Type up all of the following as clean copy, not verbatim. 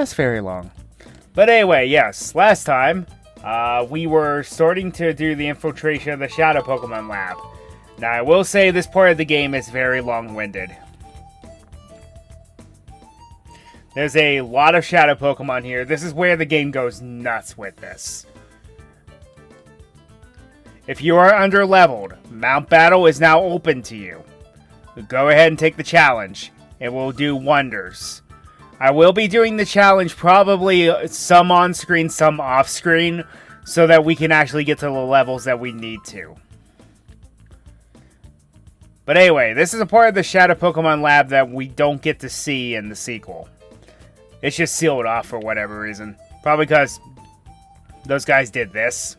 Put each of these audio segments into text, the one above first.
last very long. But anyway, yes, last time, we were starting to do the infiltration of the Shadow Pokemon Lab. Now, I will say this part of the game is very long-winded. There's a lot of Shadow Pokemon here. This is where the game goes nuts with this. If you are under-leveled, Mount Battle is now open to you. Go ahead and take the challenge. It will do wonders. I will be doing the challenge probably some on-screen, some off-screen, so that we can actually get to the levels that we need to. But anyway, this is a part of the Shadow Pokemon Lab that we don't get to see in the sequel. It's just sealed off for whatever reason. Probably because those guys did this.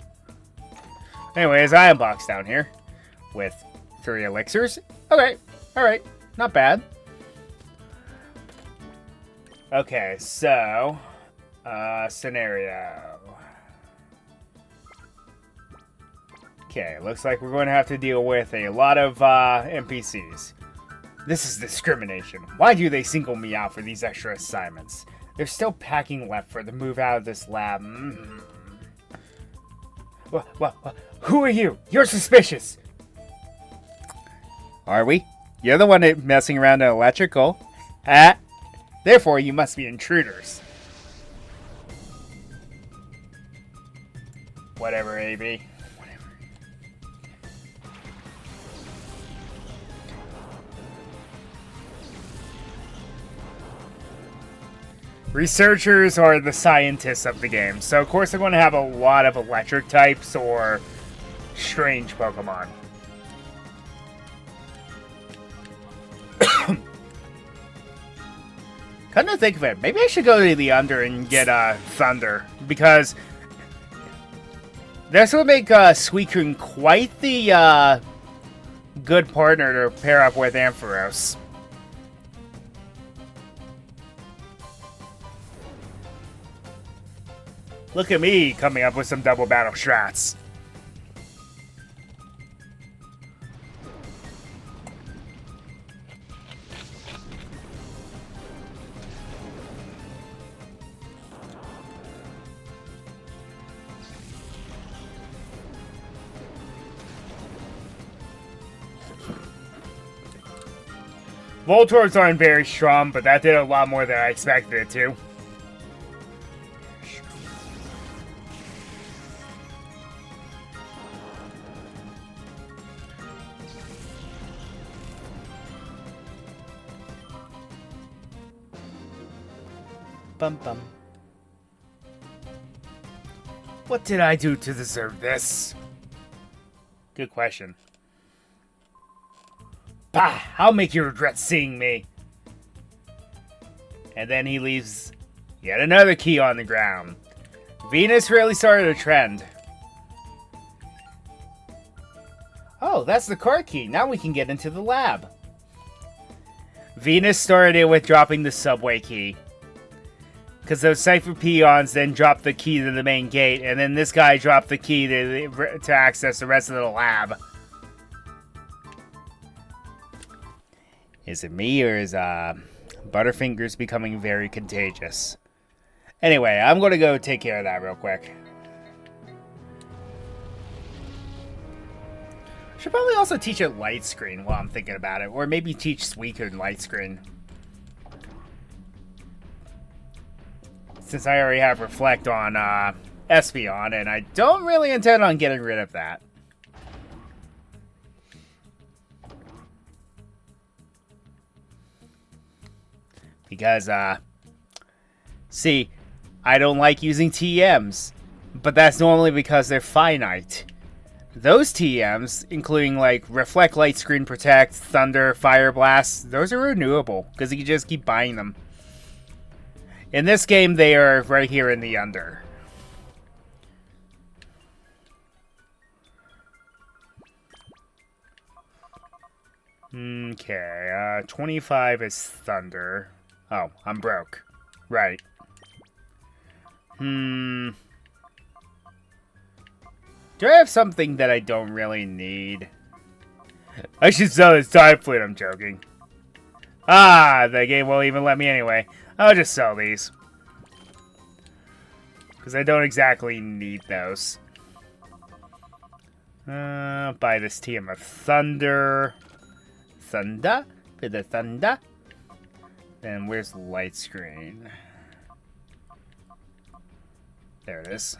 Anyways, Iron Box down here with 3 elixirs. Okay, alright, not bad. Okay, so, scenario. Okay, looks like we're going to have to deal with a lot of NPCs. This is discrimination. Why do they single me out for these extra assignments? There's still packing left for the move out of this lab. Who are you? You're suspicious! Are we? You're the one messing around in electrical. Therefore, you must be intruders. Whatever, AB. Whatever. Researchers are the scientists of the game, so of course they're going to have a lot of electric types or strange Pokemon. Come to think of it, maybe I should go to the Under and get Thunder, because this will make Suicune quite the good partner to pair up with Ampharos. Look at me coming up with some double battle strats. Voltorbs aren't very strong, but that did a lot more than I expected it to. Bum bum. What did I do to deserve this? Good question. Bah! I'll make you regret seeing me. And then he leaves yet another key on the ground. Venus really started a trend. Oh, that's the car key. Now we can get into the lab. Venus started it with dropping the subway key. Because those Cypher peons then dropped the key to the main gate, and then this guy dropped the key to access the rest of the lab. Is it me, or is Butterfingers becoming very contagious? Anyway, I'm going to go take care of that real quick. Should probably also teach it light screen while I'm thinking about it, or maybe teach Suicune light screen. Since I already have Reflect on Espeon, and I don't really intend on getting rid of that. Because, see, I don't like using TMs, but that's normally because they're finite. Those TMs, including like Reflect, Light Screen, Protect, Thunder, Fire Blast, those are renewable, because you can just keep buying them. In this game, they are right here in the Under. Okay, 25 is Thunder. Oh, I'm broke. Right. Do I have something that I don't really need? I should sell this Time Fleet, I'm joking. Ah, the game won't even let me anyway. I'll just sell these. Because I don't exactly need those. Buy this TM of Thunder. Thunder? For the Thunder? Then where's light screen? There it is.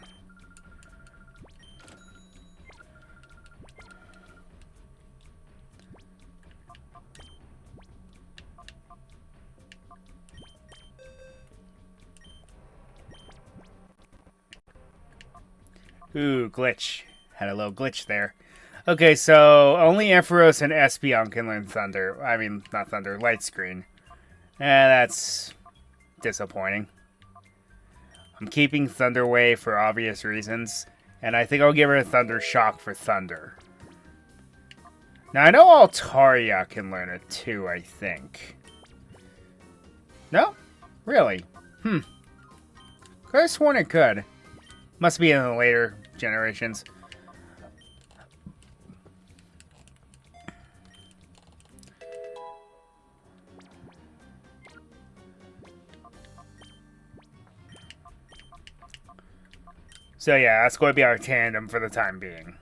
Ooh, glitch. Had a little glitch there. Okay, so only Ampharos and Espeon can learn Thunder. I mean, not Thunder, Light Screen. That's disappointing. I'm keeping Thunder Wave for obvious reasons, and I think I'll give her a Thunder Shock for Thunder. Now, I know Altaria can learn it too, I think. No? Really? Could have sworn it could. Must be in the later generations. So yeah, that's going to be our tandem for the time being.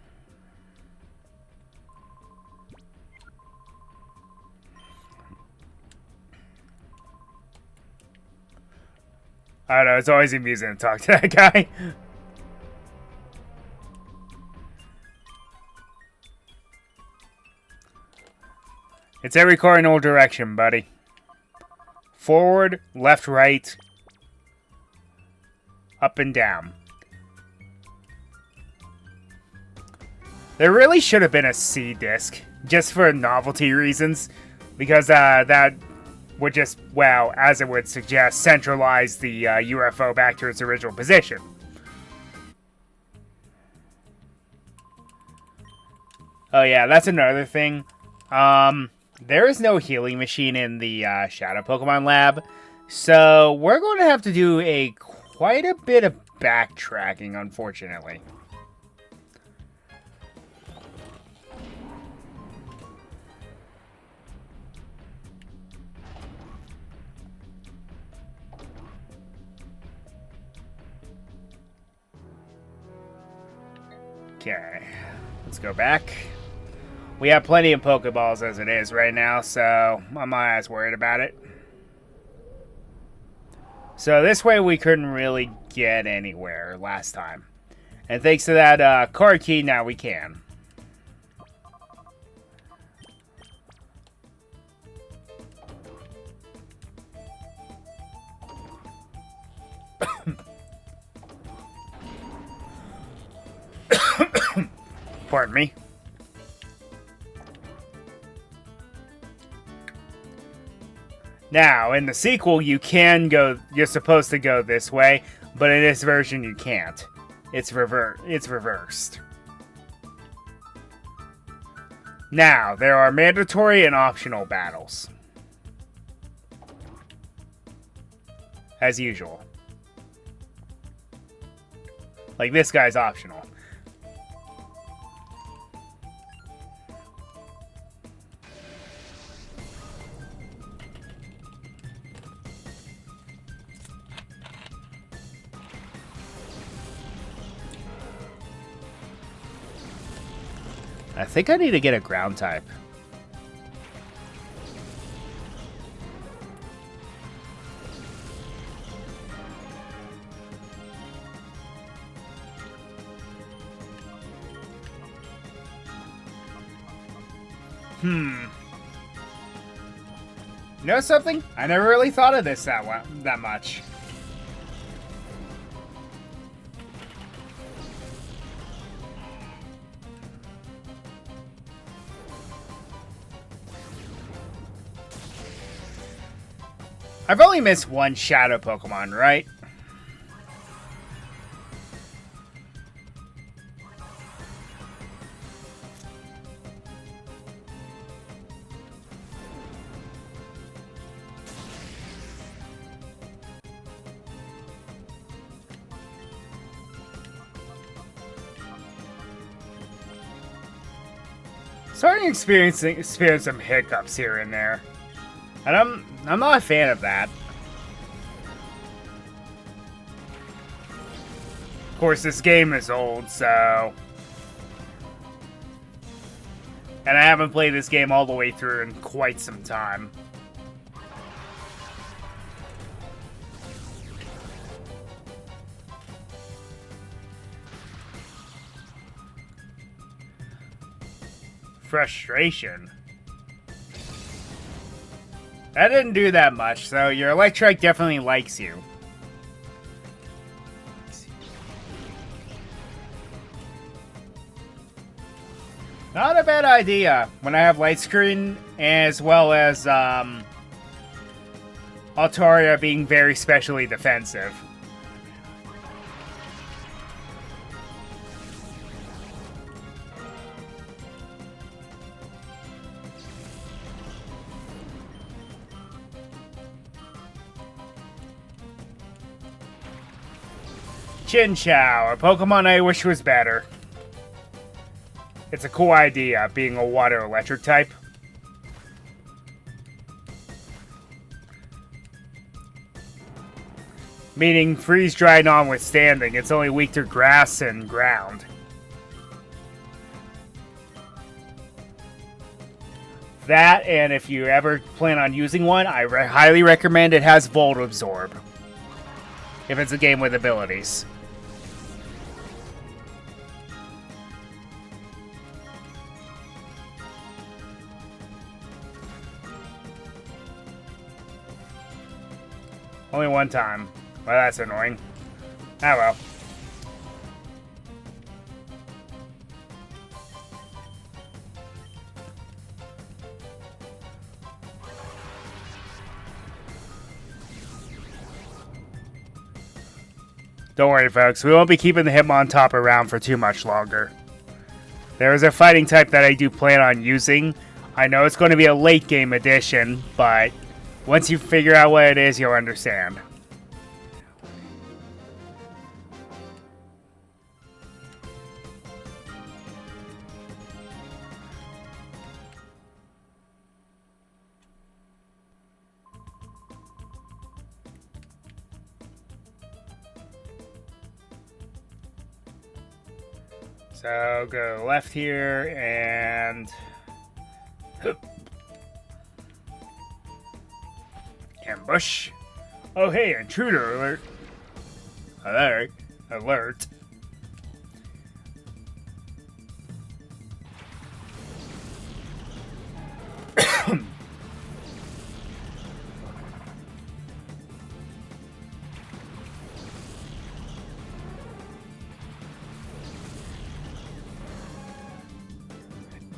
I don't know, it's always amusing to talk to that guy. It's every cardinal direction, buddy. Forward, left, right, up and down. There really should have been a C disc, just for novelty reasons, because that would just, well, as it would suggest, centralize the UFO back to its original position. Oh yeah, that's another thing. There is no healing machine in the Shadow Pokemon Lab, so we're going to have to do quite a bit of backtracking, unfortunately. Okay, let's go back. We have plenty of Pokeballs as it is right now, so I'm not as worried about it. So this way we couldn't really get anywhere last time. And thanks to that card key, now we can. Pardon me. Now, in the sequel, you're supposed to go this way, but in this version, you can't. It's reversed. Now, there are mandatory and optional battles. As usual. Like, this guy's optional. I think I need to get a ground type. You know something? I never really thought of this that much. I've only missed one Shadow Pokemon, right? Starting to experience some hiccups here and there. And I'm not a fan of that. course, this game is old, so... And I haven't played this game all the way through in quite some time. Frustration. That didn't do that much, so your Electrike definitely likes you. Not a bad idea when I have light screen, as well as Altaria being very specially defensive. Chinchou, a Pokemon I wish was better. It's a cool idea, being a water-electric type. Meaning freeze-dry notwithstanding, it's only weak to grass and ground. That, and if you ever plan on using one, I highly recommend it has Volt Absorb. If it's a game with abilities. Only one time. Well, that's annoying. Ah, well. Don't worry, folks. We won't be keeping the Hitmontop around for too much longer. There is a fighting type that I do plan on using. I know it's going to be a late game addition, but once you figure out what it is, you'll understand. So go left here and ambush. Oh hey, intruder alert. Alert. Alert.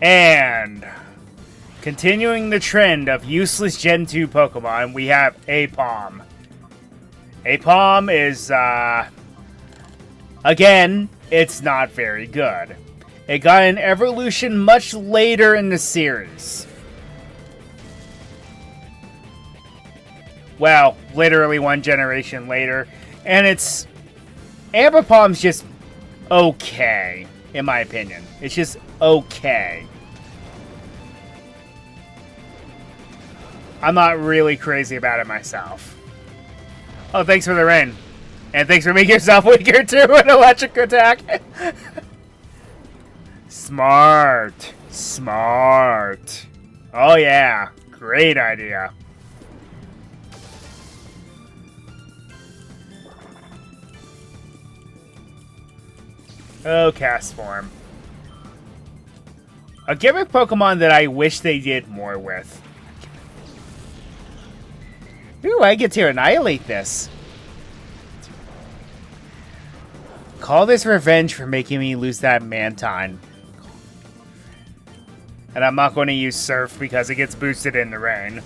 And continuing the trend of useless Gen 2 Pokemon, we have Apom. Apom is, again, it's not very good. It got an evolution much later in the series. Well, literally one generation later. And it's... Ambipom's just okay, in my opinion. It's just okay. I'm not really crazy about it myself. Oh, thanks for the rain. And thanks for making yourself weaker to an electric attack. Smart. Smart. Oh yeah. Great idea. Oh, Cast Form. A gimmick Pokemon that I wish they did more with. Ooh, I get to annihilate this. Call this revenge for making me lose that Mantine. And I'm not going to use Surf because it gets boosted in the rain.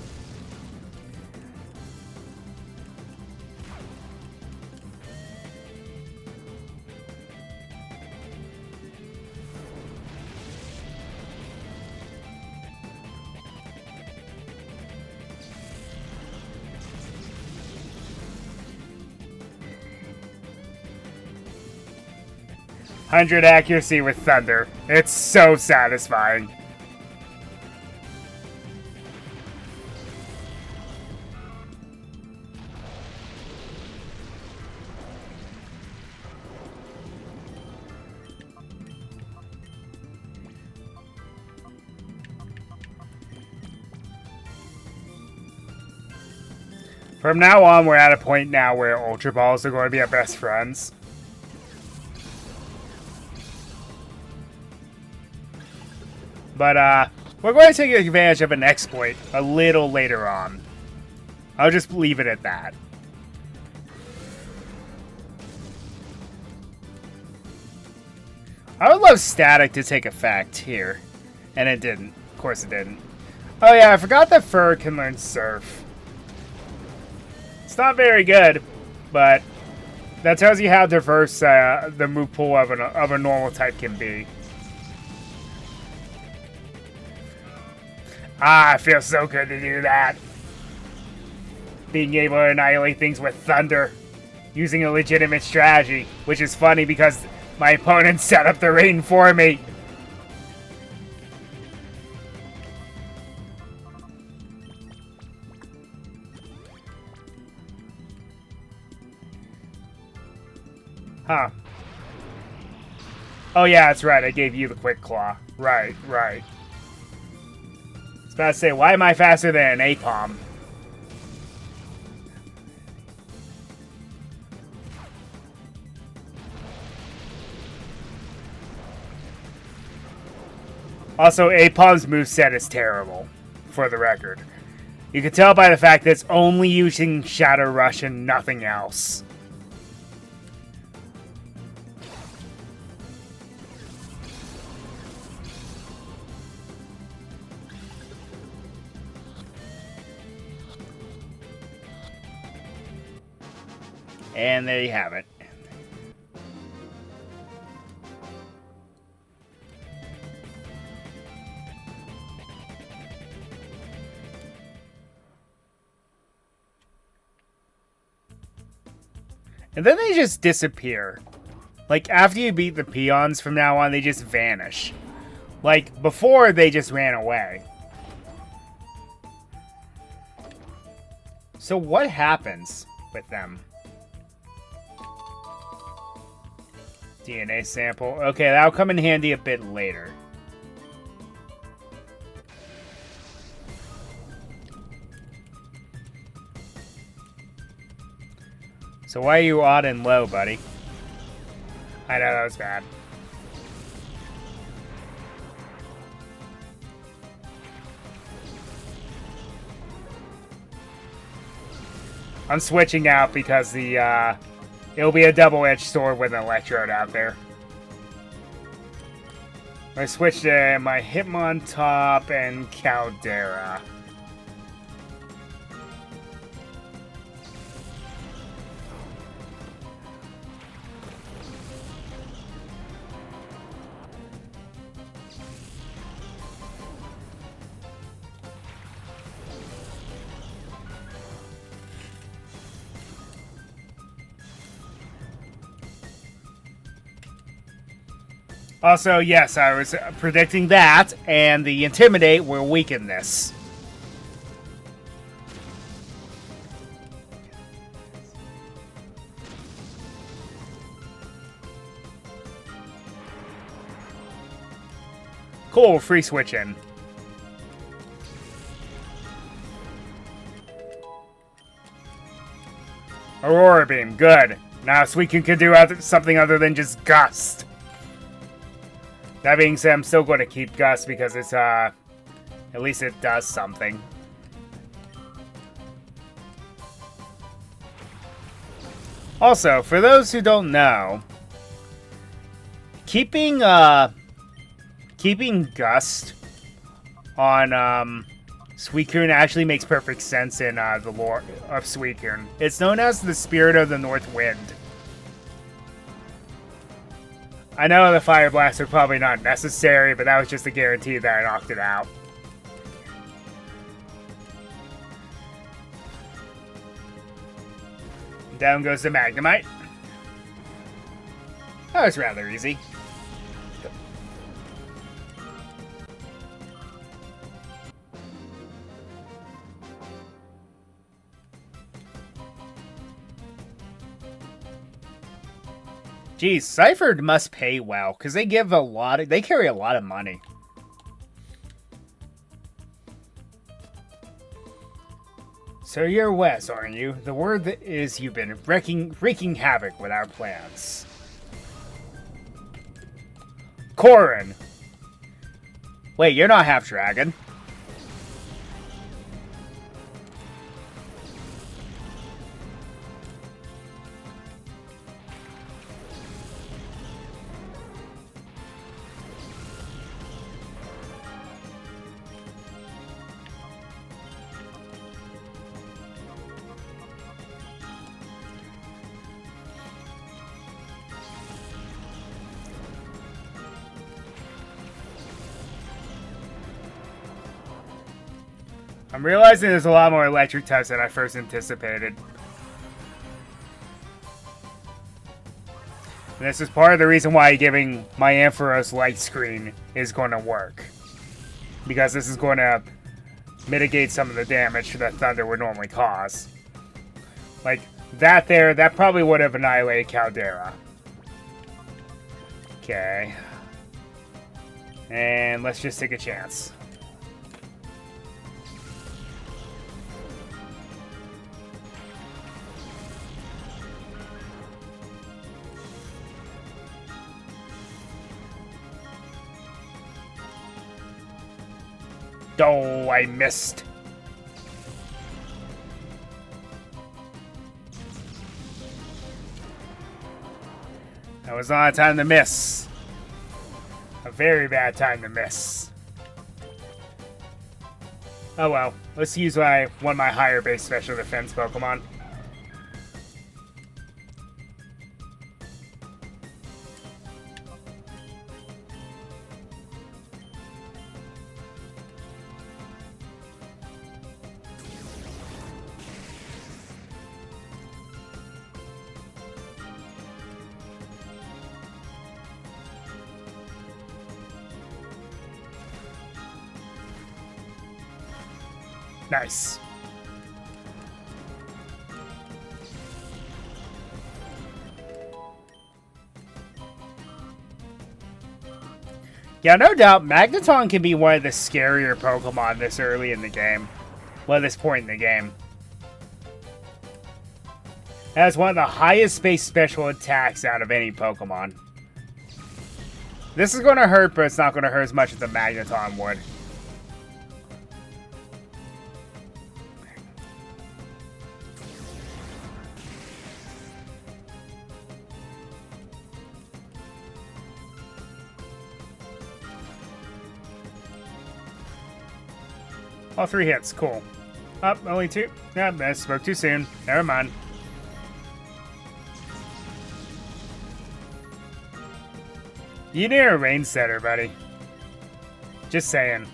.100 accuracy with Thunder. It's so satisfying. From now on, we're at a point now where Ultra Balls are going to be our best friends. But, we're going to take advantage of an exploit a little later on. I'll just leave it at that. I would love static to take effect here. And it didn't. Of course it didn't. Oh yeah, I forgot that Fur can learn Surf. It's not very good, but that tells you how diverse the move pool of a normal type can be. Ah, it feels so good to do that. Being able to annihilate things with thunder. Using a legitimate strategy, which is funny because my opponent set up the rain for me. Huh. Oh yeah, that's right. I gave you the Quick Claw. Right. I was about to say, why am I faster than an Apom? Also, Apom's moveset is terrible, for the record. You can tell by the fact that it's only using Shadow Rush and nothing else. And there you have it. And then they just disappear. Like, after you beat the peons from now on, they just vanish. Like, before, they just ran away. So what happens with them? DNA sample. Okay, that'll come in handy a bit later. So why are you odd and low, buddy? I know that was bad. I'm switching out because the it'll be a double-edged sword with an electrode out there. I switched to my Hitmontop and Caldera. Also, yes, I was predicting that, and the Intimidate will weaken this. Cool, free switch in. Aurora Beam, good. Now Suicune can do something other than just Gust. That being said, I'm still going to keep Gust because it's, at least it does something. Also, for those who don't know, keeping Gust on, Suicune actually makes perfect sense in, the lore of Suicune. It's known as the Spirit of the North Wind. I know the Fire Blasts are probably not necessary, but that was just a guarantee that I knocked it out. Down goes the Magnemite. That was rather easy. Geez, Cypher must pay well, because they carry a lot of money. So you're Wes, aren't you? The word is you've been wreaking havoc with our plans. Corin! Wait, you're not half dragon. I'm realizing there's a lot more electric types than I first anticipated. And this is part of the reason why giving my Ampharos light screen is going to work. Because this is going to mitigate some of the damage that Thunder would normally cause. Like, that probably would have annihilated Caldera. Okay. And let's just take a chance. Oh, I missed. That was not a time to miss. A very bad time to miss. Oh well, let's use one of my higher base special defense Pokemon. Nice. Yeah, no doubt, Magneton can be one of the scarier Pokemon this early in the game. Well, at this point in the game. It has one of the highest base special attacks out of any Pokemon. This is going to hurt, but it's not going to hurt as much as the Magneton would. All 3 hits, cool. Up, only 2. Yep, I spoke too soon. Never mind. You need a range setter, buddy. Just saying.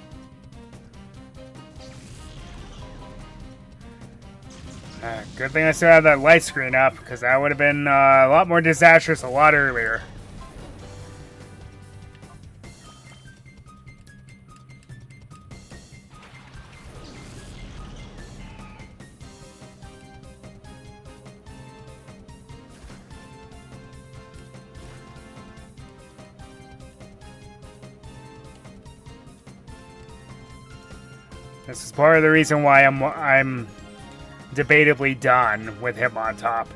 Good thing I still have that light screen up, because that would have been a lot more disastrous a lot earlier. This is part of the reason why I'm debatably done with him on top.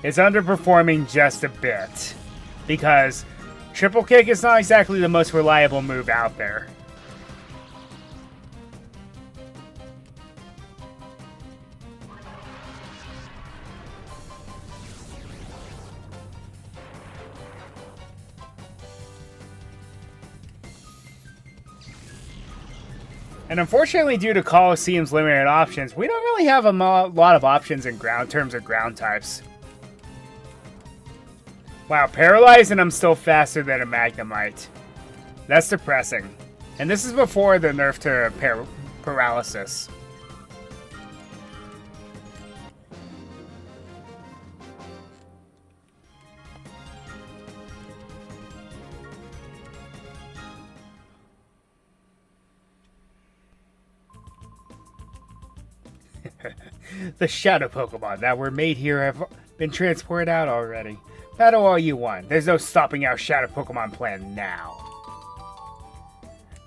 It's underperforming just a bit, because Triple Kick is not exactly the most reliable move out there. And unfortunately, due to Colosseum's limited options, we don't really have a lot of options in terms of ground types. Wow, Paralyzed and I'm still faster than a Magnemite. That's depressing. And this is before the nerf to Paralysis. The Shadow Pokemon that were made here have been transported out already. Battle all you want. There's no stopping our Shadow Pokemon plan now.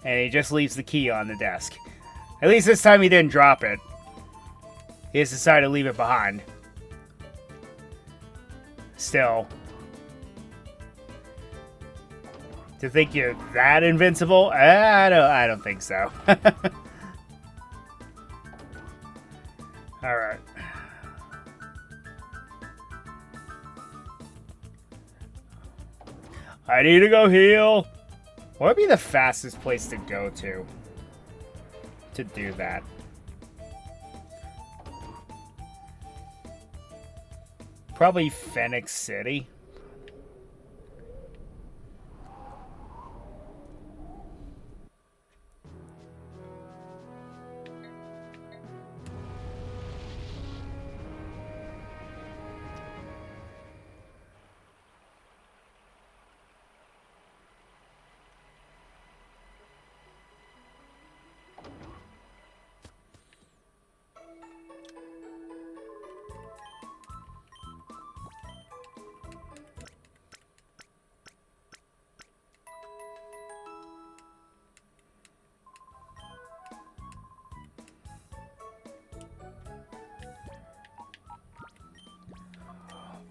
And he just leaves the key on the desk. At least this time he didn't drop it. He just decided to leave it behind. Still. To think you're that invincible? I don't think so. Alright. I need to go heal. What would be the fastest place to go to do that? Probably Phoenix City.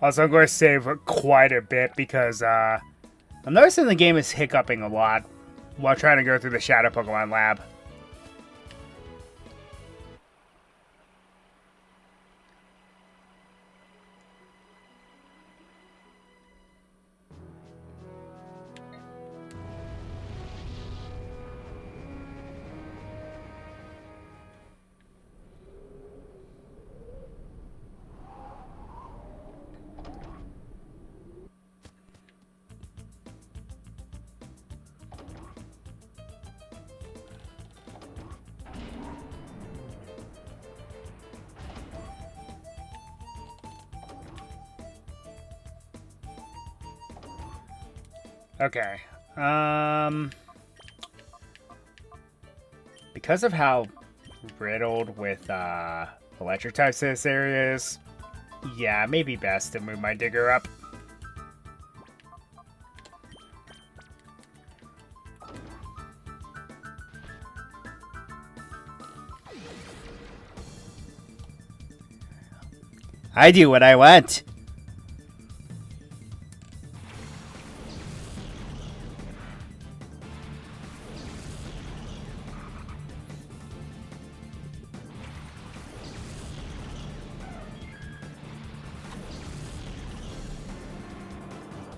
Also, I'm going to save quite a bit because I'm noticing the game is hiccuping a lot while trying to go through the Shadow Pokemon Lab. Okay. Because of how riddled with electric types this area is, yeah, it may be best to move my digger up. I do what I want.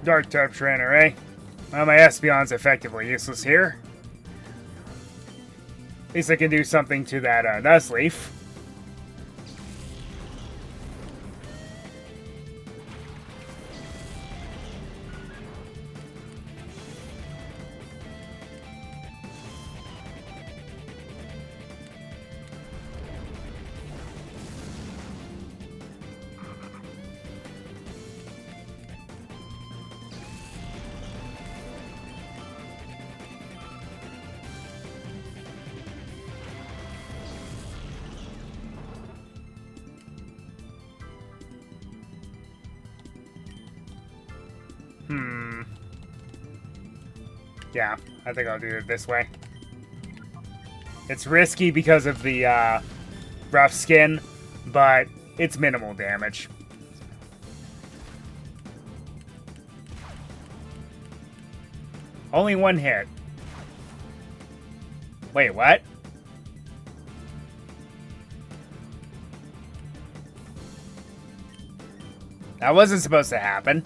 Dark type trainer, eh? Well, my Espeon's effectively useless here. At least I can do something to that Nuzleaf. Yeah, I think I'll do it this way. It's risky because of the rough skin, but it's minimal damage. Only one hit. Wait, what? That wasn't supposed to happen.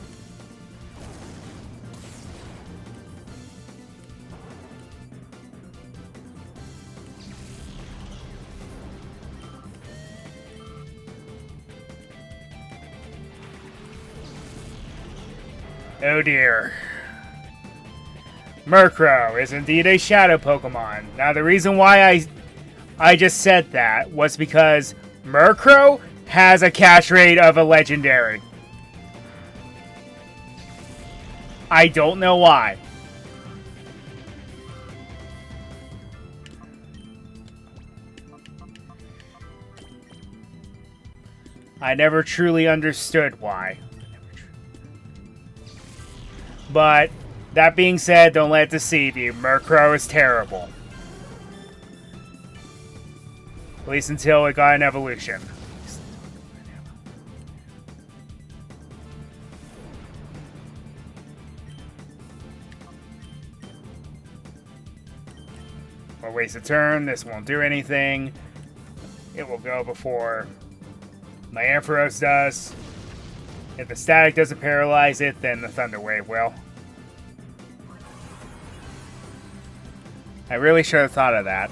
Oh dear. Murkrow is indeed a shadow Pokemon. Now the reason why I just said that was because Murkrow has a catch rate of a legendary. I don't know why. I never truly understood why. But, that being said, don't let it deceive you. Murkrow is terrible. At least until it got an evolution. We'll waste a turn. This won't do anything. It will go before my Ampharos does. If the static doesn't paralyze it, then the Thunder Wave will. I really should have thought of that.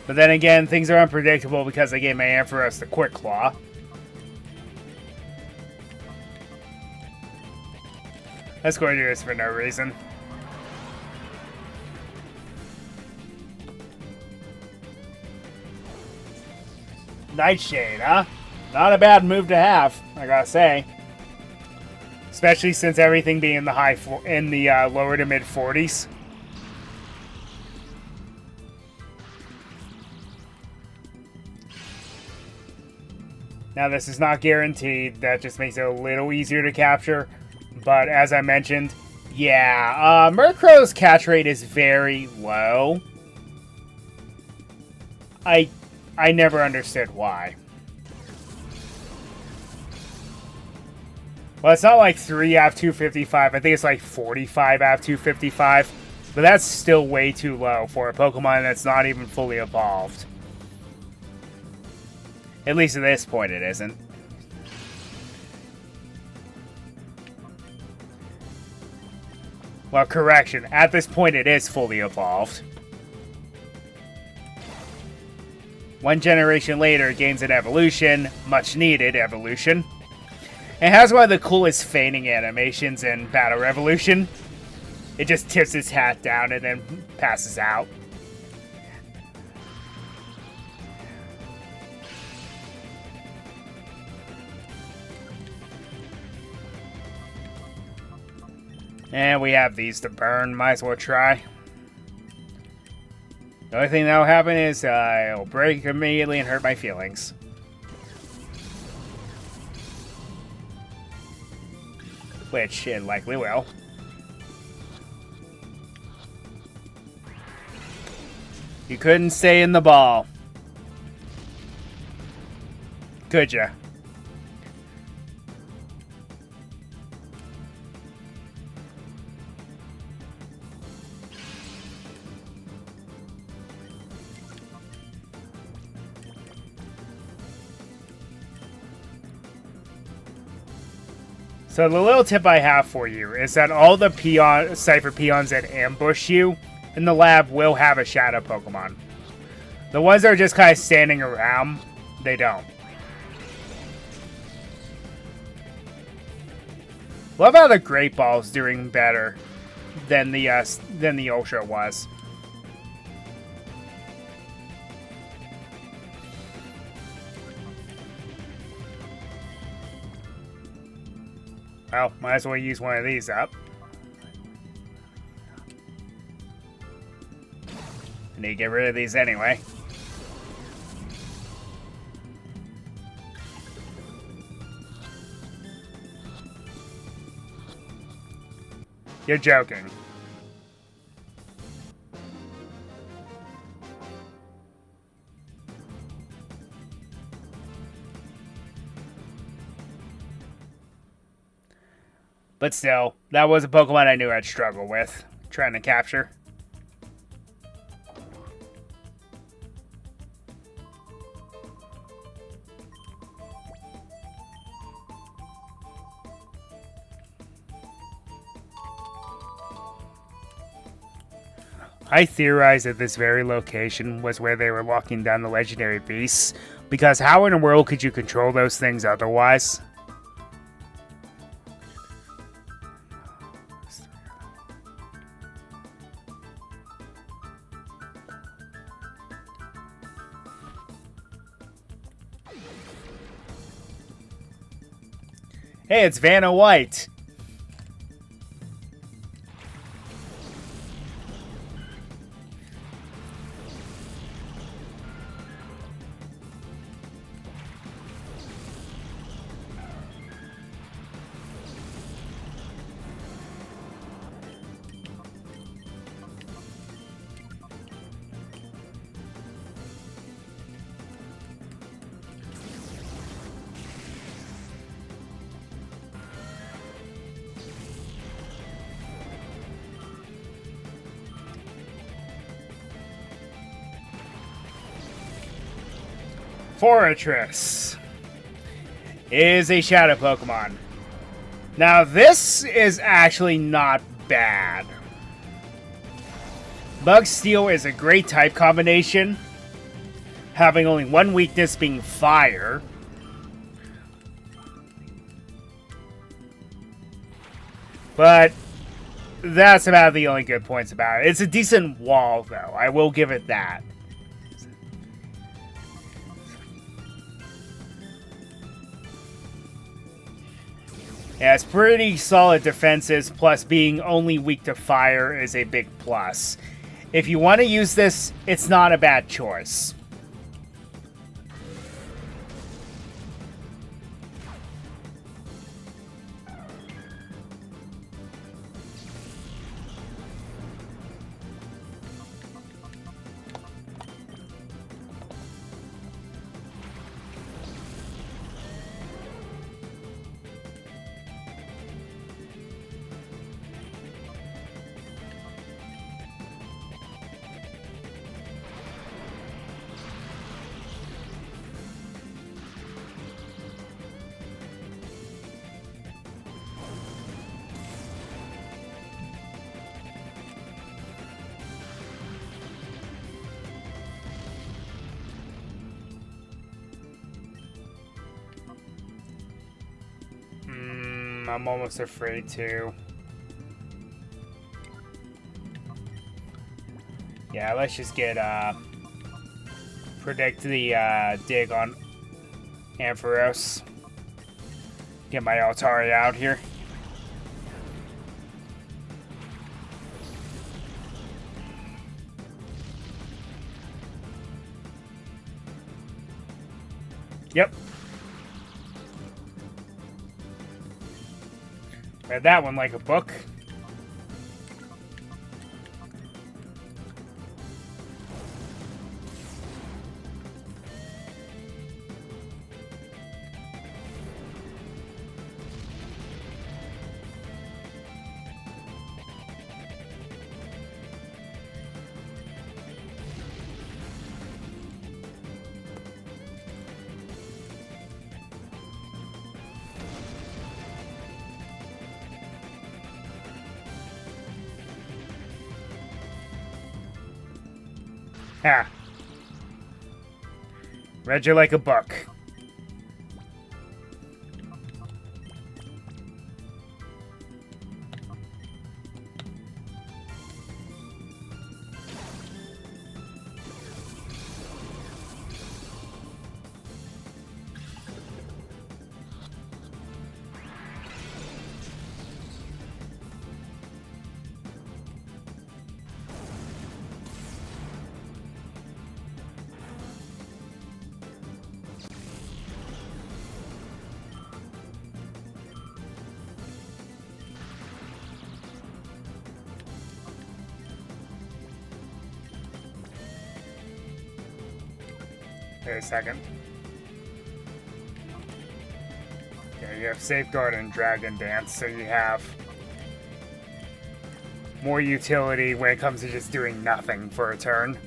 But then again, things are unpredictable because I gave my Ampharos the Quick Claw. Let's go and do this for no reason. Nightshade, huh? Not a bad move to have, I gotta say. Especially since everything being in the lower to mid 40s. Now this is not guaranteed, that just makes it a little easier to capture. But as I mentioned, yeah, Murkrow's catch rate is very low. I never understood why. Well, it's not like 3 out of 255. I think it's like 45 out of 255. But that's still way too low for a Pokemon that's not even fully evolved. At least at this point it isn't. Well, correction. At this point it is fully evolved. One generation later, it gains an evolution. Much needed evolution. It has one of the coolest feigning animations in Battle Revolution. It just tips its hat down and then passes out. And we have these to burn. Might as well try. The only thing that will happen is it'll break immediately and hurt my feelings. Which it likely will. You couldn't stay in the ball. Could ya? So the little tip I have for you is that all the Cypher peons that ambush you in the lab will have a Shadow Pokemon. The ones that are just kind of standing around, they don't. Love how the Great Ball's doing better than the Ultra was. Well, might as well use one of these up. I need to get rid of these anyway. You're joking. But still, that was a Pokemon I knew I'd struggle with trying to capture. I theorized that this very location was where they were locking down the legendary beasts, because how in the world could you control those things otherwise? Hey, it's Vanna White. Fortress is a shadow Pokemon. Now this is actually not bad. Bug Steel is a great type combination, having only one weakness being fire. But that's about the only good points about it. It's a decent wall, though. I will give it that. Yeah, it's pretty solid defenses, plus being only weak to fire is a big plus. If you want to use this, it's not a bad choice. I'm almost afraid to. Yeah, let's just get, predict the, dig on Ampharos. Get my Altari out here. Yep. Read that one like a book. Ha. Read you like a book. Wait a second. Yeah, you have Safeguard and Dragon Dance, so you have more utility when it comes to just doing nothing for a turn.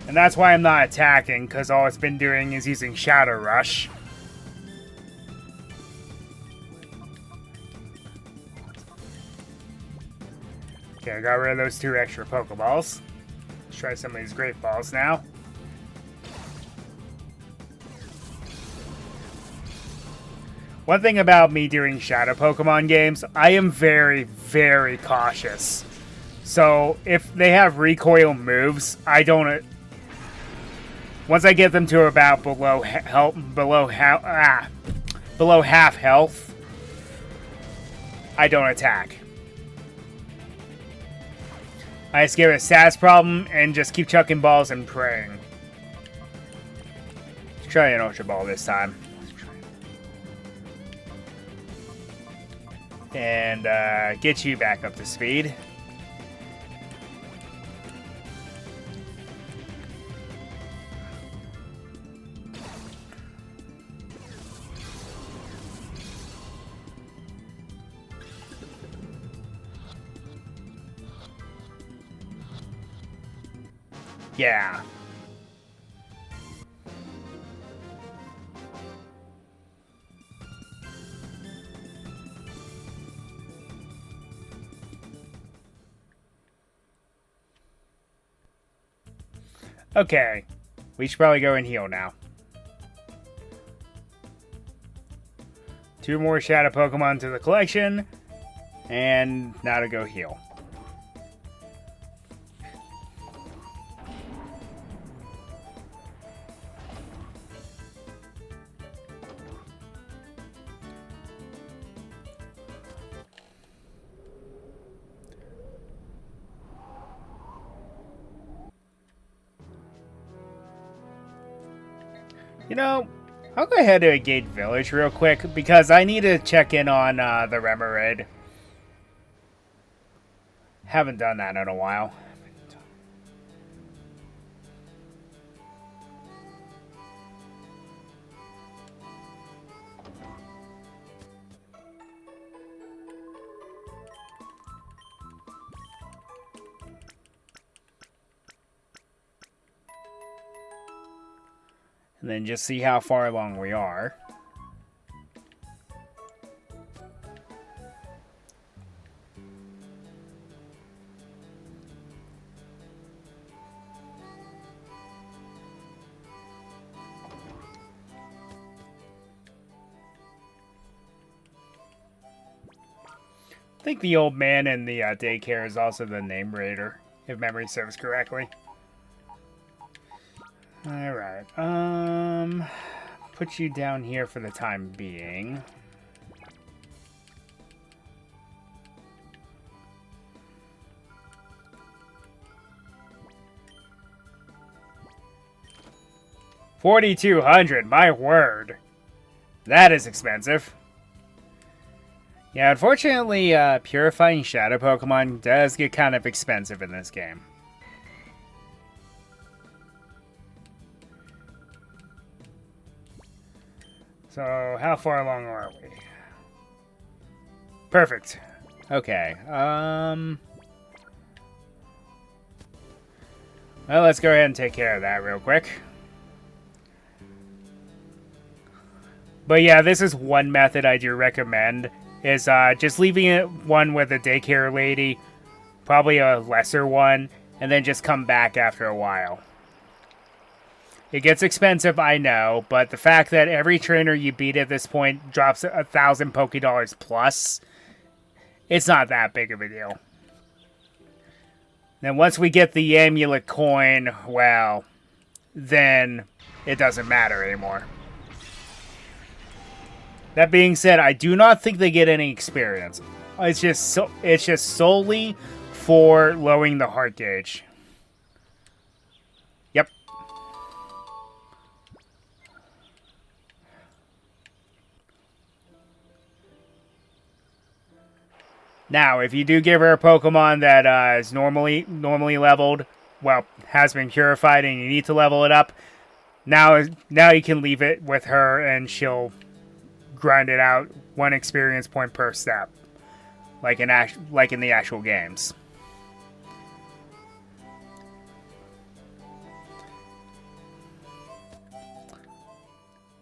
And that's why I'm not attacking, because all it's been doing is using Shadow Rush. Okay, I got rid of those 2 extra Pokeballs. Let's try some of these Great Balls now. One thing about me doing Shadow Pokemon games, I am very, very cautious. So, if they have recoil moves, I don't... Once I get them to about below half health, I don't attack. I just give it a stats problem and just keep chucking balls and praying. Let's try an Ultra Ball this time. And get you back up to speed. Yeah. Okay. We should probably go and heal now. 2 more Shadow Pokemon to the collection. And now to go heal. You know, I'll go ahead to Gate Village real quick because I need to check in on the Remoraid. Haven't done that in a while. And then just see how far along we are. I think the old man in the daycare is also the name raider, if memory serves correctly. Alright, put you down here for the time being. $4,200, my word. That is expensive. Yeah, unfortunately, purifying Shadow Pokemon does get kind of expensive in this game. So, how far along are we? Perfect. Okay, well, let's go ahead and take care of that real quick. But yeah, this is one method I do recommend, is just leaving it one with a daycare lady, probably a lesser one, and then just come back after a while. It gets expensive, I know, but the fact that every trainer you beat at this point drops 1,000 Pokédollars plus, it's not that big of a deal. Then once we get the amulet coin, well, then it doesn't matter anymore. That being said, I do not think they get any experience. It's just solely for lowering the heart gauge. Yep. Now, if you do give her a Pokemon that is normally leveled, well, has been purified, and you need to level it up, now you can leave it with her, and she'll grind it out 1 experience point per step, like in the actual games.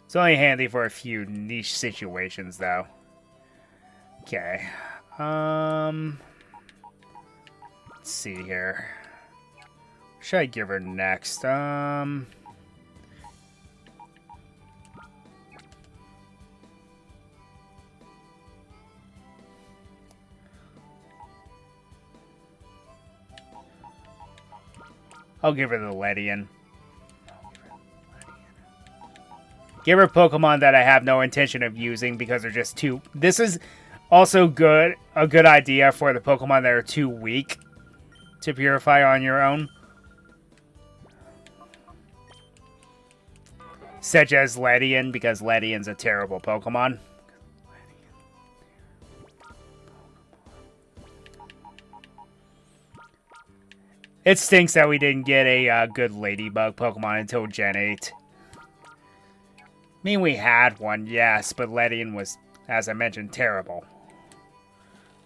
It's only handy for a few niche situations, though. Okay. Let's see here. What should I give her next? I'll give her the Ledian. Give her Pokemon that I have no intention of using because they're just too... This is also a good idea for the Pokemon that are too weak to purify on your own. Such as Ledian, because Ledian's a terrible Pokemon. It stinks that we didn't get a good Ladybug Pokemon until Gen 8. I mean, we had one, yes, but Ledian was, as I mentioned, terrible.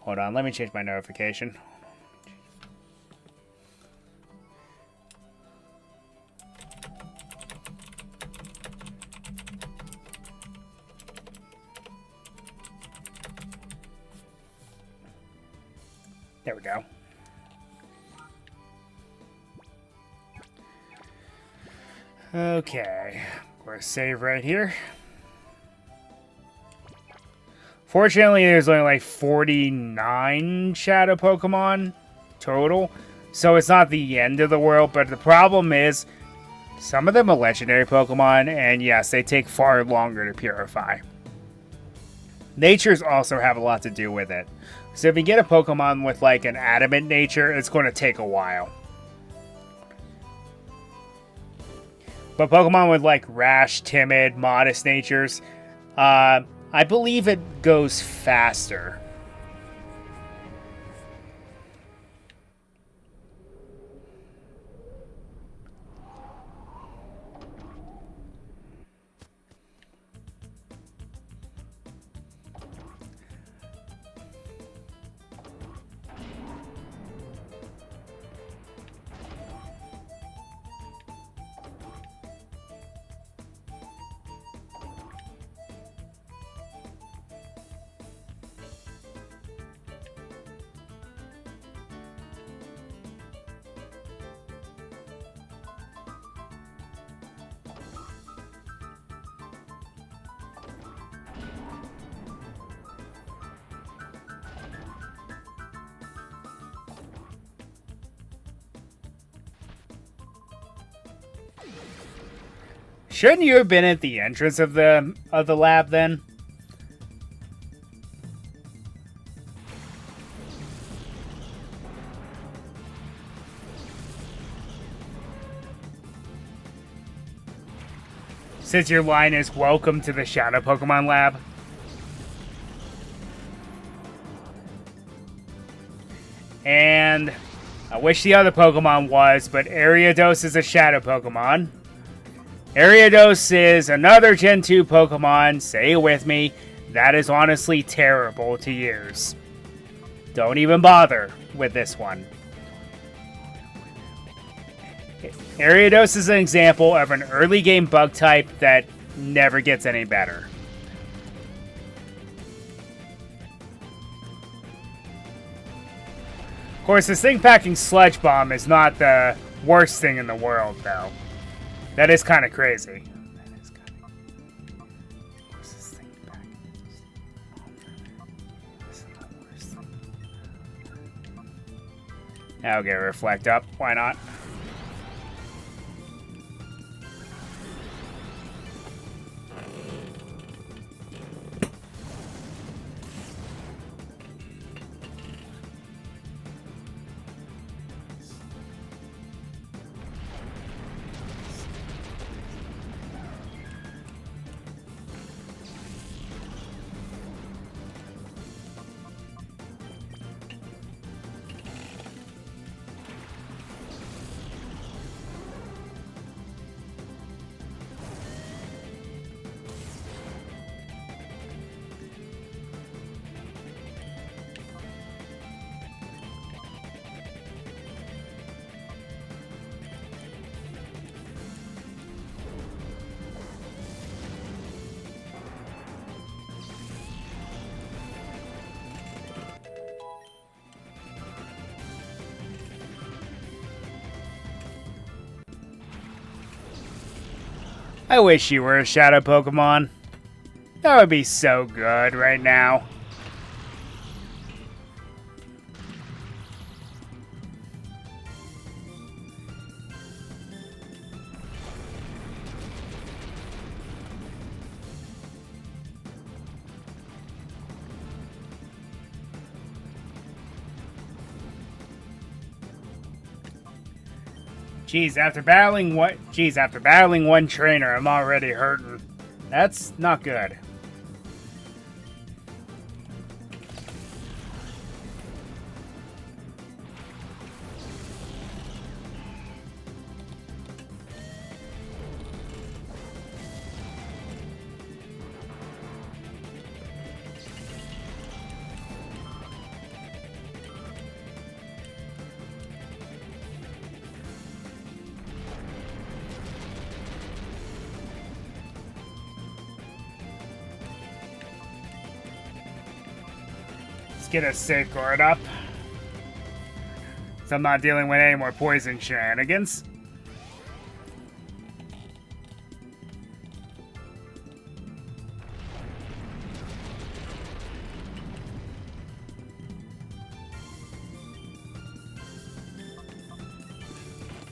Hold on, let me change my notification. There we go. Okay. We're save right here. Fortunately, there's only like 49 Shadow Pokemon total. So it's not the end of the world, but the problem is some of them are legendary Pokemon, and yes, they take far longer to purify. Natures also have a lot to do with it. So if you get a Pokemon with like an adamant nature, it's going to take a while. But Pokemon with like rash, timid, modest natures, I believe it goes faster. Shouldn't you have been at the entrance of the lab then? Since your line is welcome to the Shadow Pokemon Lab. And I wish the other Pokemon was, but Ariados is a Shadow Pokemon. Ariados is another Gen 2 Pokemon, say it with me, that is honestly terrible to use. Don't even bother with this one. Ariados is an example of an early game bug type that never gets any better. Of course, this thing packing Sludge Bomb is not the worst thing in the world, though. That is kind of crazy. I'll get Reflect up. Why not? I wish you were a Shadow Pokemon. That would be so good right now. Geez, after battling one trainer, I'm already hurting. That's not good. Get a Sacred up. So I'm not dealing with any more poison shenanigans.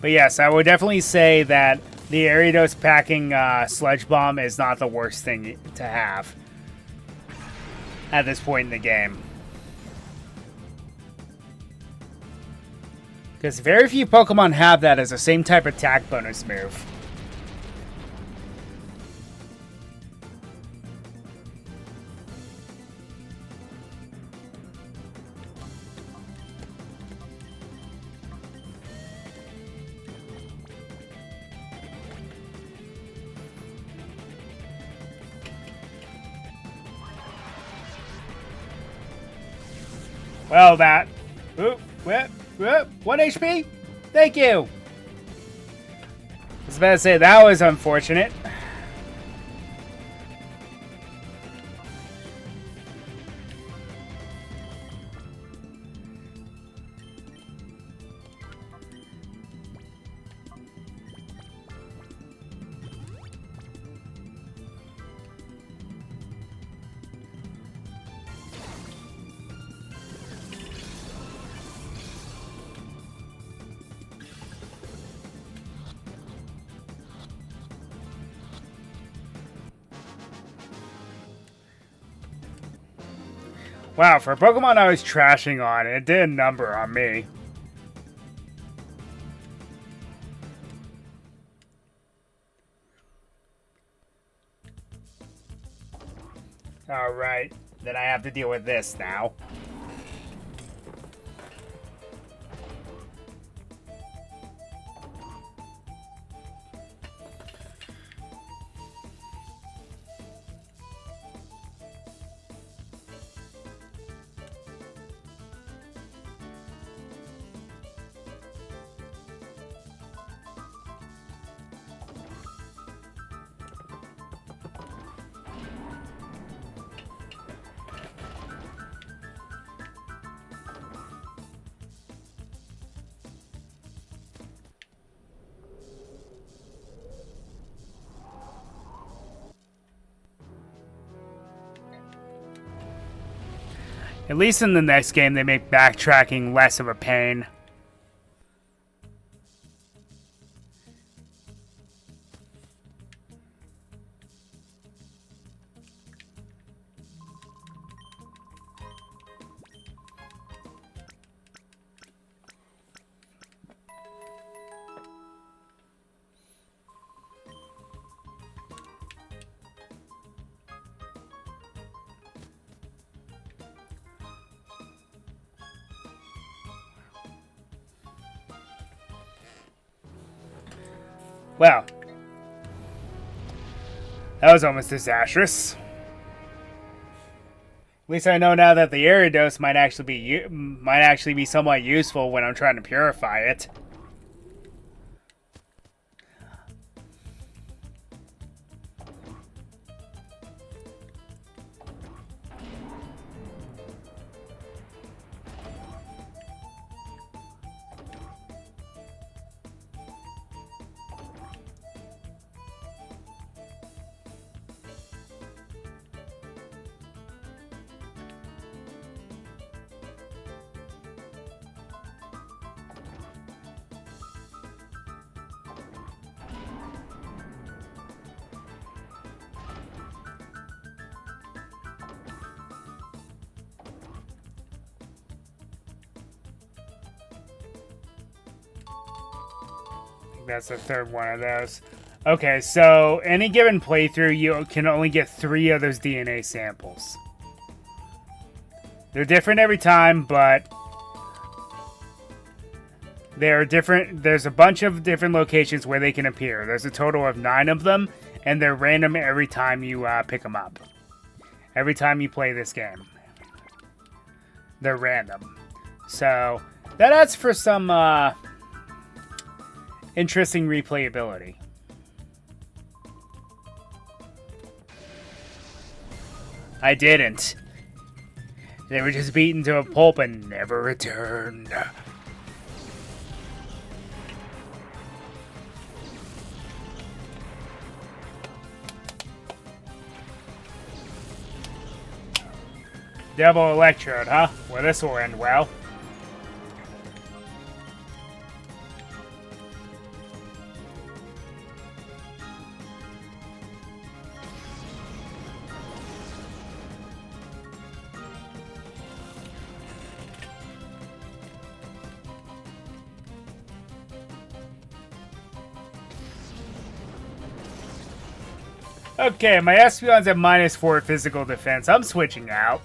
But yes, I would definitely say that the Ariados packing Sludge Bomb is not the worst thing to have at this point in the game. Because very few Pokemon have that as the same type of attack bonus move. Well, that... Oop, whip. 1 HP? Thank you! I was about to say, that was unfortunate. Wow, for a Pokemon I was trashing on, it did a number on me. Alright, then I have to deal with this now. At least in the next game, they make backtracking less of a pain. Well, that was almost disastrous. At least I know now that the Ariados might actually be somewhat useful when I'm trying to purify it. That's the third one of those. Okay, so any given playthrough, you can only get 3 of those DNA samples. They're different every time, but they're different. There's a bunch of different locations where they can appear. There's a total of 9 of them, and they're random every time you pick them up. Every time you play this game. They're random. So, that adds for some interesting replayability. I didn't. They were just beaten to a pulp and never returned. Double electrode, huh? Well, this will end well. Okay, my Espeon's at -4 physical defense. I'm switching out.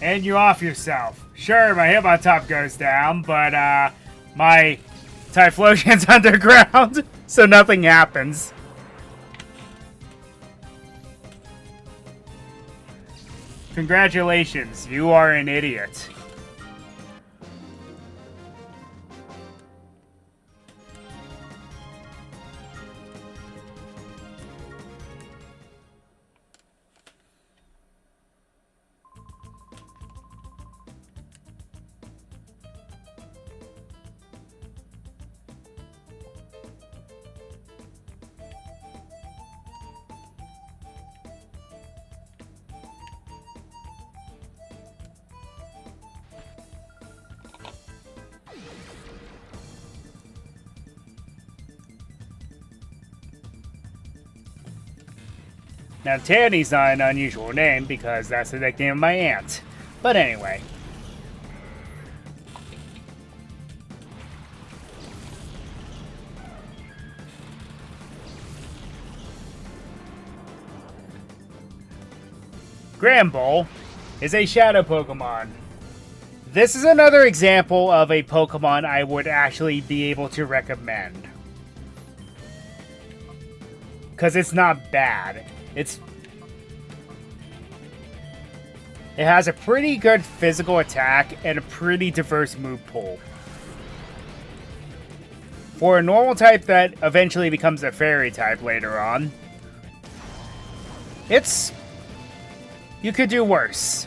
And you off yourself. Sure, my Hitmontop goes down, but my Typhlosion's underground, so nothing happens. Congratulations, you are an idiot. Now, Tanny's not an unusual name because that's the nickname of my aunt. But anyway. Gramble is a shadow Pokemon. This is another example of a Pokemon I would actually be able to recommend. Because it's not bad. It has a pretty good physical attack and a pretty diverse move pool. For a normal type that eventually becomes a fairy type later on, you could do worse.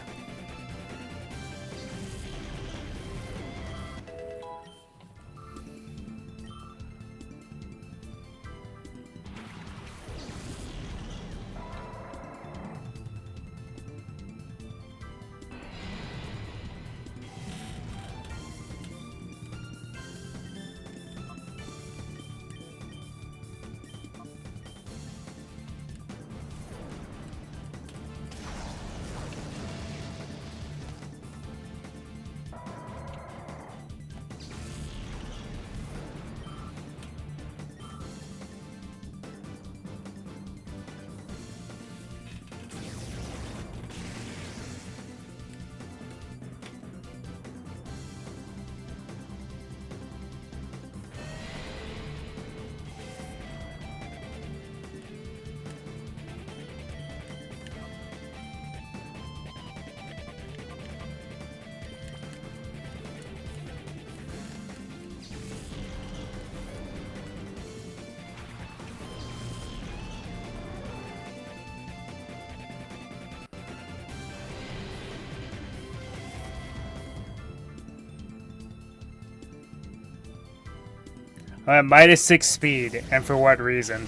-6 speed, and for what reason?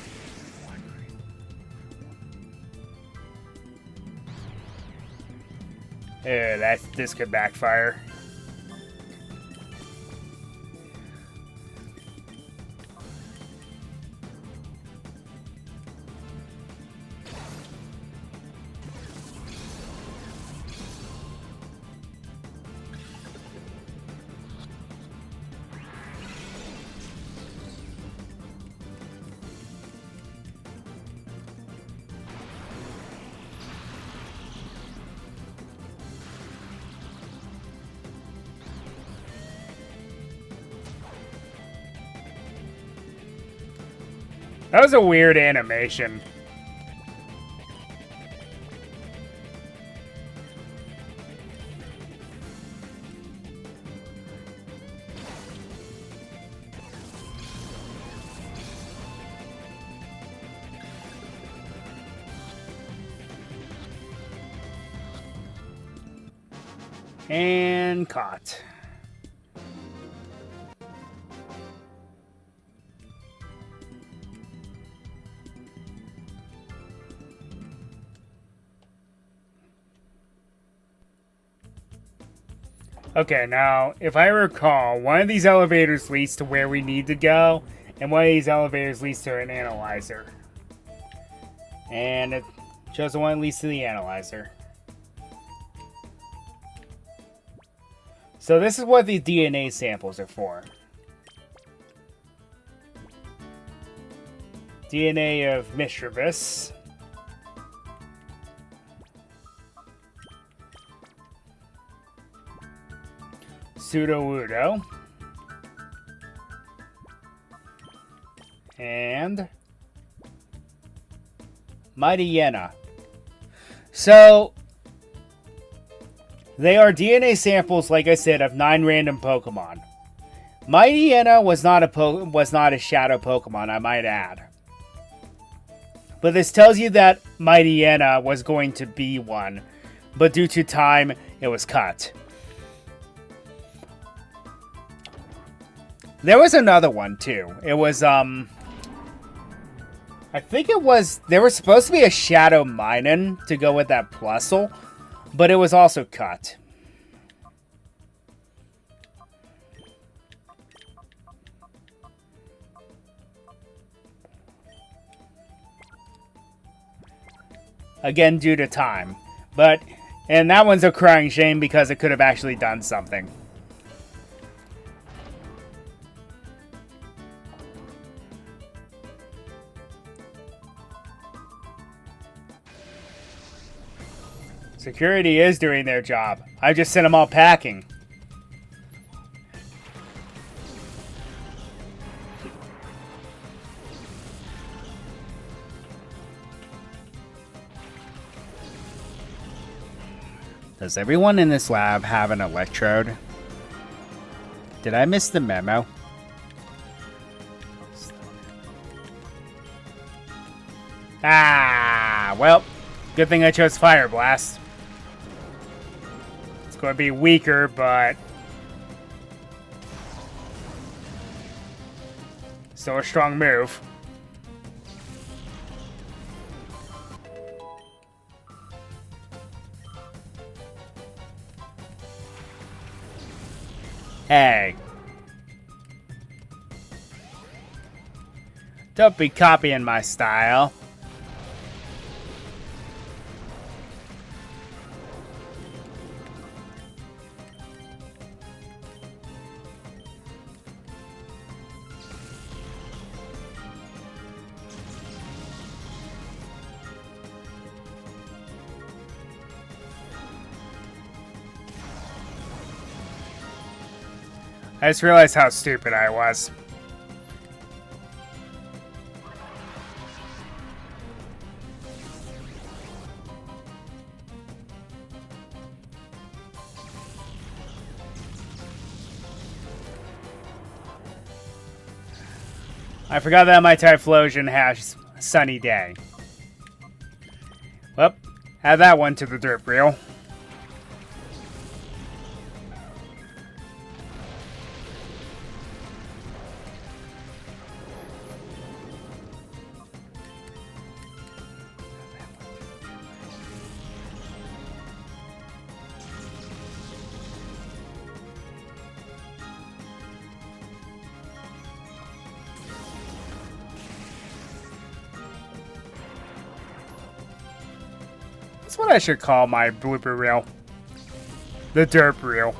This could backfire. That was a weird animation. And caught. Okay, now, if I recall, one of these elevators leads to where we need to go, and one of these elevators leads to an analyzer. And it shows the one that leads to the analyzer. So this is what the DNA samples are for. DNA of Mischievous. Pseudo-Wudo. And Mighty Yenna. So they are DNA samples, like I said, of 9 random Pokemon. Mighty Yenna was not a shadow Pokemon, I might add. But this tells you that Mighty Yenna was going to be one, but due to time, it was cut. There was another one, too. It was, I think it was... There was supposed to be a Shadow Minun to go with that Plusle, but it was also cut. Again, due to time. And that one's a crying shame because it could have actually done something. Security is doing their job. I just sent them all packing. Does everyone in this lab have an electrode? Did I miss the memo? Ah, well, good thing I chose Fire Blast. It's going to be weaker, but still a strong move. Hey. Don't be copying my style. I just realized how stupid I was. I forgot that my Typhlosion has Sunny Day. Well, add that one to the dirt reel. That's what I should call my blooper reel. The derp reel.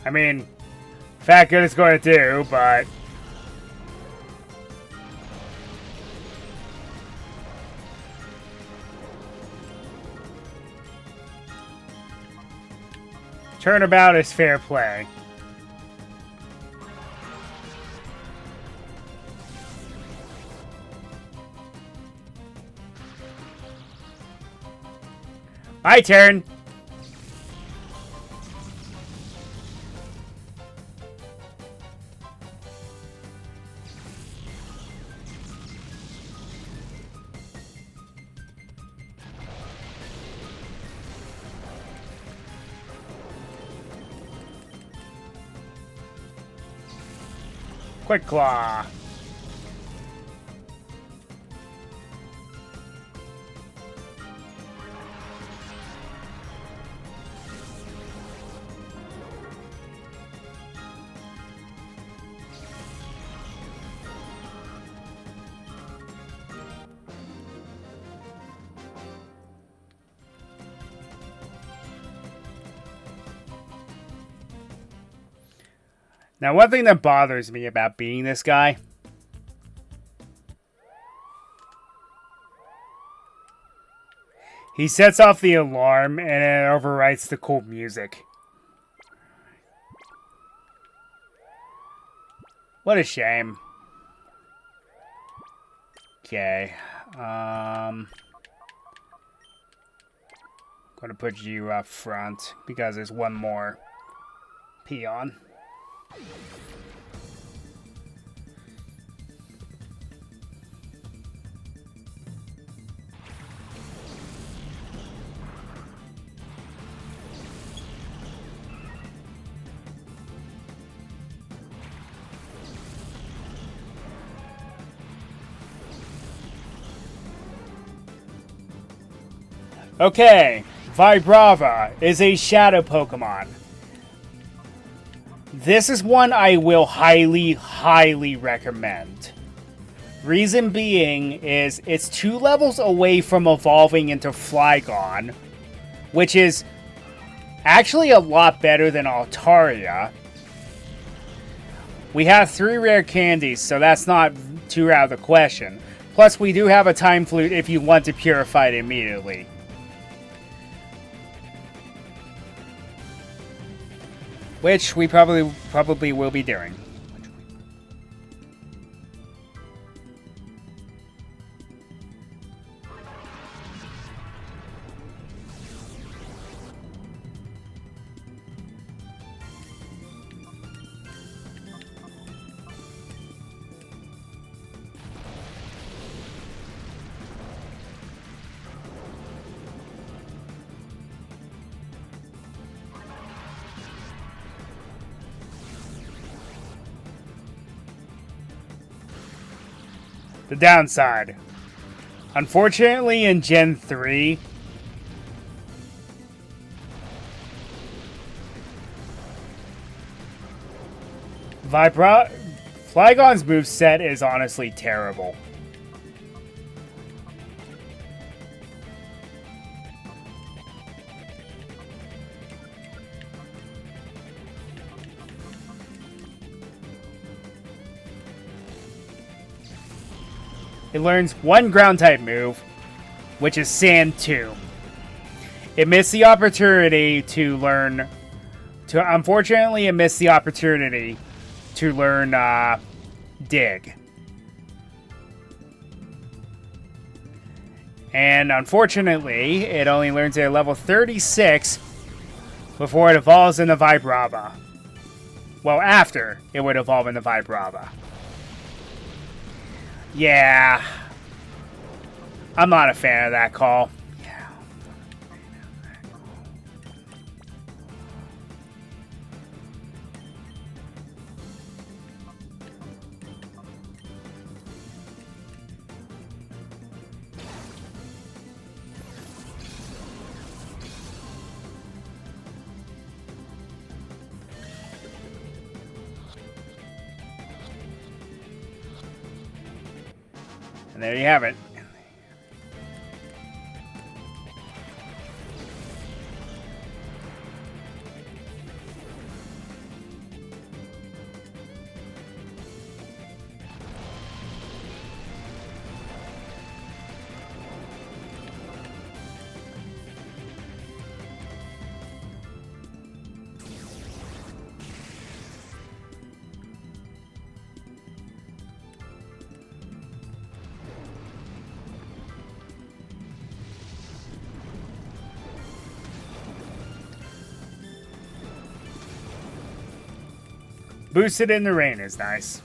I mean, Fat Good is going to do, but... Turnabout is fair play. My turn. Quick Claw. Now, one thing that bothers me about beating this guy he sets off the alarm and it overwrites the cool music. What a shame. Okay. I'm gonna put you up front because there's one more peon. Okay, Vibrava is a shadow Pokemon. This is one I will highly, highly recommend. Reason being is it's 2 levels away from evolving into Flygon, which is actually a lot better than Altaria. We have 3 rare candies, so that's not too out of the question. Plus, we do have a Time Flute if you want to purify it immediately. Which we probably will be doing. The downside. Unfortunately, in Gen 3, Flygon's moveset is honestly terrible. It learns 1 ground-type move, which is Sand 2. It missed the opportunity to learn... Unfortunately, it missed the opportunity to learn Dig. And unfortunately, it only learns at level 36 before it evolves into Vibrava. Well, after it would evolve into Vibrava. Yeah. I'm not a fan of that call. Yeah. And there you have it. Boosted in the rain is nice.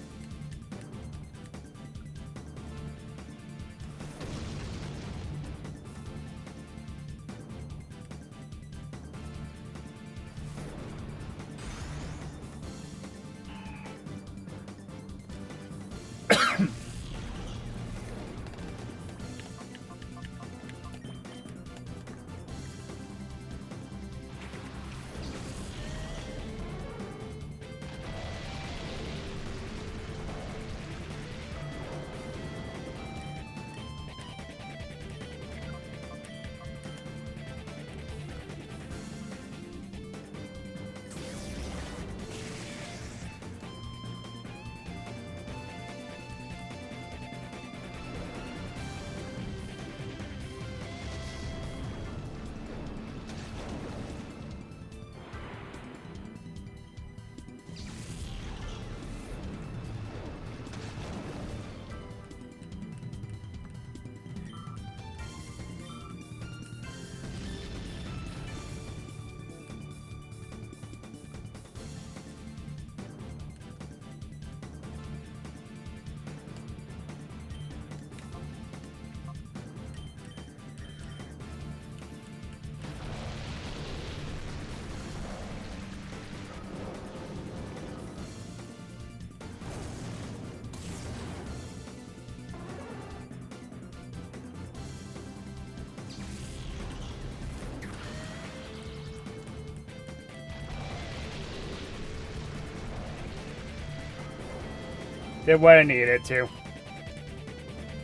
Did what I needed to.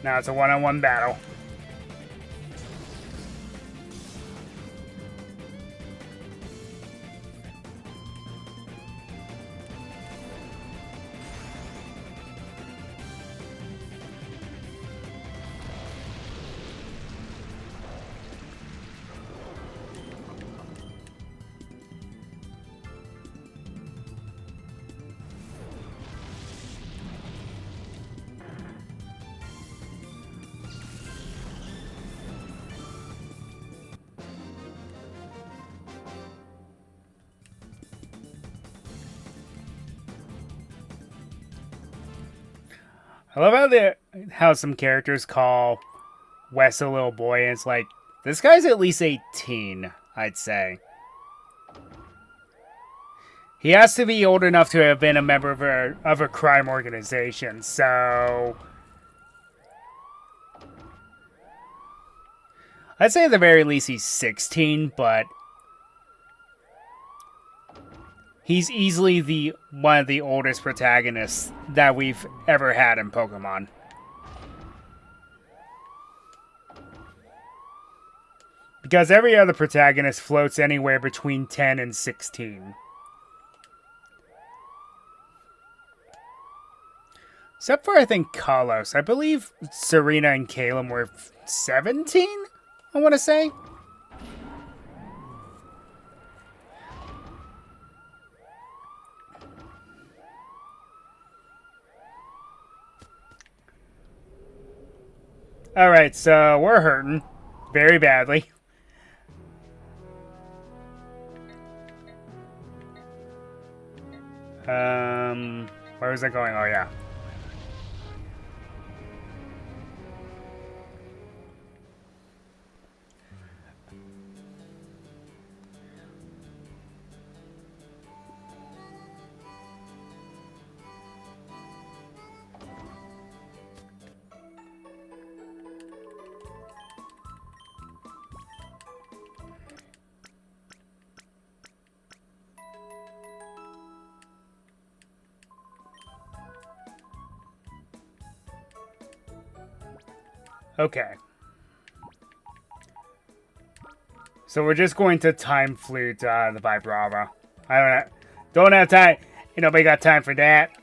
Now it's a one-on-one battle. I love how some characters call Wes a little boy, and it's like, this guy's at least 18, I'd say. He has to be old enough to have been a member of a crime organization, so... I'd say at the very least he's 16, but... He's easily one of the oldest protagonists that we've ever had in Pokemon. Because every other protagonist floats anywhere between 10 and 16. Except for, I think, Kalos. I believe Serena and Caleb were 17, I want to say. Alright, so we're hurting very badly. Where was I going? Oh, yeah. Okay. So we're just going to time flute the Vibrava. I don't have time. Nobody got time for that.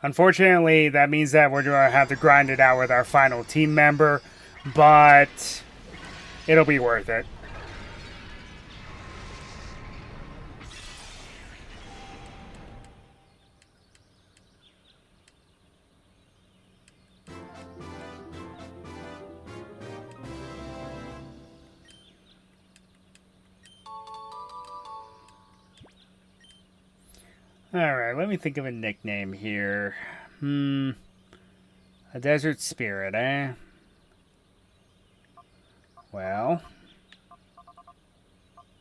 Unfortunately, that means that we're going to have to grind it out with our final team member, but it'll be worth it. Alright, let me think of a nickname here. A desert spirit, eh? Well,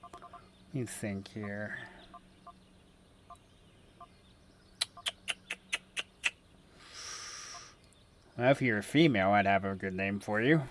let me think here. Well, if you're a female, I'd have a good name for you.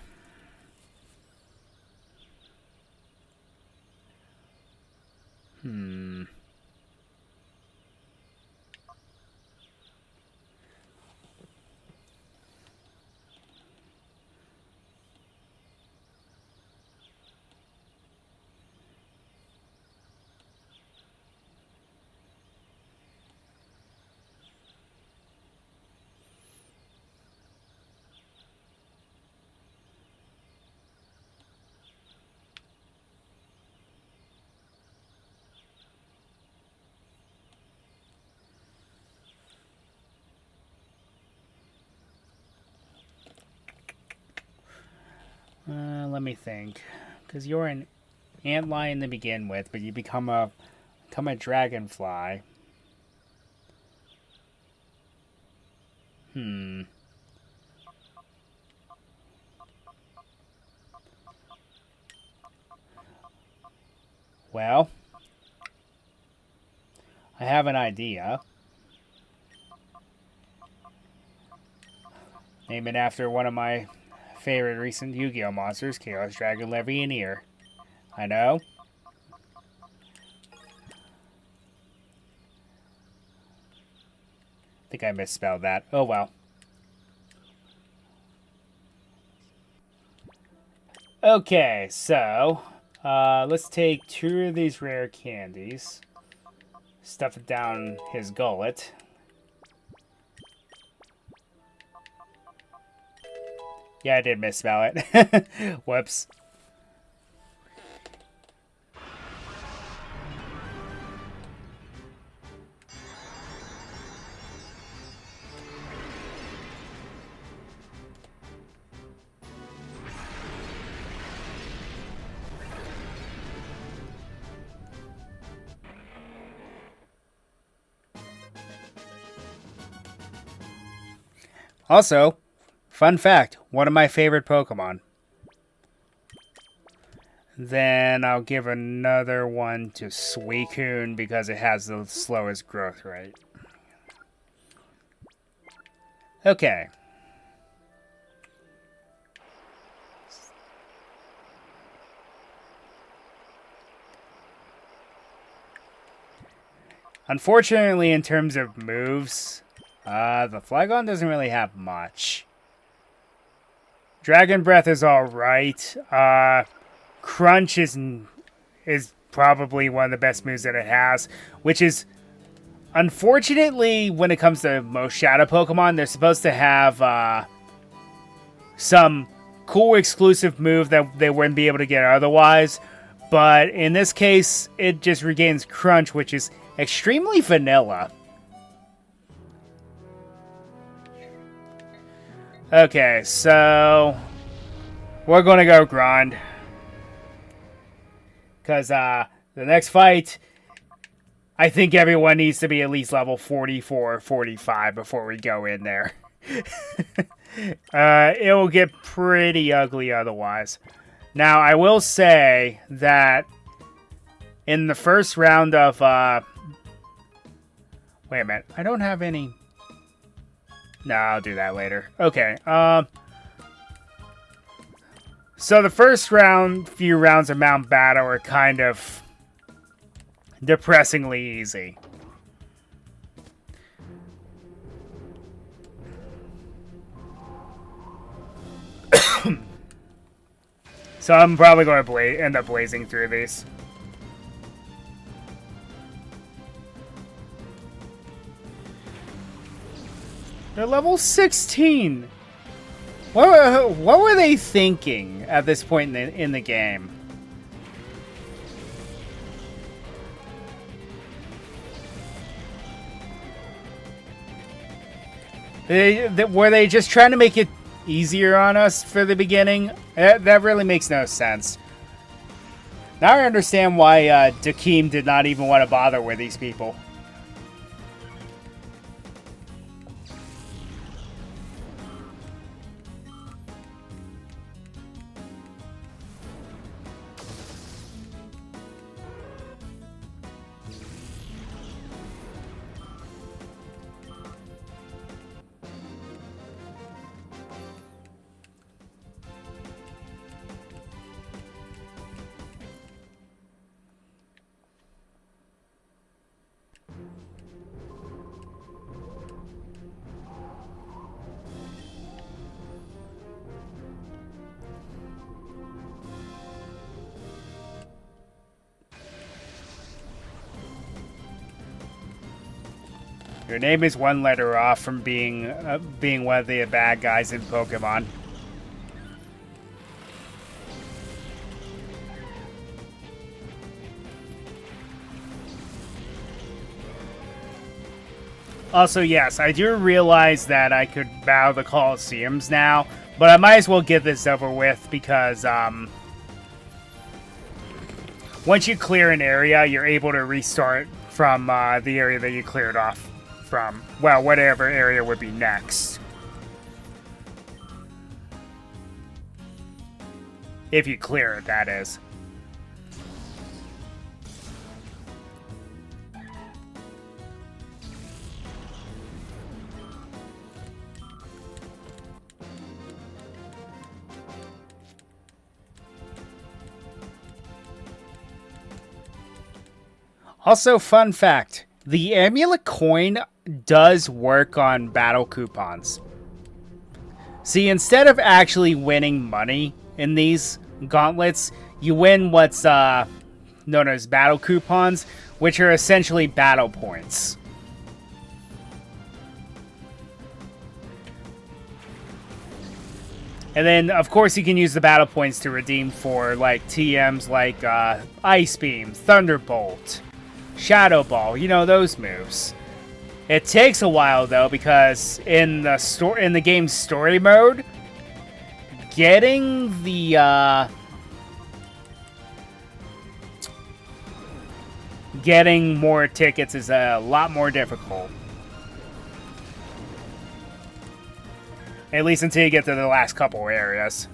Let me think. Because you're an antlion to begin with, but you become a dragonfly. Well, I have an idea. Name it after one of my favorite recent Yu-Gi-Oh monsters, Chaos Dragon Levianeer. I know. I think I misspelled that. Oh well. Okay, so let's take 2 of these rare candies, stuff it down his gullet. Yeah, I did misspell it. Whoops. Also, fun fact, one of my favorite Pokemon. Then I'll give another one to Suicune because it has the slowest growth rate. Okay. Unfortunately, in terms of moves, the Flygon doesn't really have much. Dragon Breath is alright. Crunch is probably one of the best moves that it has, which is, unfortunately, when it comes to most Shadow Pokemon, they're supposed to have some cool exclusive move that they wouldn't be able to get otherwise. But in this case, it just regains Crunch, which is extremely vanilla. Okay, so we're gonna go grind. Because the next fight, I think everyone needs to be at least level 44 or 45 before we go in there. It will get pretty ugly otherwise. Now, I will say that in the first round of... wait a minute. I don't have any... No, I'll do that later. Okay. So the first few rounds of Mount Battle are kind of depressingly easy. So I'm probably going to end up blazing through these. They're level 16. What were they thinking at this point in the game? Were they just trying to make it easier on us for the beginning? That really makes no sense. Now I understand why Dakeem did not even want to bother with these people. Your name is one letter off from being one of the bad guys in Pokemon. Also, yes, I do realize that I could battle the Colosseums now, but I might as well get this over with because once you clear an area, you're able to restart from the area that you cleared off from. Well, whatever area would be next. If you clear it, that is. Also, fun fact, the amulet coin does work on battle coupons. See, instead of actually winning money in these gauntlets, you win what's known as battle coupons, which are essentially battle points. And then, of course, you can use the battle points to redeem for, like, TMs like Ice Beam, Thunderbolt, Shadow Ball, you know, those moves. It takes a while, though, because in the game's story mode, getting more tickets is a lot more difficult. At least until you get to the last couple areas.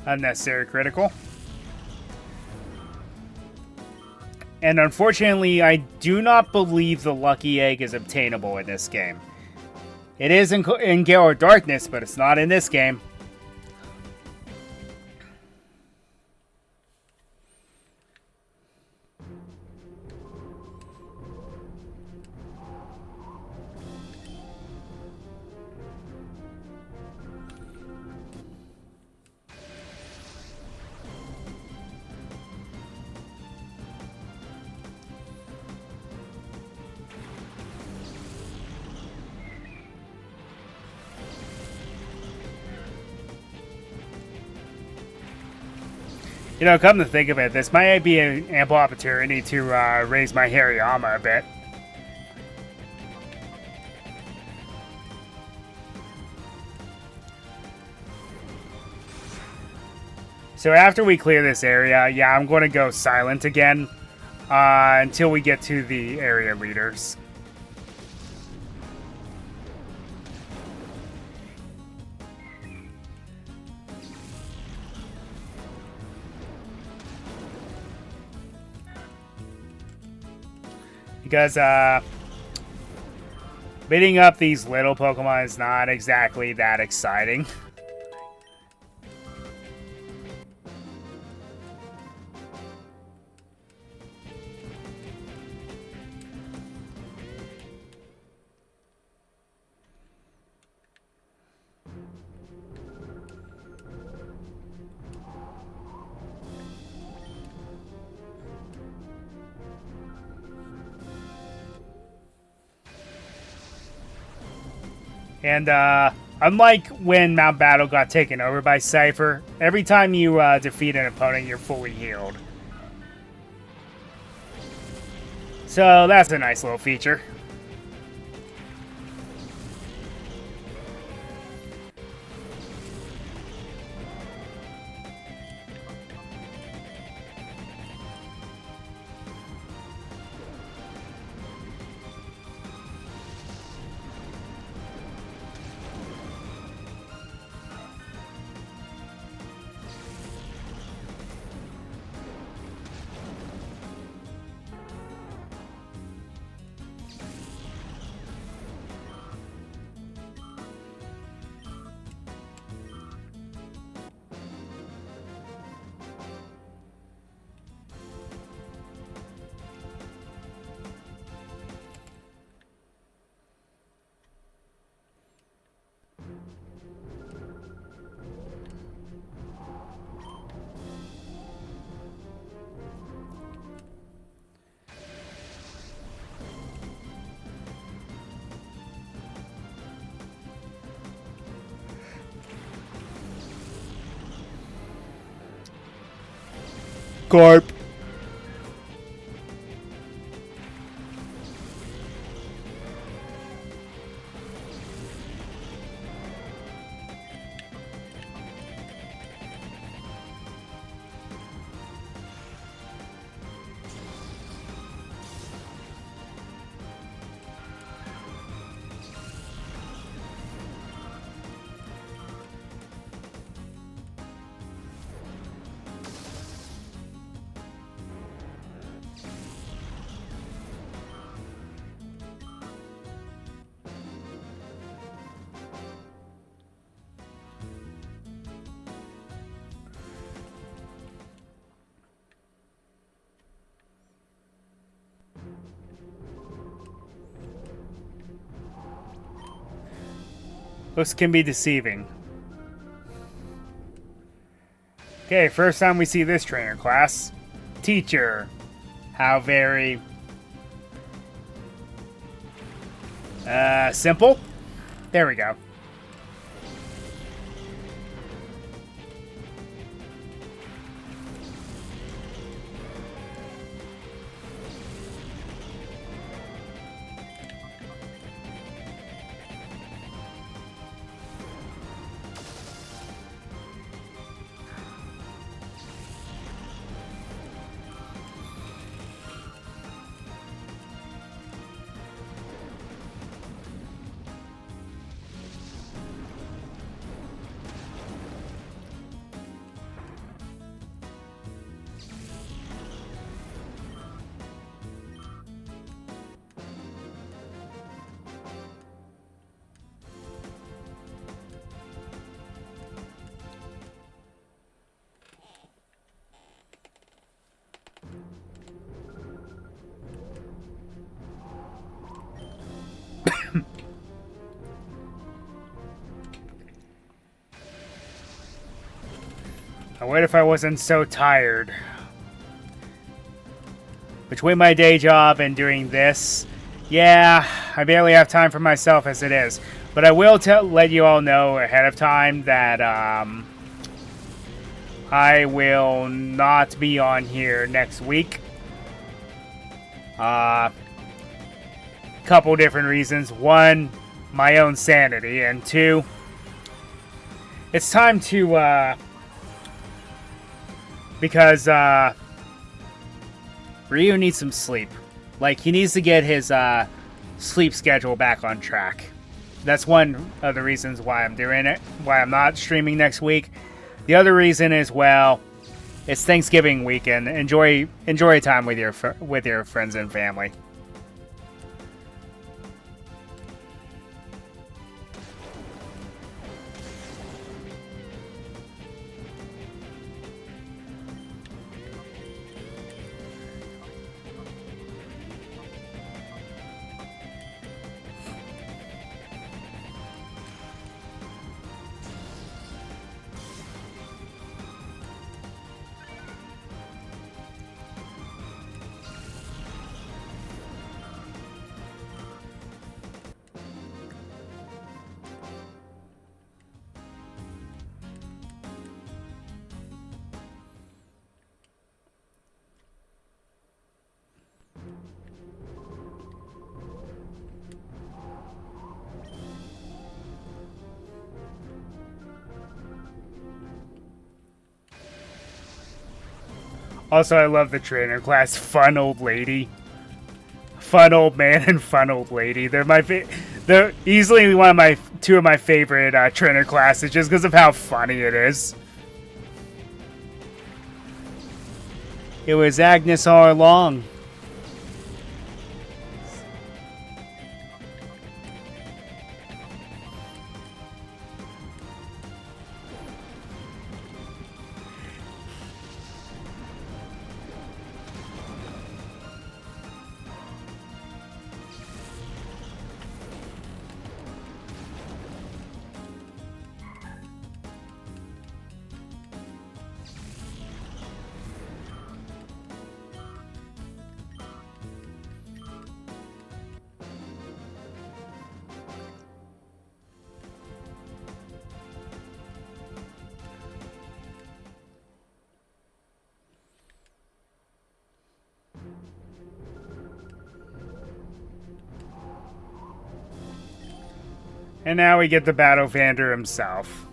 Unnecessary critical. And unfortunately, I do not believe the Lucky Egg is obtainable in this game. It is in Gale of Darkness, but it's not in this game. You know, come to think of it, this might be an ample opportunity to raise my Hariyama a bit. So after we clear this area, yeah, I'm going to go silent again until we get to the area leaders. Because beating up these little Pokemon is not exactly that exciting. And unlike when Mount Battle got taken over by Cypher, every time you defeat an opponent, you're fully healed. So that's a nice little feature. Garp. Looks can be deceiving. Okay, first time we see this trainer class. Teacher. How very... simple? There we go. What if I wasn't so tired? Between my day job and doing this, yeah, I barely have time for myself as it is. But I will let you all know ahead of time that I will not be on here next week. Couple different reasons. One, my own sanity, and two, it's time to because Ryu needs some sleep. Like, he needs to get his sleep schedule back on track. That's one of the reasons why I'm doing it, why I'm not streaming next week. The other reason is, well, it's Thanksgiving weekend. Enjoy time with your friends and family. Also, I love the trainer class. Fun old lady. Fun old man and fun old lady. They're easily two of my favorite trainer classes just because of how funny it is. It was Agnes all along. And now we get the Battle Vander himself.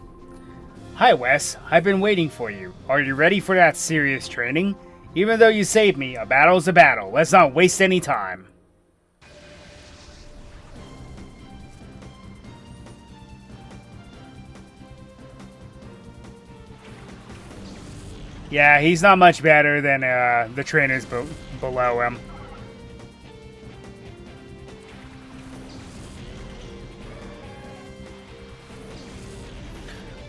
Hi Wes, I've been waiting for you. Are you ready for that serious training? Even though you saved me, a battle's a battle. Let's not waste any time. Yeah, he's not much better than the trainers below him.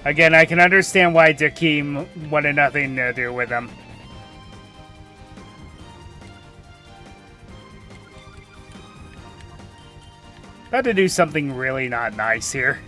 Again, I can understand why Dakeem wanted nothing to do with him. About to do something really not nice here.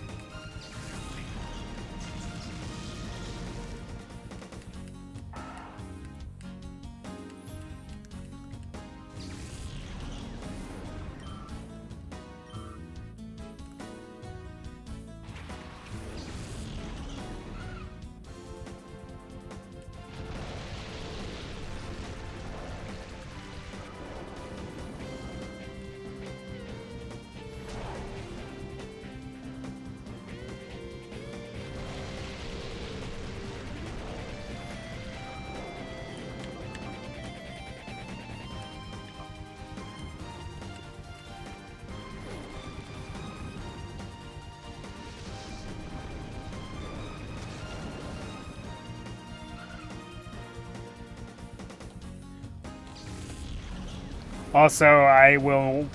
Also, I will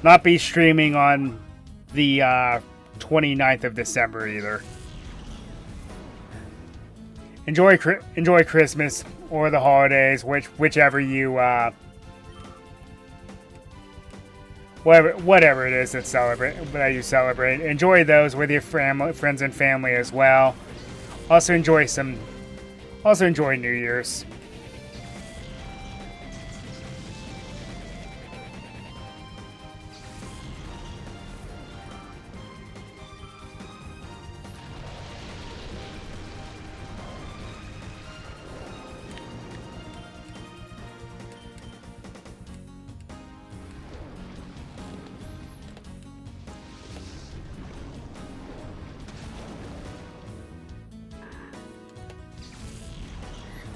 not be streaming on the 29th of December either. Enjoy Christmas or the holidays, whichever you whatever it is that you celebrate. Enjoy those with your friends and family as well. Also enjoy New Year's.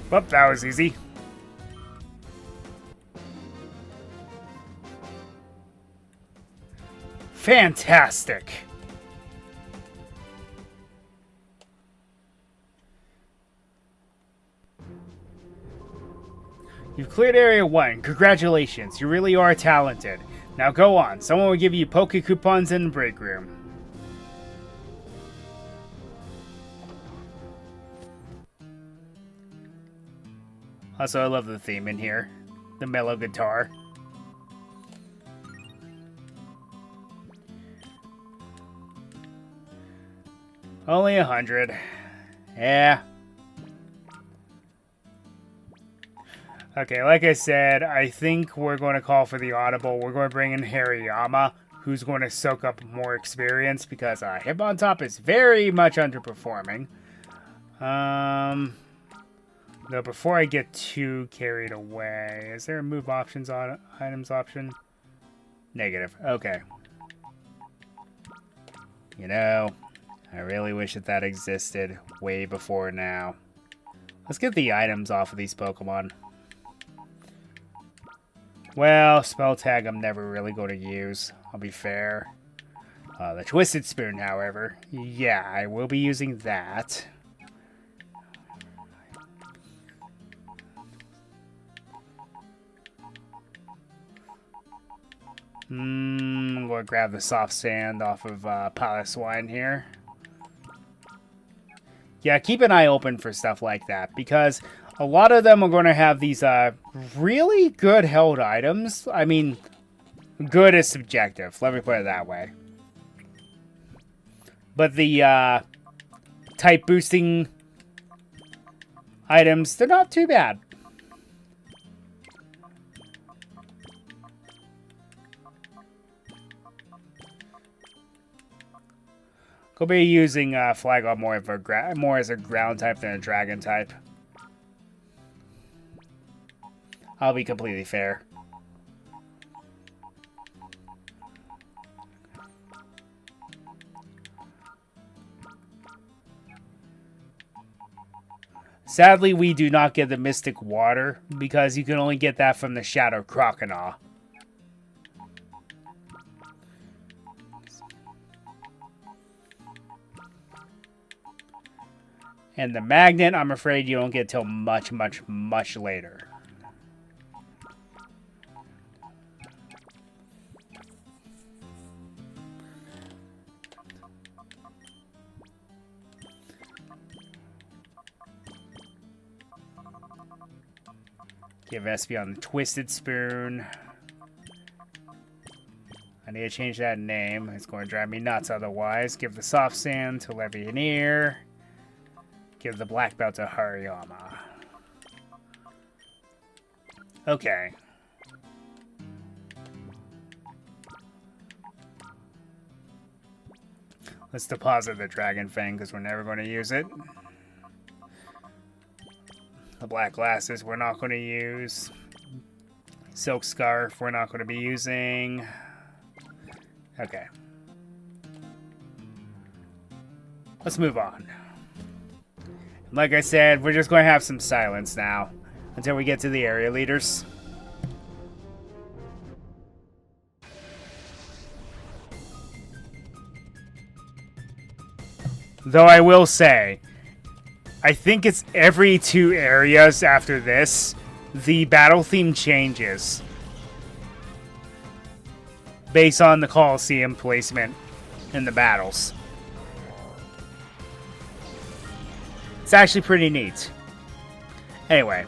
Well, that was easy. Fantastic. You've cleared Area 1. Congratulations. You really are talented. Now go on. Someone will give you Poke coupons in the break room. Also, I love the theme in here. The mellow guitar. Only 100. Yeah. Okay, like I said, I think we're going to call for the audible. We're going to bring in Hariyama, who's going to soak up more experience because Hitmontop is very much underperforming. Though before I get too carried away, is there a move options on items option? Negative. Okay. You know, I really wish that existed way before now. Let's get the items off of these Pokemon. Well, Spell Tag I'm never really going to use. I'll be fair. The Twisted Spoon, however. Yeah, I will be using that. I'm going to grab the Soft Sand off of Piloswine here. Yeah, keep an eye open for stuff like that, because a lot of them are going to have these really good held items. I mean, good is subjective. Let me put it that way. But the type boosting items, they're not too bad. I'll be using Flygon more as a ground type than a dragon type. I'll be completely fair. Sadly, we do not get the Mystic Water because you can only get that from the Shadow Croconaw. And the Magnet, I'm afraid you don't get till much later. Give Espeon the Twisted Spoon. I need to change that name. It's going to drive me nuts otherwise. Give the Soft Sand to Levianeer. Give the Black Belt to Hariyama. Okay. Let's deposit the Dragon Fang because we're never going to use it. The Black Glasses we're not going to use. Silk Scarf we're not going to be using. Okay. Let's move on. Like I said, we're just going to have some silence now until we get to the area leaders. Though I will say, I think it's every 2 areas after this, the battle theme changes based on the Colosseum placement in the battles. It's actually pretty neat. Anyway.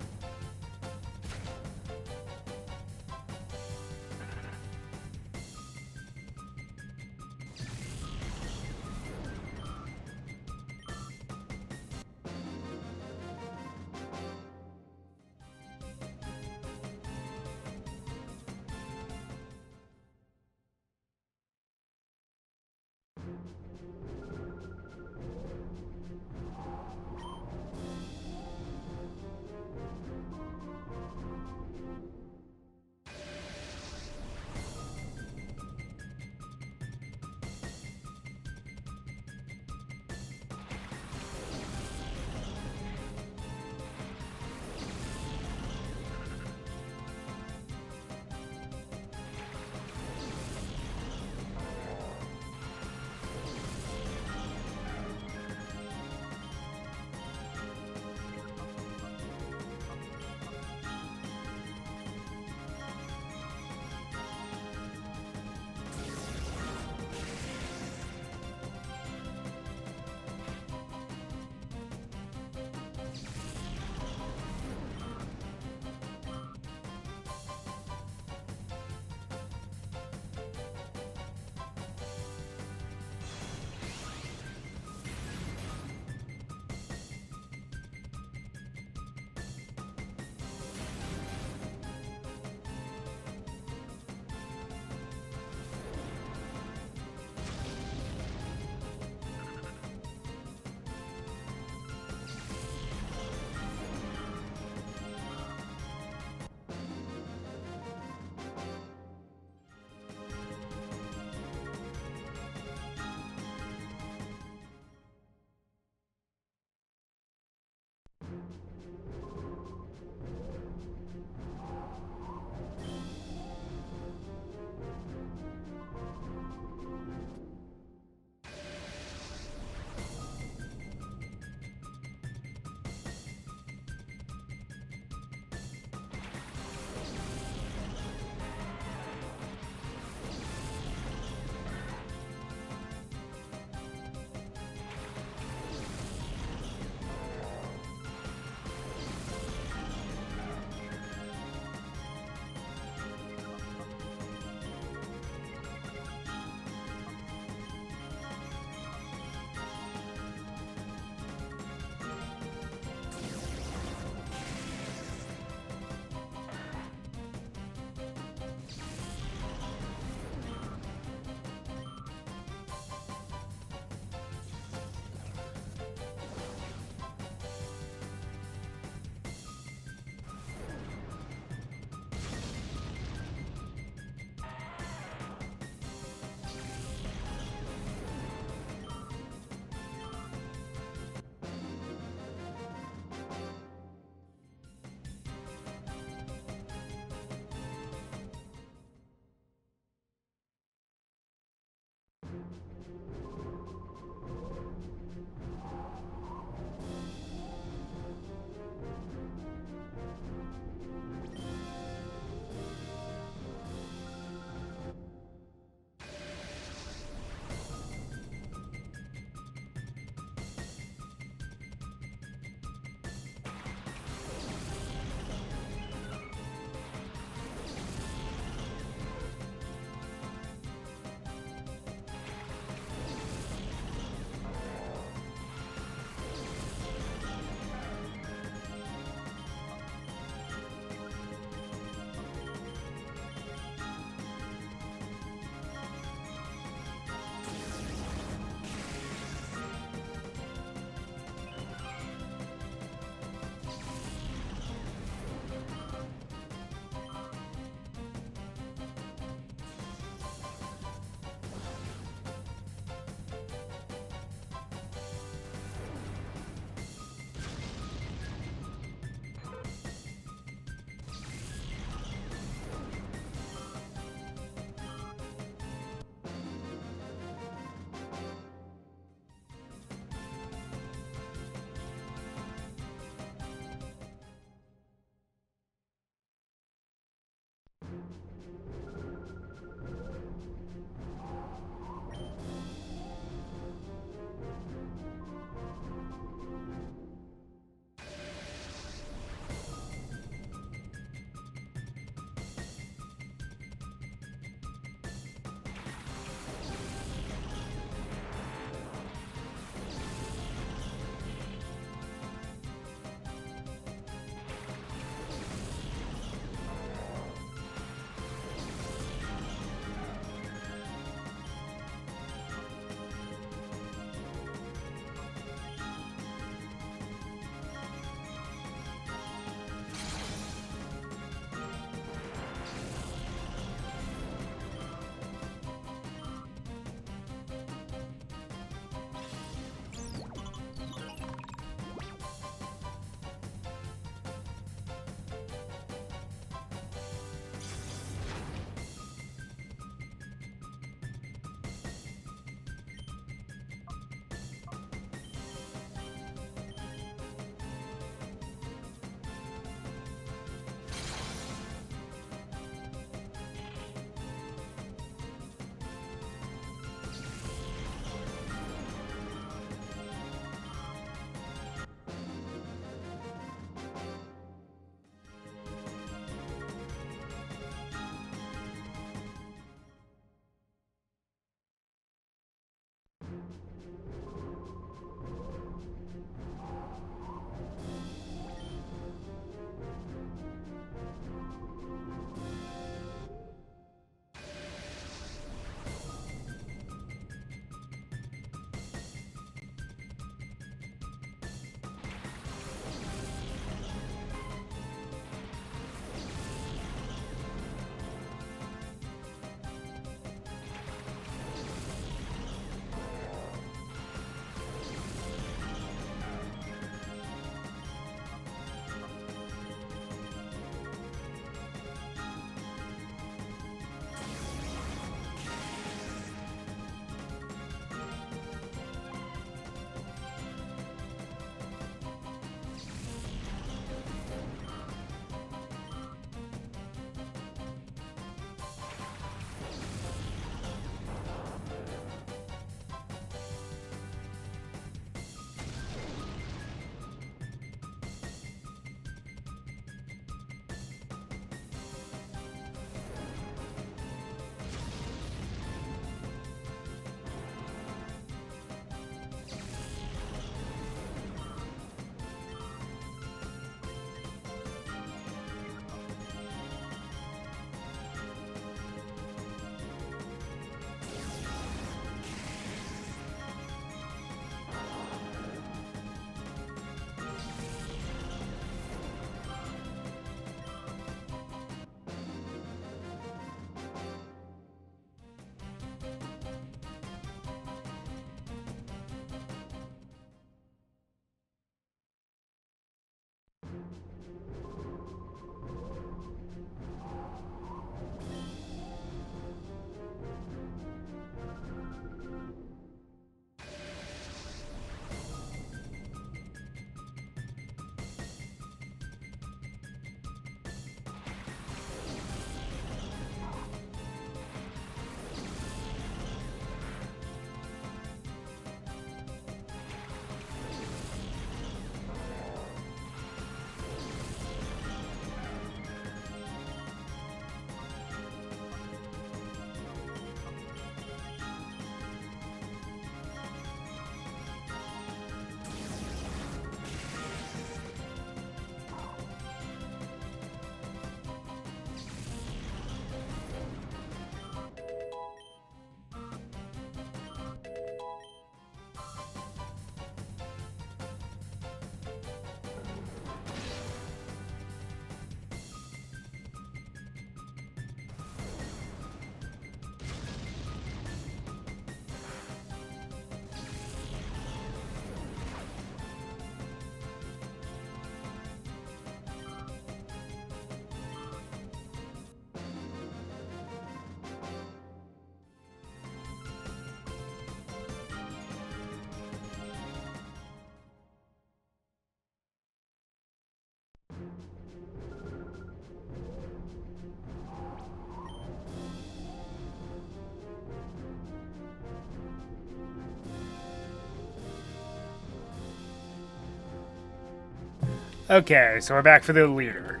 Okay, so we're back for the leader.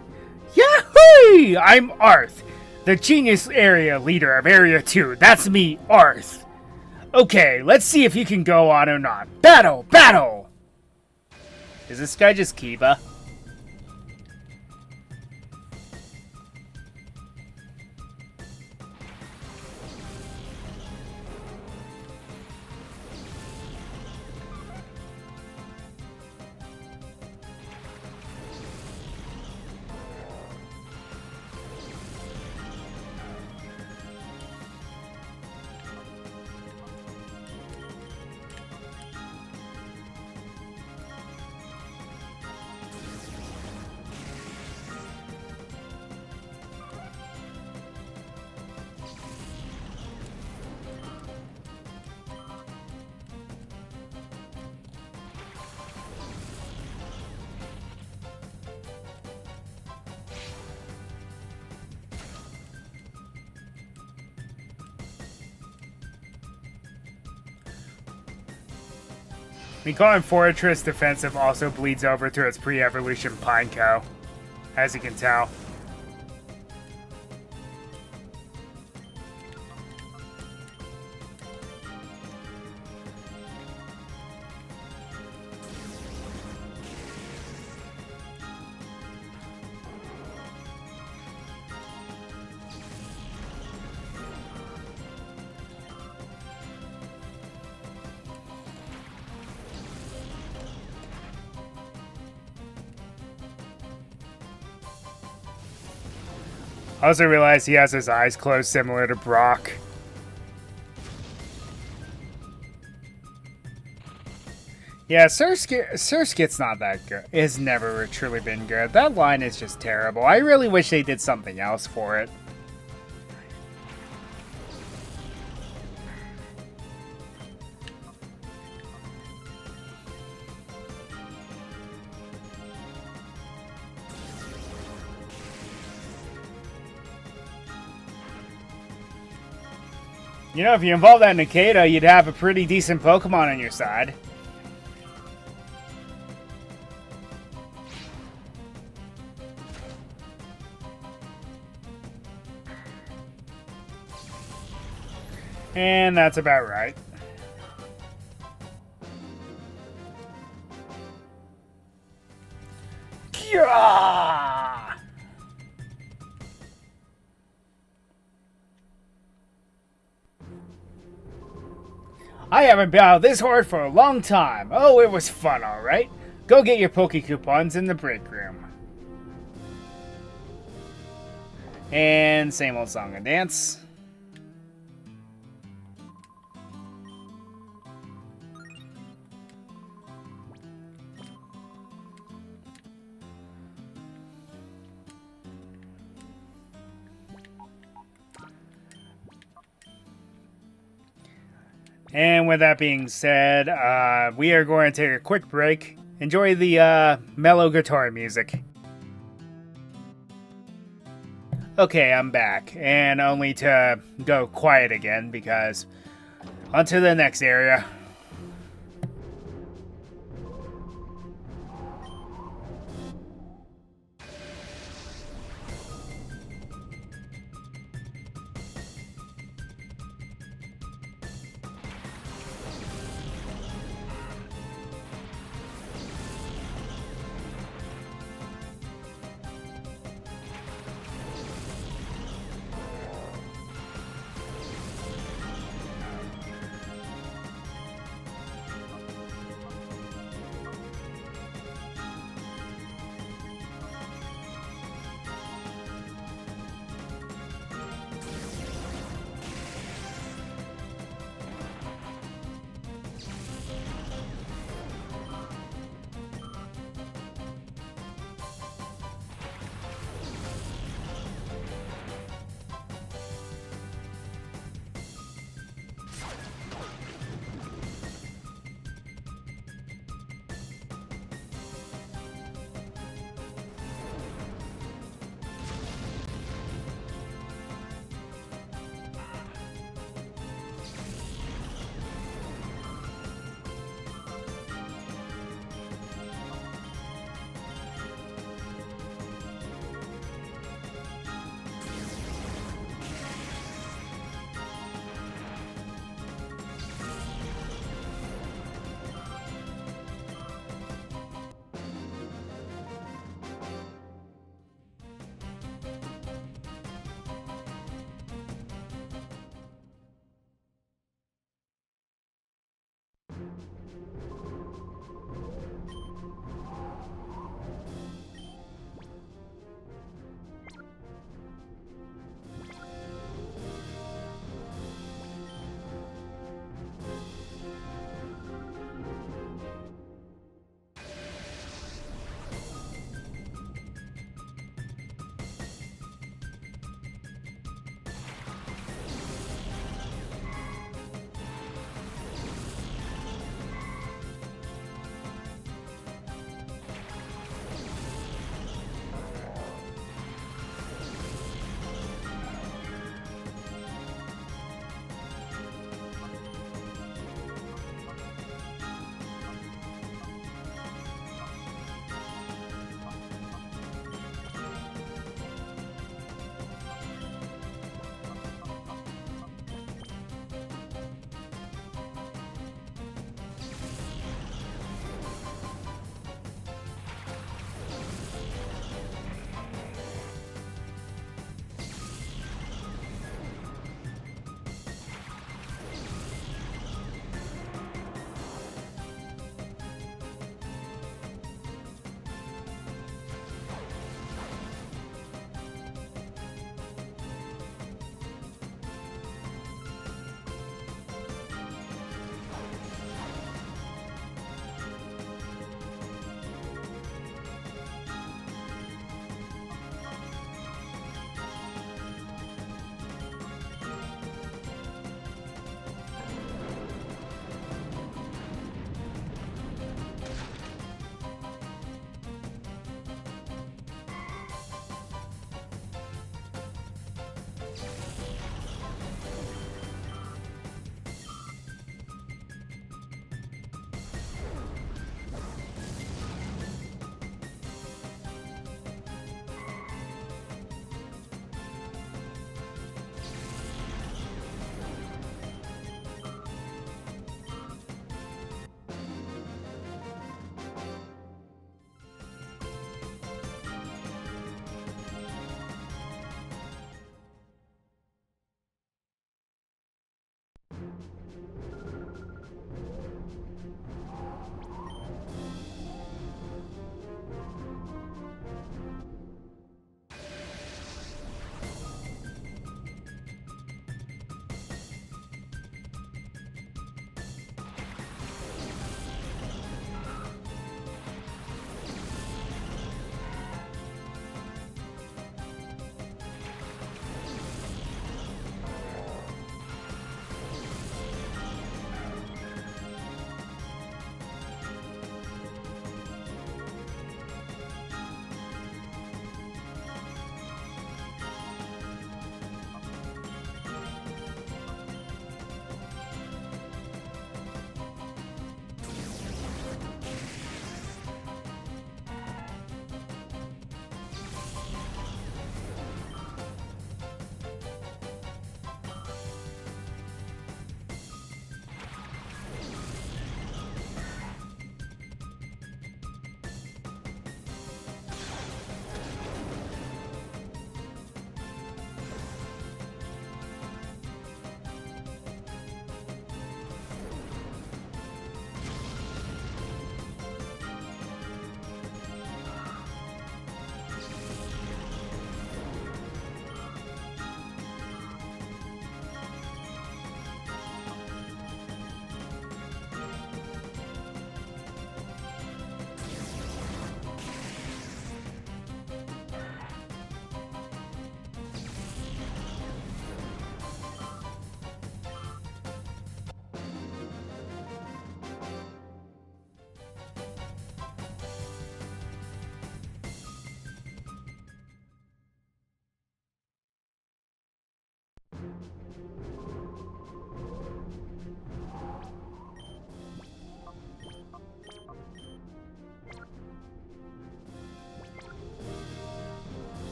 Yahoo! I'm Arth, the genius area leader of Area 2. That's me, Arth. Okay, let's see if you can go on or not. Battle! Battle! Is this guy just Kiba? Recalling Fortress Defensive also bleeds over to its pre-evolution Pineco, as you can tell. I also realized he has his eyes closed, similar to Brock. Yeah, Surskit's not that good. It's never truly been good. That line is just terrible. I really wish they did something else for it. You know, if you involve that Nikita, you'd have a pretty decent Pokemon on your side. And that's about right. Gah! I haven't battled this horde for a long time. Oh, it was fun, alright. Go get your Poke Coupons in the break room. And same old song and dance. And with that being said, we are going to take a quick break. Enjoy the mellow guitar music. Okay, I'm back, and only to go quiet again because on to the next area.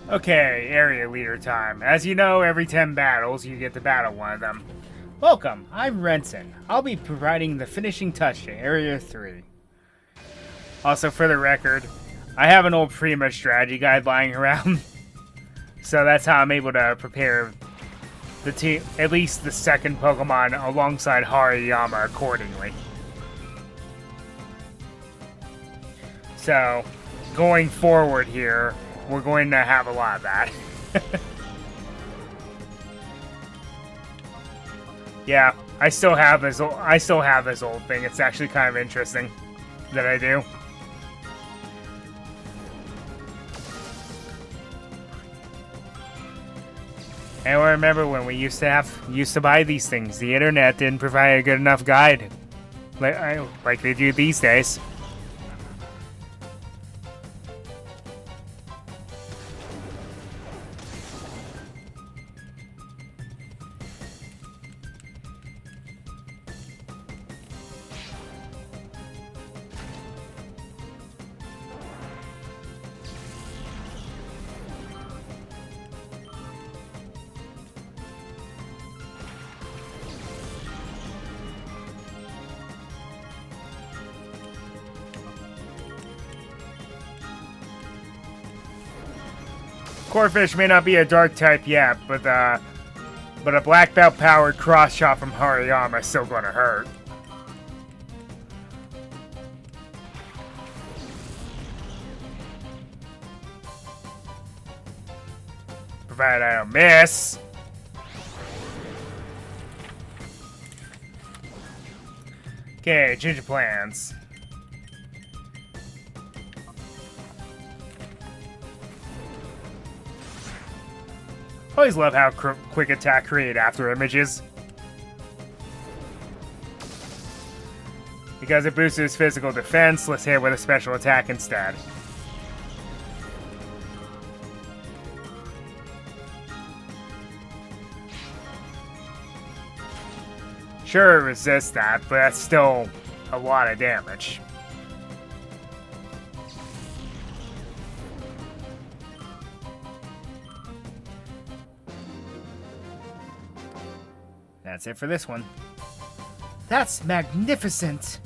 Okay, area leader time. As you know, every 10 battles, you get to battle one of them. Welcome, I'm Renson. I'll be providing the finishing touch to Area 3. Also, for the record, I have an old Prima strategy guide lying around. So that's how I'm able to prepare the team, at least the second Pokemon, alongside Hariyama accordingly. So, going forward here, we're going to have a lot of that. Yeah, I still have this old thing. It's actually kind of interesting that I do. And I remember when we used to buy these things, the internet didn't provide a good enough guide like they do these days. Corphish may not be a dark type yet, but a black belt powered cross shot from Hariyama is still gonna hurt. Provided I don't miss. Okay, change of plans. Always love how quick attack create after images. Because it boosts his physical defense, let's hit with a special attack instead. Sure, resist that, but that's still a lot of damage. That's it for this one. That's magnificent!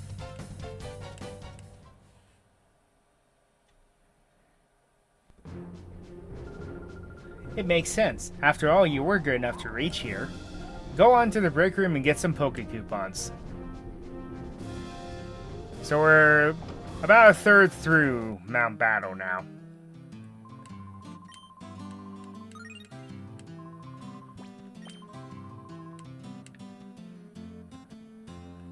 It makes sense. After all, you were good enough to reach here. Go on to the break room and get some Poke Coupons. So we're about a third through Mount Battle now.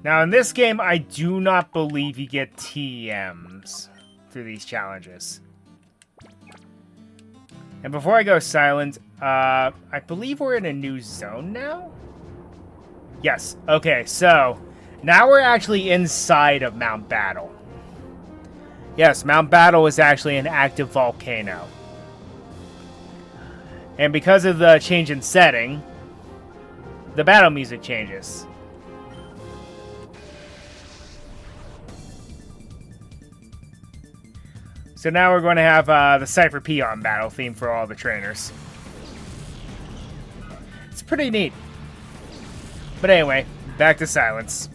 Now, in this game, I do not believe you get TMs through these challenges. And before I go silent, I believe we're in a new zone now? Yes. Okay, so now we're actually inside of Mount Battle. Yes, Mount Battle is actually an active volcano. And because of the change in setting, the battle music changes. So now we're going to have the Cypher Peon battle theme for all the trainers. It's pretty neat. But anyway, back to silence.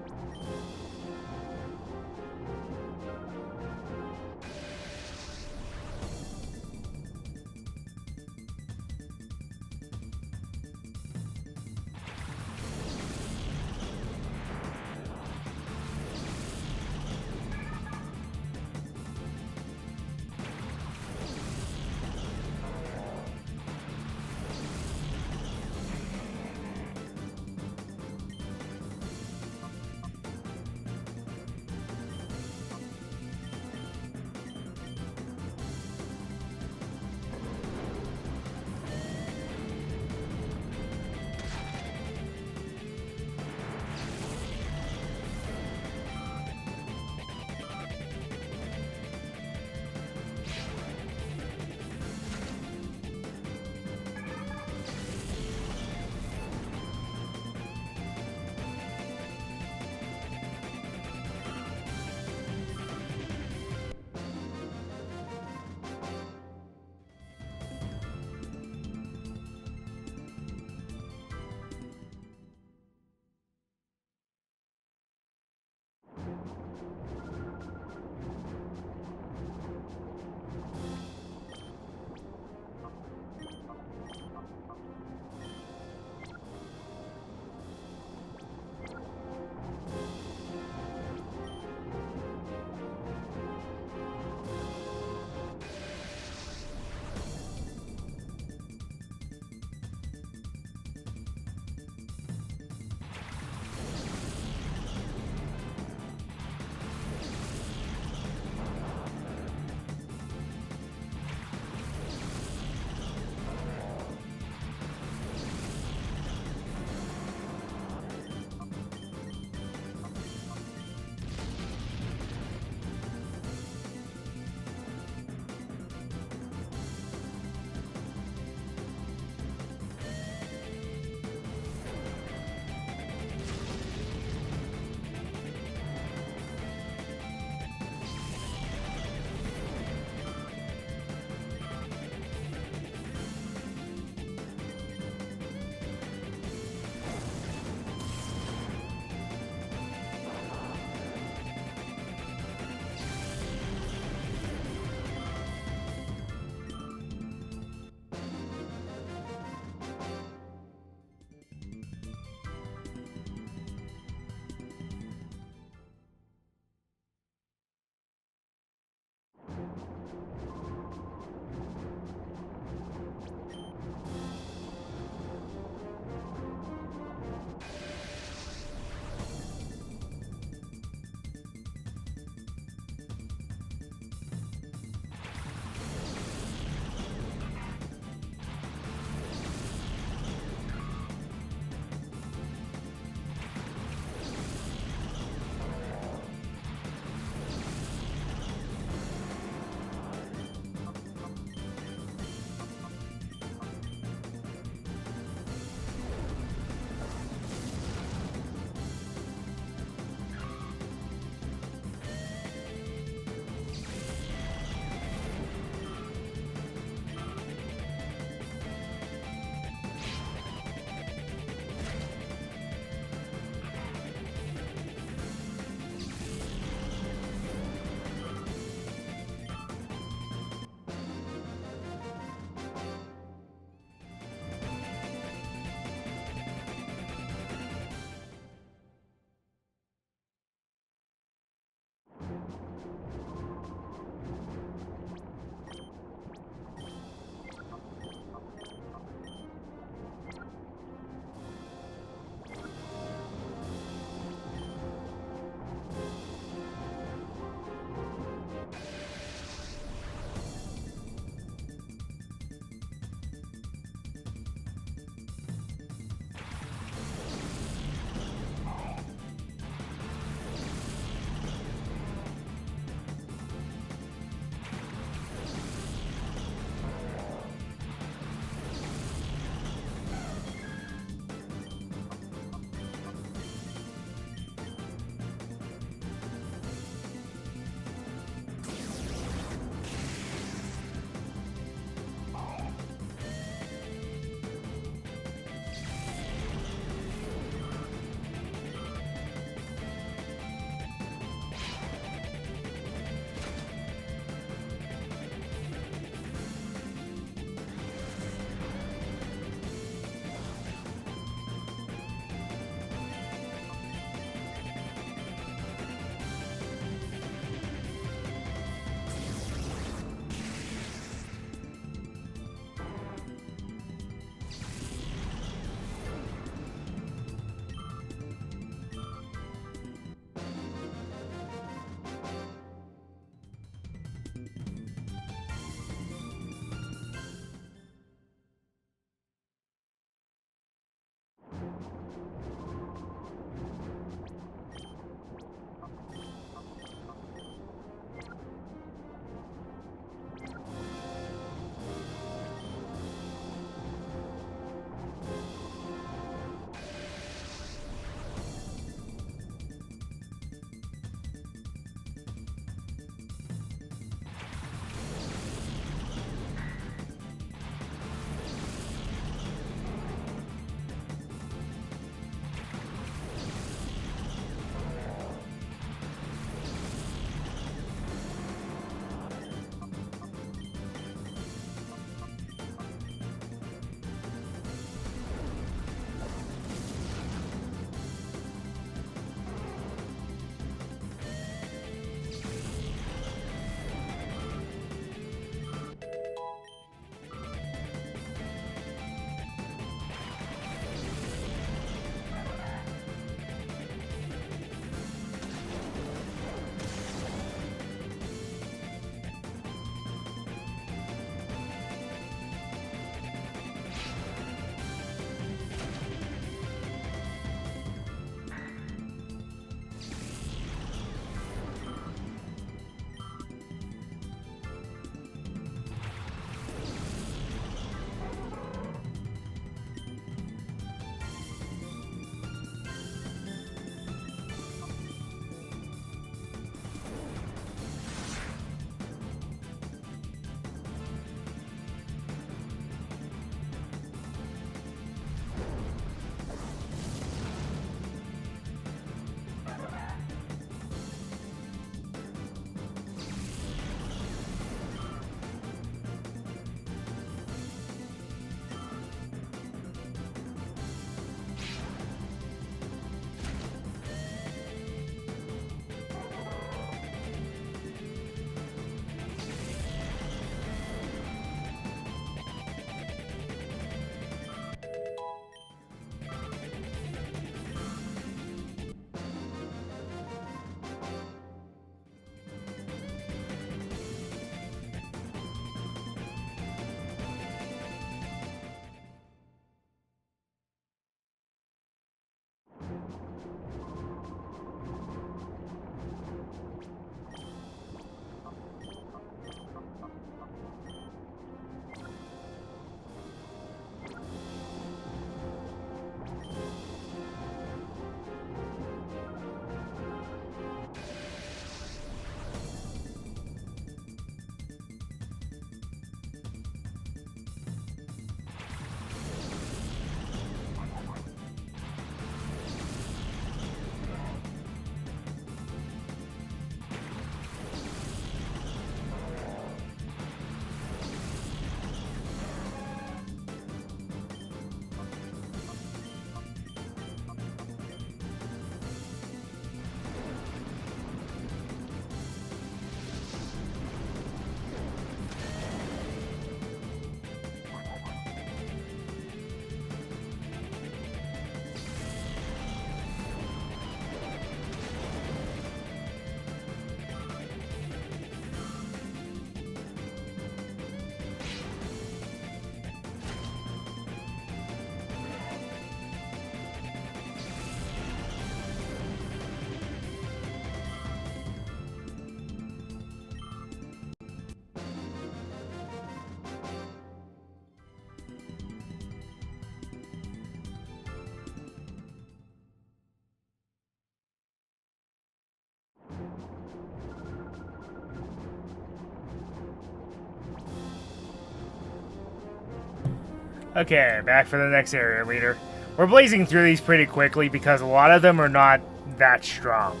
Okay, back for the next area leader. We're blazing through these pretty quickly because a lot of them are not that strong.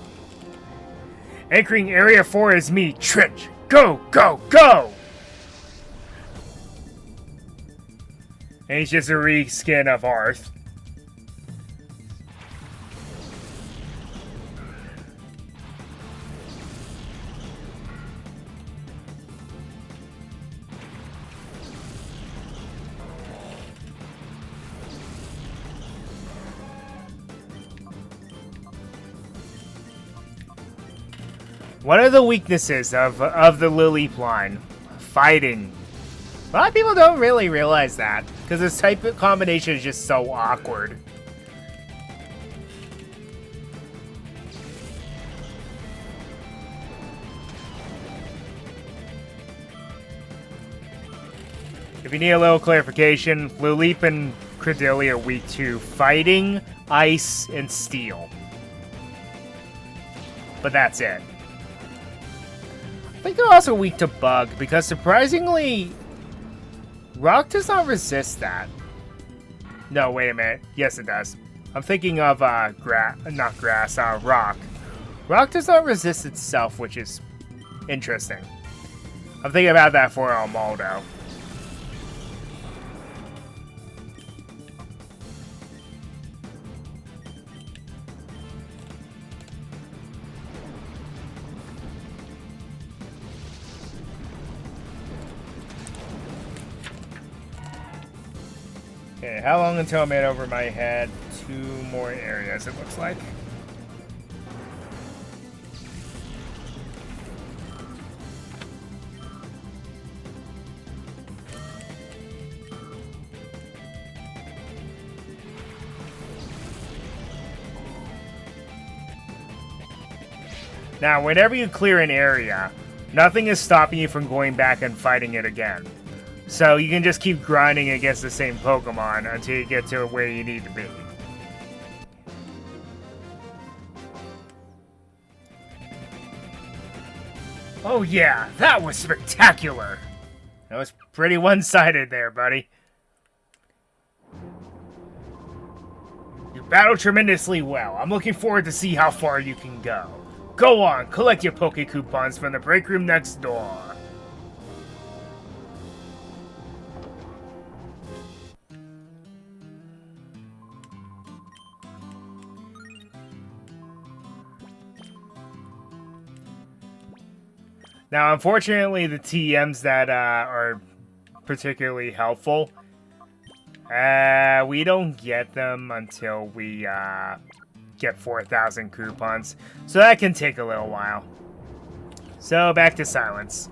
Anchoring Area 4 is me, Trench. Go, go, go! And he's just a reskin of Arth. One of the weaknesses of the Lily line, fighting. A lot of people don't really realize that, because this type of combination is just so awkward. If you need a little clarification, Lilip and Credillia are weak to fighting, ice, and steel. But that's it. I think they're also weak to bug, because surprisingly, rock does not resist that. No, wait a minute. Yes, it does. I'm thinking of, rock. Rock does not resist itself, which is interesting. I'm thinking about that for Almaldo. Okay, how long until I'm in over my head? 2 more areas, it looks like. Now, whenever you clear an area, nothing is stopping you from going back and fighting it again. So you can just keep grinding against the same Pokemon until you get to where you need to be. Oh yeah, that was spectacular! That was pretty one-sided there, buddy. You battled tremendously well. I'm looking forward to see how far you can go. Go on, collect your Poke Coupons from the break room next door. Now, unfortunately, the TMs that are particularly helpful, we don't get them until we get 4,000 coupons. So that can take a little while. So, back to silence.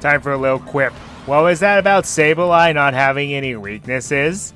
Time for a little quip. What was that about Sableye not having any weaknesses?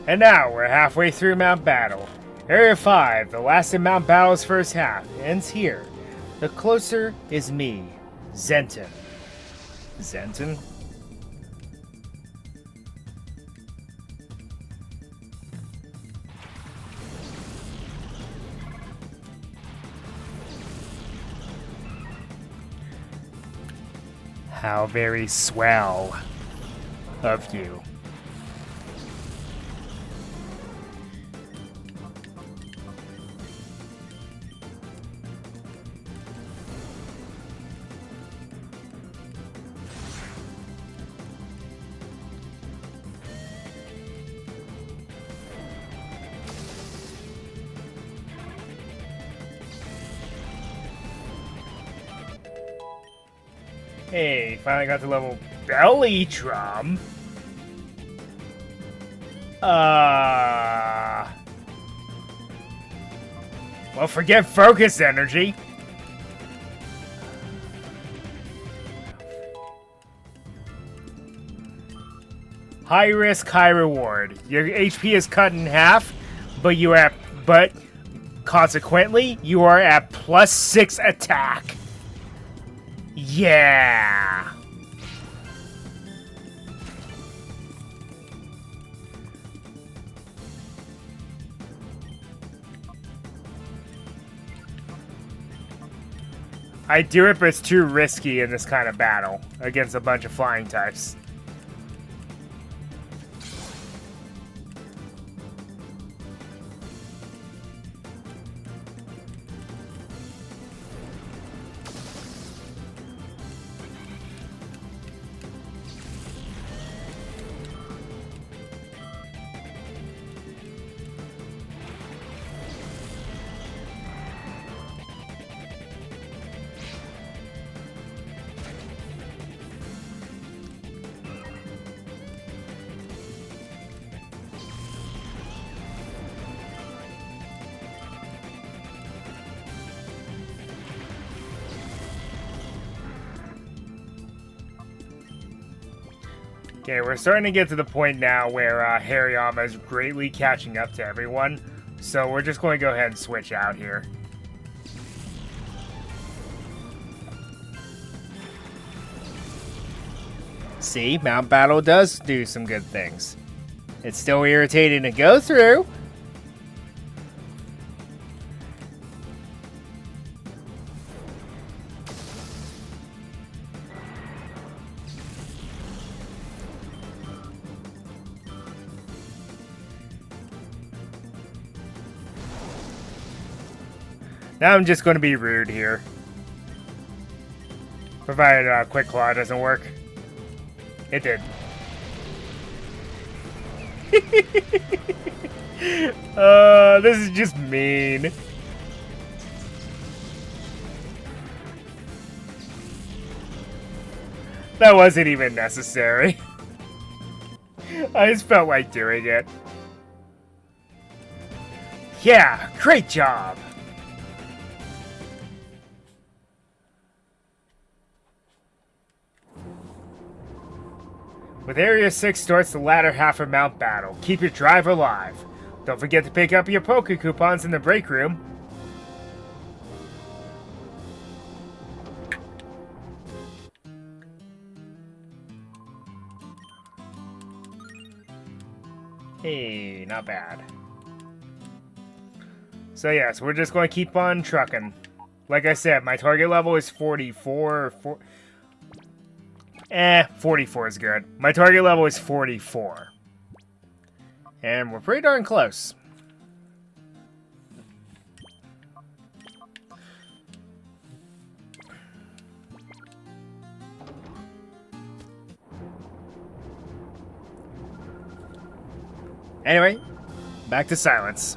And now we're halfway through Mount Battle. Area 5, the last in Mount Battle's first half, ends here. The closer is me, Zenton. Zenton? How very swell of you. Hey, finally got to level Belly Drum. Well, forget focus energy. High risk, high reward. Your HP is cut in half, but consequently, you are at +6 attack. Yeah. I do it, but it's too risky in this kind of battle against a bunch of flying types. Okay, we're starting to get to the point now where Hariyama is greatly catching up to everyone, so we're just going to go ahead and switch out here. See, Mount Battle does do some good things. It's still irritating to go through. Now I'm just going to be rude here. Provided Quick Claw doesn't work. It did. This is just mean. That wasn't even necessary. I just felt like doing it. Yeah, great job. With Area 6 starts the latter half of Mount Battle. Keep your drive alive. Don't forget to pick up your Poke Coupons in the break room. Hey, not bad. So yes, we're just going to keep on trucking. Like I said, my target level is 44. 44 is good. My target level is 44. And we're pretty darn close. Anyway, back to silence.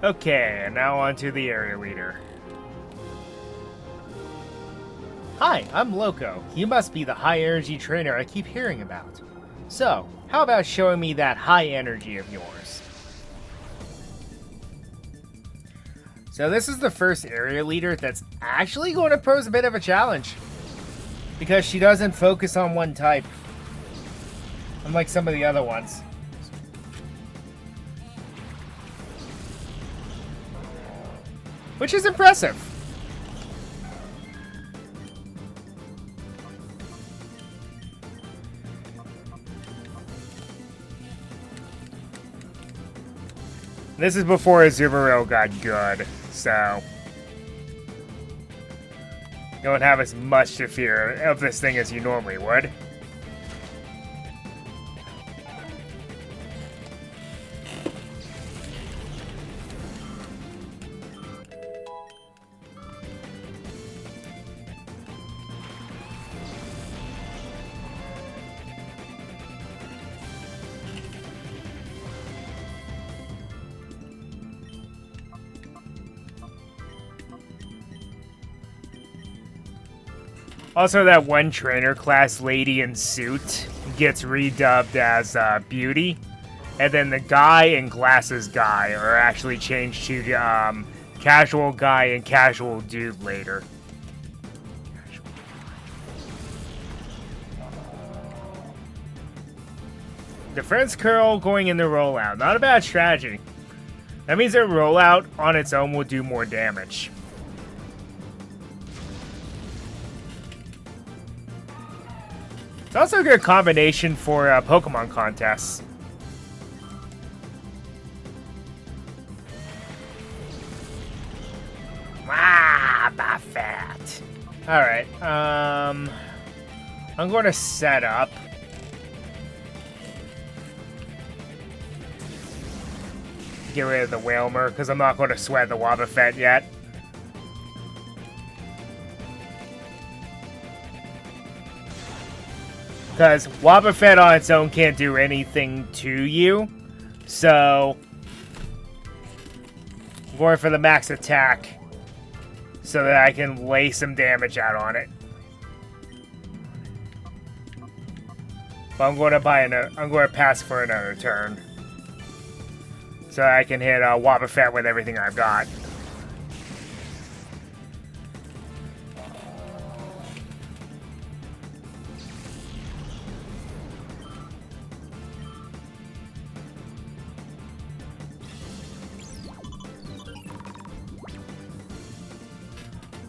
Okay, and now on to the area leader. Hi, I'm Loco. You must be the high-energy trainer I keep hearing about. So, how about showing me that high energy of yours? So this is the first area leader that's actually going to pose a bit of a challenge. Because she doesn't focus on one type. Unlike some of the other ones. Which is impressive. This is before Azumarill got good, so you don't have as much to fear of this thing as you normally would. Also, that one trainer class lady in suit gets redubbed as Beauty. And then the guy and glasses guy are actually changed to casual guy and casual dude later. Defense curl going in the rollout. Not a bad strategy. That means that rollout on its own will do more damage. It's also a good combination for Pokemon contests. Ah, my fat. Alright, I'm going to set up. Get rid of the Whalmer, because I'm not going to sweat the Wobbuffet yet. Because Wobbuffet on its own can't do anything to you. So, I'm going for the max attack. So that I can lay some damage out on it. But I'm going to pass for another turn. So I can hit Wobbuffet with everything I've got.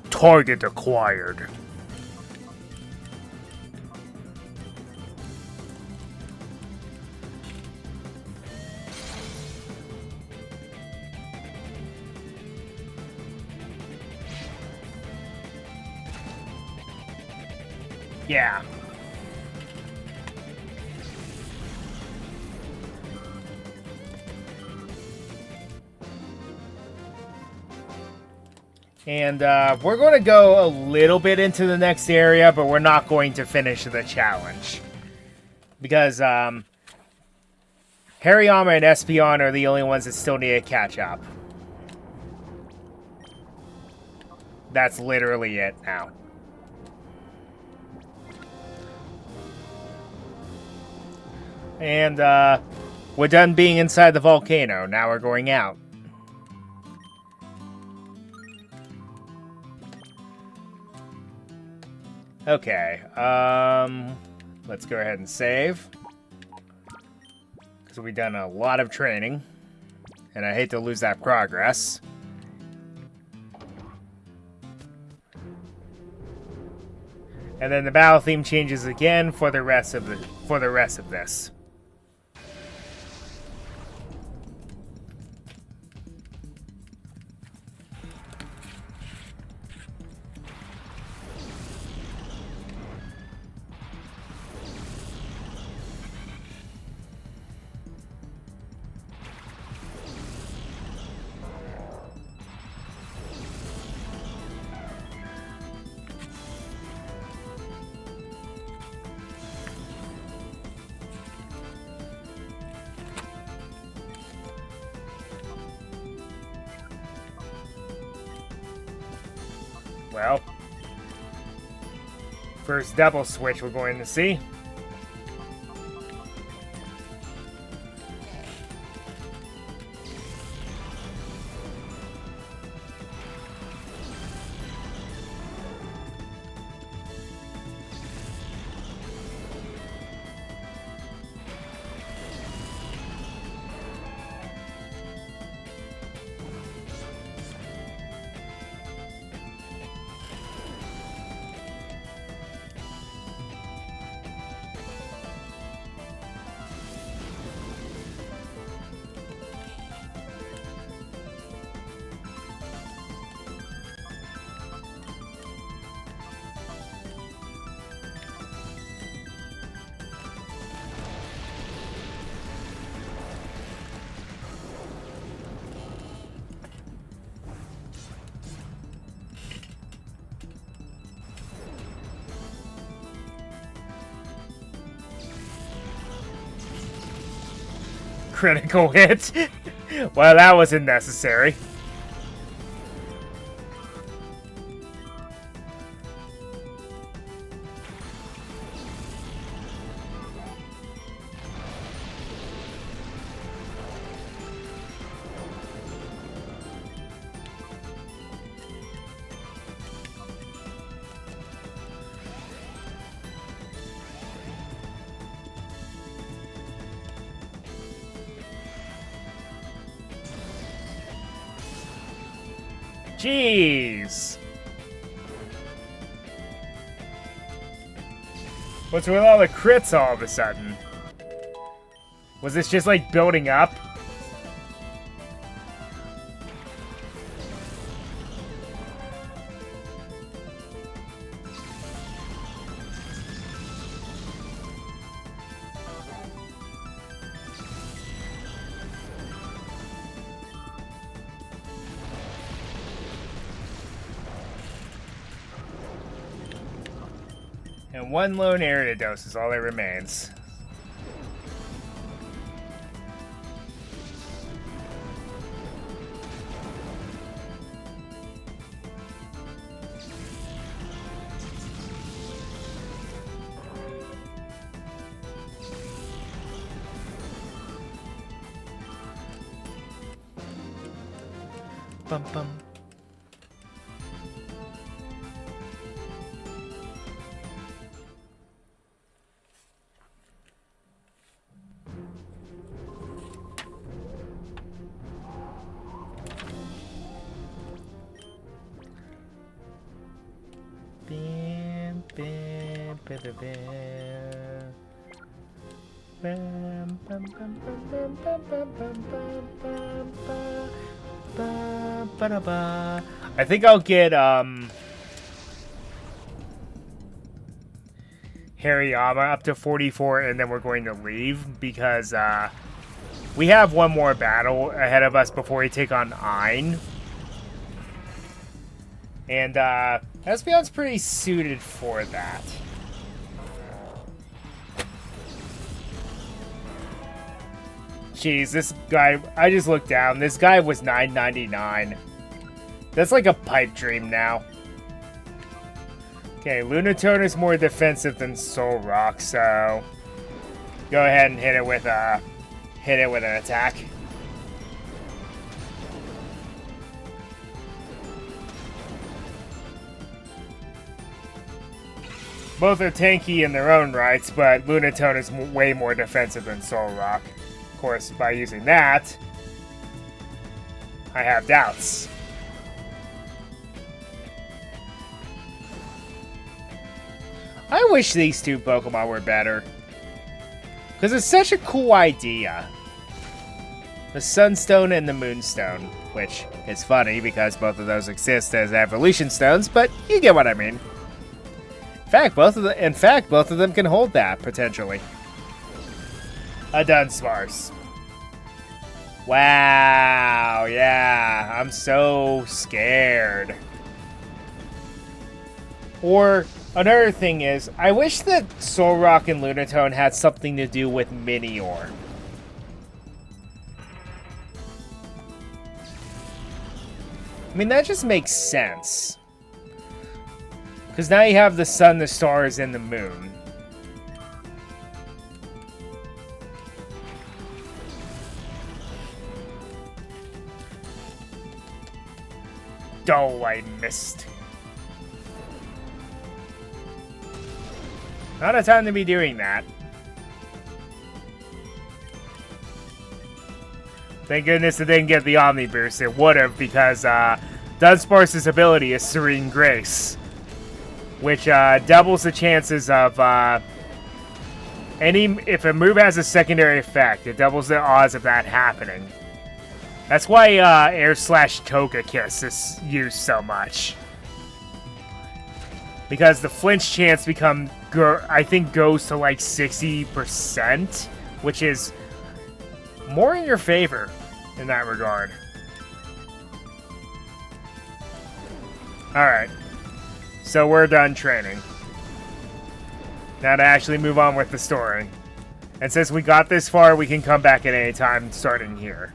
Target acquired. Yeah. And we're going to go a little bit into the next area, but we're not going to finish the challenge. Because Hariyama and Espeon are the only ones that still need to catch up. That's literally it now. And we're done being inside the volcano. Now we're going out. Okay, let's go ahead and save. Because we've done a lot of training. And I hate to lose that progress. And then the battle theme changes again for the rest of this. Well, first double switch we're going to see. Critical hit. Well, that wasn't necessary. Jeez. What's with all the crits all of a sudden? Was this just like building up? And one lone area dose is all that remains. Bum bum. Bam, bam, bam, bam, bam, bam, bam, bam, bam, bam, bam, bam, bam, bam, ba, ba. I think I'll get Hariyama up to 44, and then we're going to leave because we have one more battle ahead of us before we take on Ein. And Espeon's pretty suited for that. Jeez, this guy, I just looked down. This guy was $9.99. That's like a pipe dream now. Okay, Lunatone is more defensive than Soul Rock, so go ahead and hit it with an attack. Both are tanky in their own rights, but Lunatone is way more defensive than Soul Rock. Of course, by using that, I have doubts. I wish these two Pokemon were better. Because it's such a cool idea. The Sunstone and the Moonstone. Which is funny because both of those exist as evolution stones, but you get what I mean. In fact, both of them can hold that, potentially. A Dunsparce. Wow, yeah, I'm so scared. Or, another thing is, I wish that Solrock and Lunatone had something to do with Minior. I mean, that just makes sense. Because now you have the sun, the stars, and the moon. Oh, I missed. Not a time to be doing that. Thank goodness it didn't get the Omni Boost. It would have, because Dunsparce's ability is Serene Grace, which doubles the chances of if a move has a secondary effect, it doubles the odds of that happening. That's why Air/Toga Kiss is used so much. Because the flinch chance I think goes to like 60%, which is more in your favor in that regard. Alright. So we're done training. Now to actually move on with the story. And since we got this far, we can come back at any time starting here.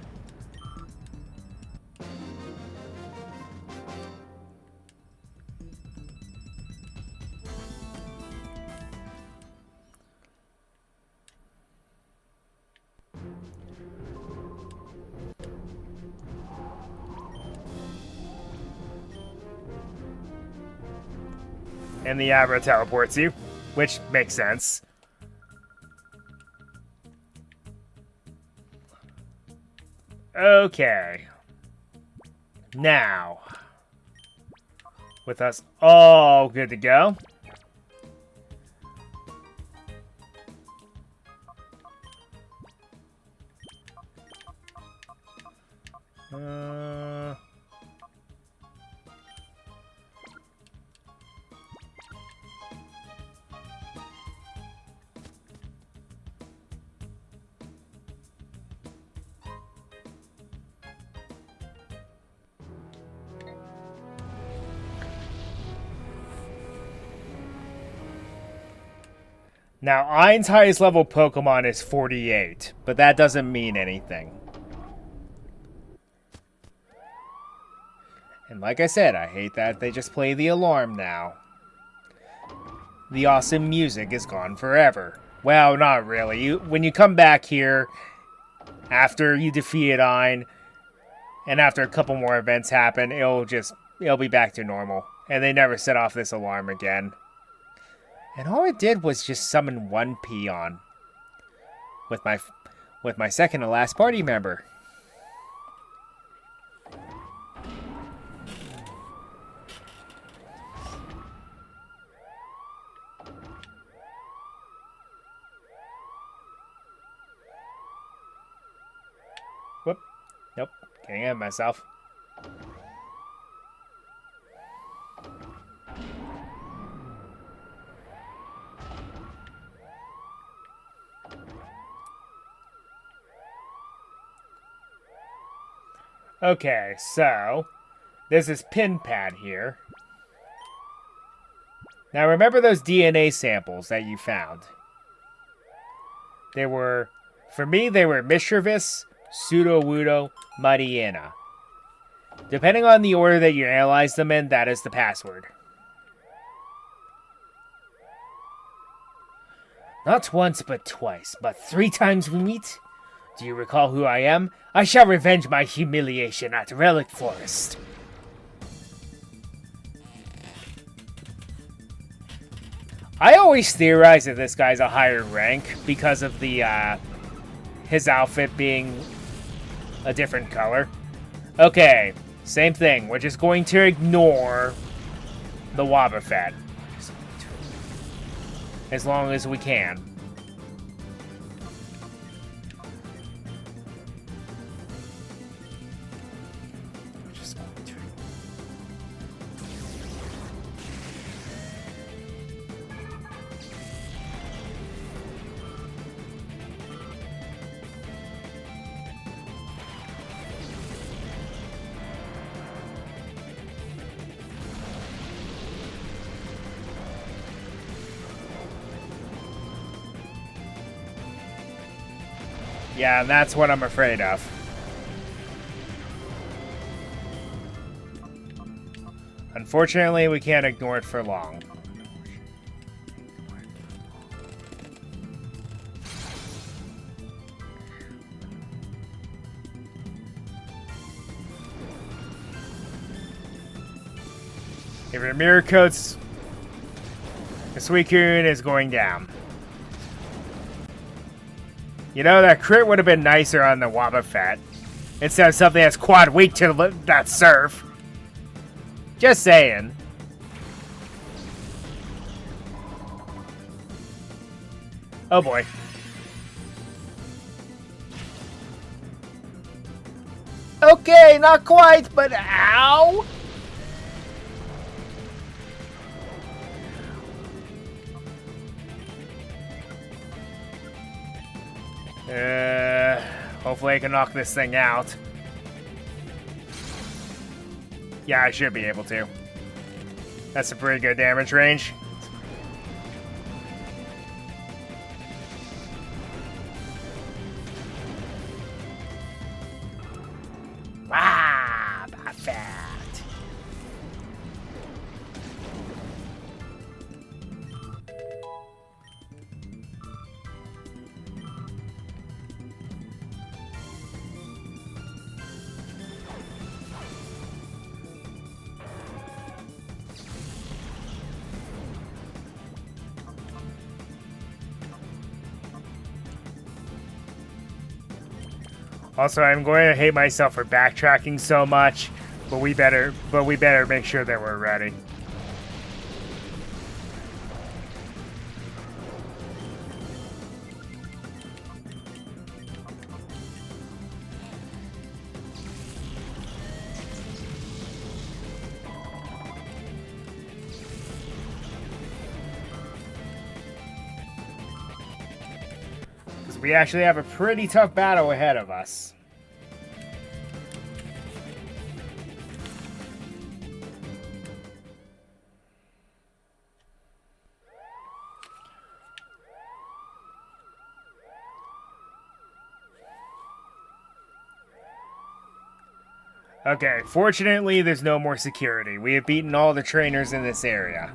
And the Abra teleports you, which makes sense. Okay. Now, with us all good to go, now, Ein's highest level Pokemon is 48, but that doesn't mean anything. And like I said, I hate that they just play the alarm now. The awesome music is gone forever. Well, not really. When you come back here, after you defeated Ein, and after a couple more events happen, it'll be back to normal. And they never set off this alarm again. And all it did was just summon one peon with my second to last party member. Whoop. Nope. Getting ahead of myself. Okay, so there's this pin pad here. Now remember those DNA samples that you found? For me, they were Mischievous, Sudowoodo, Mariana. Depending on the order that you analyze them in, that is the password. Not once, but twice, but 3 times we meet? Do you recall who I am? I shall revenge my humiliation at Relic Forest. I always theorize that this guy's a higher rank because of the his outfit being a different color. Okay, same thing. We're just going to ignore the Wobbuffet as long as we can. Yeah, that's what I'm afraid of. Unfortunately, we can't ignore it for long. If your mirror coats, the Suicune is going down. You know, that crit would have been nicer on the Wobbuffet instead of something that's quad weak to that surf. Just saying. Oh boy. Okay, not quite, but ow! Hopefully I can knock this thing out. Yeah, I should be able to. That's a pretty good damage range. Ah, perfect. Also, I'm going to hate myself for backtracking so much, but we better make sure that we're ready. We actually have a pretty tough battle ahead of us. Okay, fortunately there's no more security. We have beaten all the trainers in this area.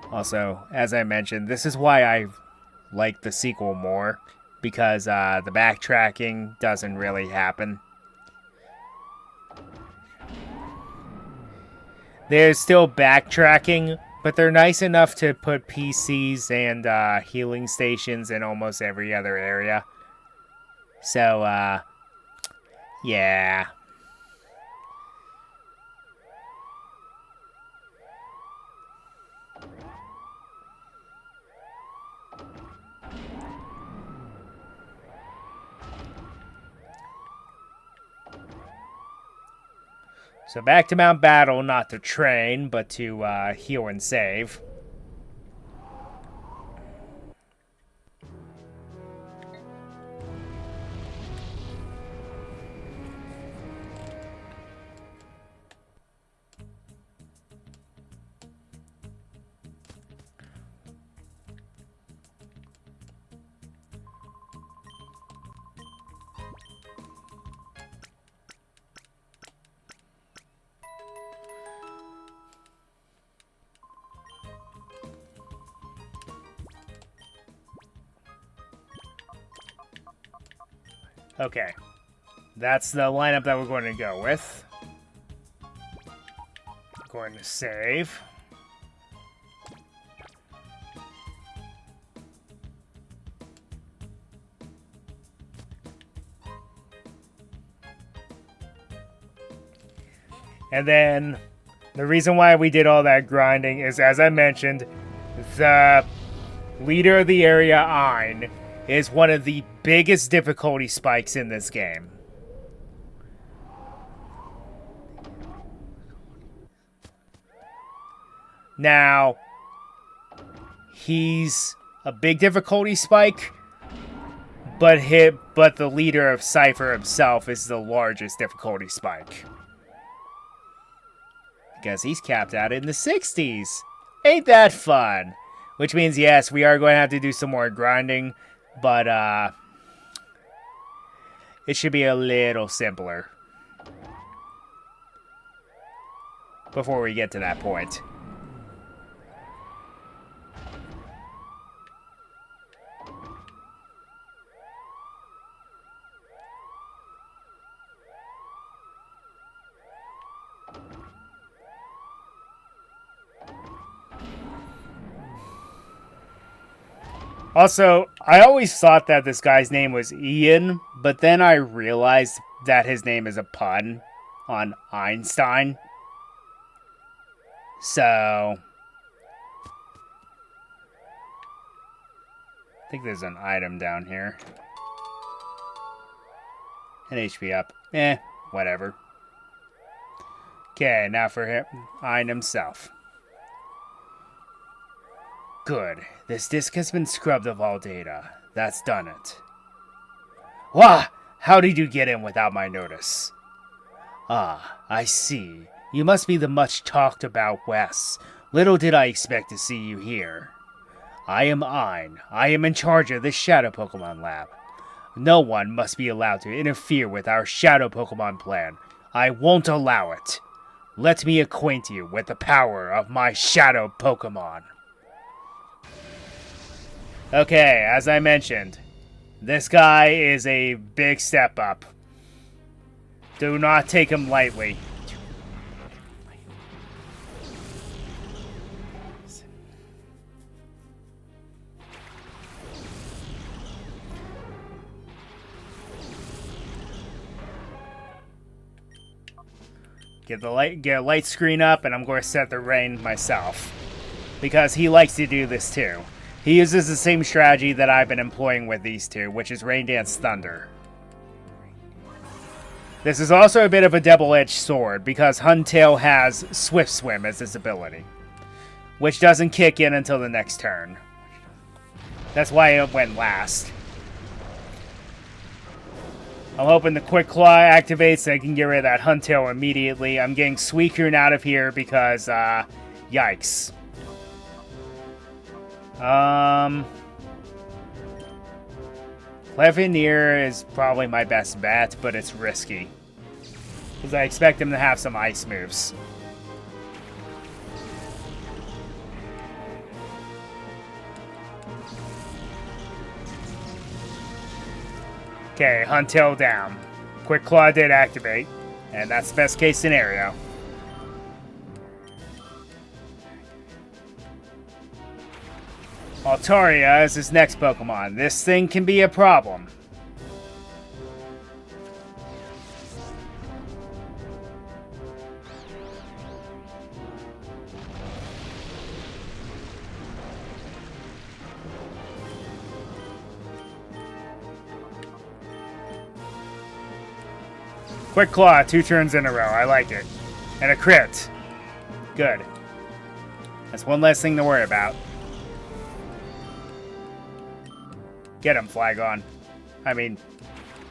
Also, as I mentioned, this is why I like the sequel more, because the backtracking doesn't really happen. There's still backtracking, but they're nice enough to put PCs and healing stations in almost every other area. So, yeah. So back to Mount Battle, not to train, but to heal and save. Okay, that's the lineup that we're going to go with. Going to save. And then the reason why we did all that grinding is, as I mentioned, the leader of the area, Ein, is one of the biggest difficulty spikes in this game. Now, he's a big difficulty spike, but the leader of Cypher himself is the largest difficulty spike. Because he's capped out in the 60s. Ain't that fun? Which means, yes, we are going to have to do some more grinding, but it should be a little simpler. before we get to that point. Also, I always thought that this guy's name was Ian, but then I realized that his name is a pun on Einstein. So, I think there's an item down here. An HP up. Whatever. Okay, now for him, Ein himself. Good. This disk has been scrubbed of all data. That's done it. Wah! How did you get in without my notice? Ah, I see. You must be the much talked about Wes. Little did I expect to see you here. I am Ein. I am in charge of this Shadow Pokemon lab. No one must be allowed to interfere with our Shadow Pokemon plan. I won't allow it. Let me acquaint you with the power of my Shadow Pokemon. Okay, as I mentioned, this guy is a big step up. Do not take him lightly. Get a light screen up, and I'm going to set the rain myself, because he likes to do this too. He uses the same strategy that I've been employing with these two, which is Rain Dance Thunder. This is also a bit of a double-edged sword, because Huntail has Swift Swim as its ability, which doesn't kick in until the next turn. That's why it went last. I'm hoping the Quick Claw activates and I can get rid of that Huntail immediately. I'm getting Suicune out of here because, yikes. Levineer is probably my best bet, but it's risky. Because I expect him to have some ice moves. Okay, Huntail down. Quick Claw did activate, and that's best case scenario. Altaria is his next Pokemon. This thing can be a problem. Quick Claw, 2 turns in a row. I like it. And a crit. Good. That's one less thing to worry about. Get him, Flygon. I mean,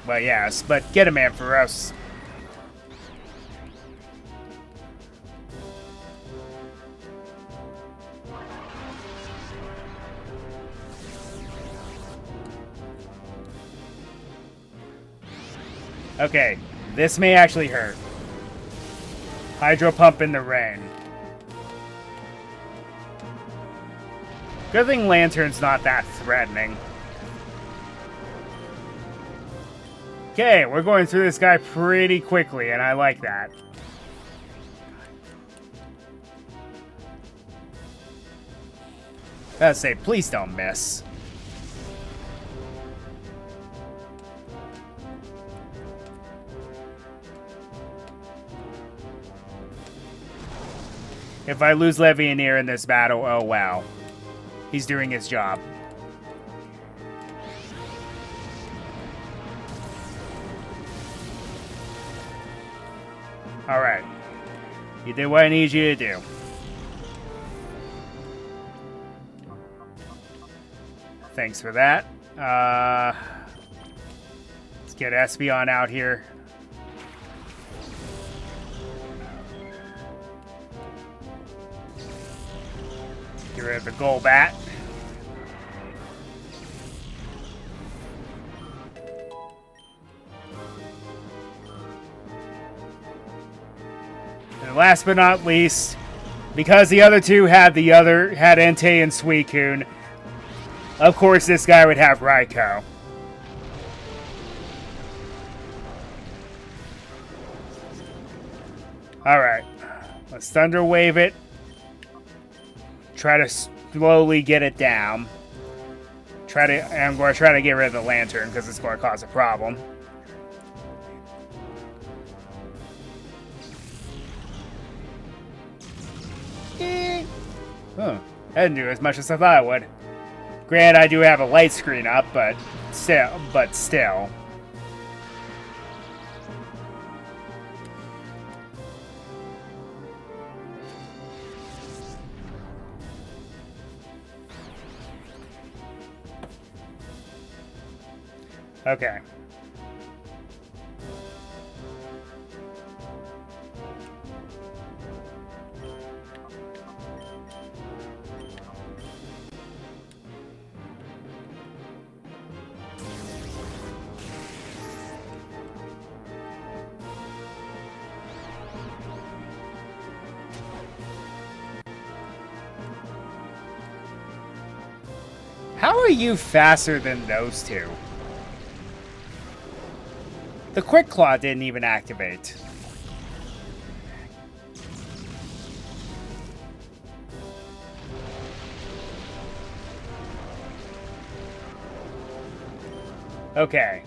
well, yes, but get him, Ampharos. Okay, this may actually hurt. Hydro Pump in the rain. Good thing Lantern's not that threatening. Okay, we're going through this guy pretty quickly, and I like that. Gotta say, please don't miss. If I lose Levianeer in this battle, oh wow. He's doing his job. Alright. You did what I need you to do. Thanks for that. Let's get Espeon out here. Get rid of the Golbat. And last but not least, because the other two had Entei and Suicune, of course this guy would have Raikou. Alright, let's Thunder Wave it. Try to slowly get it down. I'm going to try to get rid of the Lantern because it's going to cause a problem. Huh. That didn't do as much as I thought it would. Granted, I do have a light screen up, but still. Okay. How are you faster than those two? The Quick Claw didn't even activate. Okay.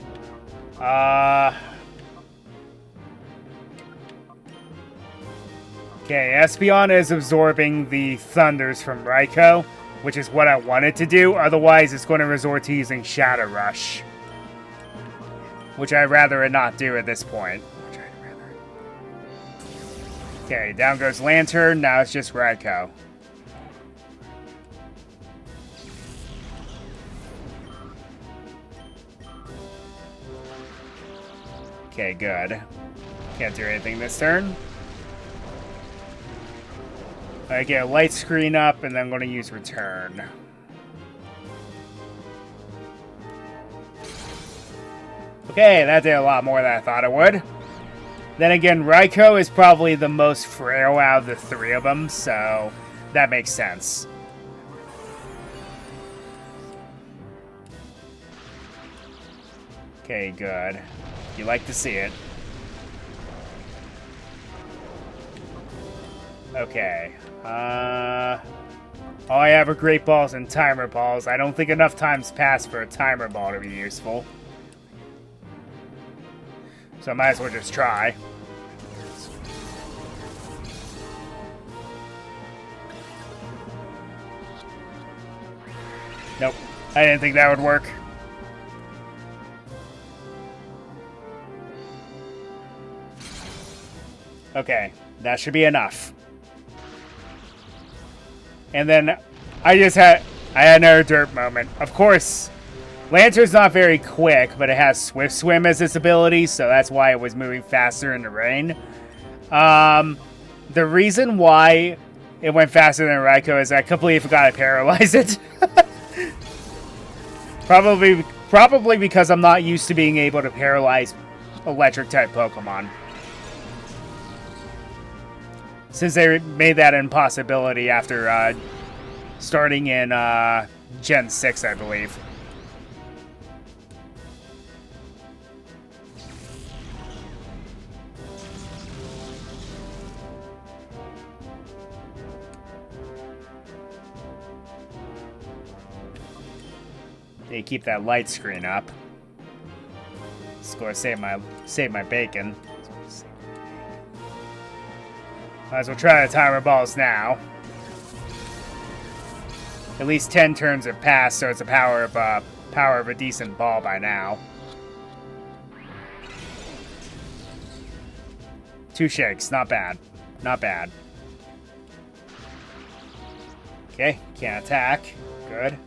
Okay, Espeon is absorbing the thunders from Raikou, which is what I wanted to do. Otherwise, it's going to resort to using Shadow Rush, which I'd rather it not do at this point. Okay, down goes Lantern. Now it's just Raikou. Okay, good. Can't do anything this turn. I get a light screen up, and then I'm going to use Return. Okay, that did a lot more than I thought it would. Then again, Raikou is probably the most frail out of the three of them, so that makes sense. Okay, good. You like to see it. Okay. All I have are Great Balls and Timer Balls. I don't think enough time's passed for a Timer Ball to be useful. So I might as well just try. Nope. I didn't think that would work. Okay. That should be enough. And then I had another dirt moment. Of course, Lantern's not very quick, but it has Swift Swim as its ability, so that's why it was moving faster in the rain. The reason why it went faster than Raikou is I completely forgot to paralyze it. Probably because I'm not used to being able to paralyze electric-type Pokemon. Since they made that an impossibility after starting in Gen 6, I believe. They keep that light screen up. Just gonna save my bacon. Might as well try the Timer Balls now. At least 10 turns have passed, so it's a power of a decent ball by now. 2 shakes, not bad. Not bad. Okay, can't attack. Good.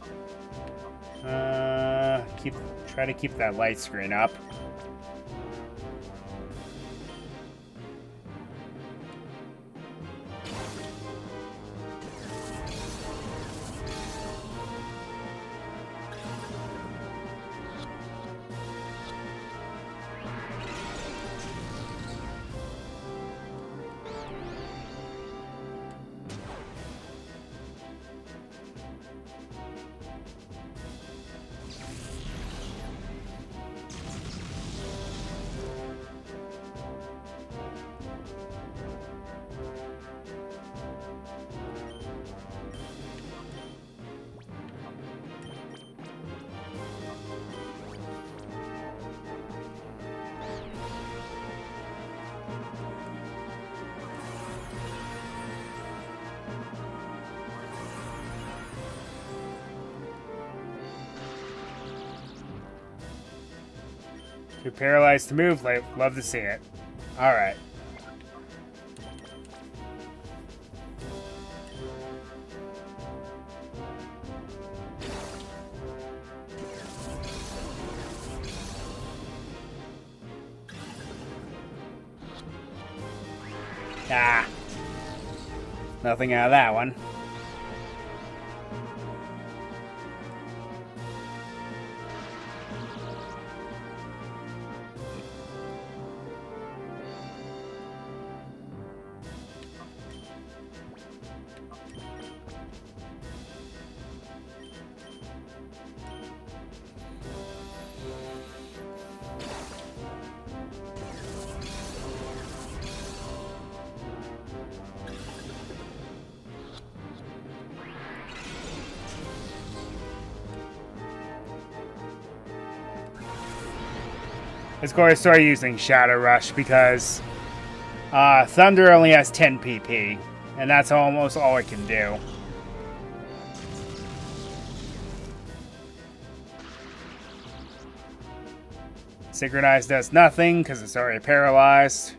Try to keep that light screen up. Too paralyzed to move. Love to see it. Alright. Ah. Nothing out of that one. Let's go and start using Shadow Rush because Thunder only has 10 PP, and that's almost all it can do. Synchronize does nothing because it's already paralyzed.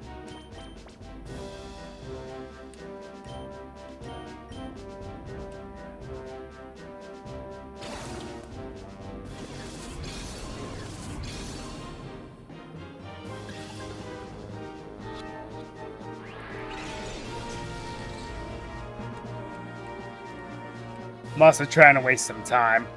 I'm also trying to waste some time.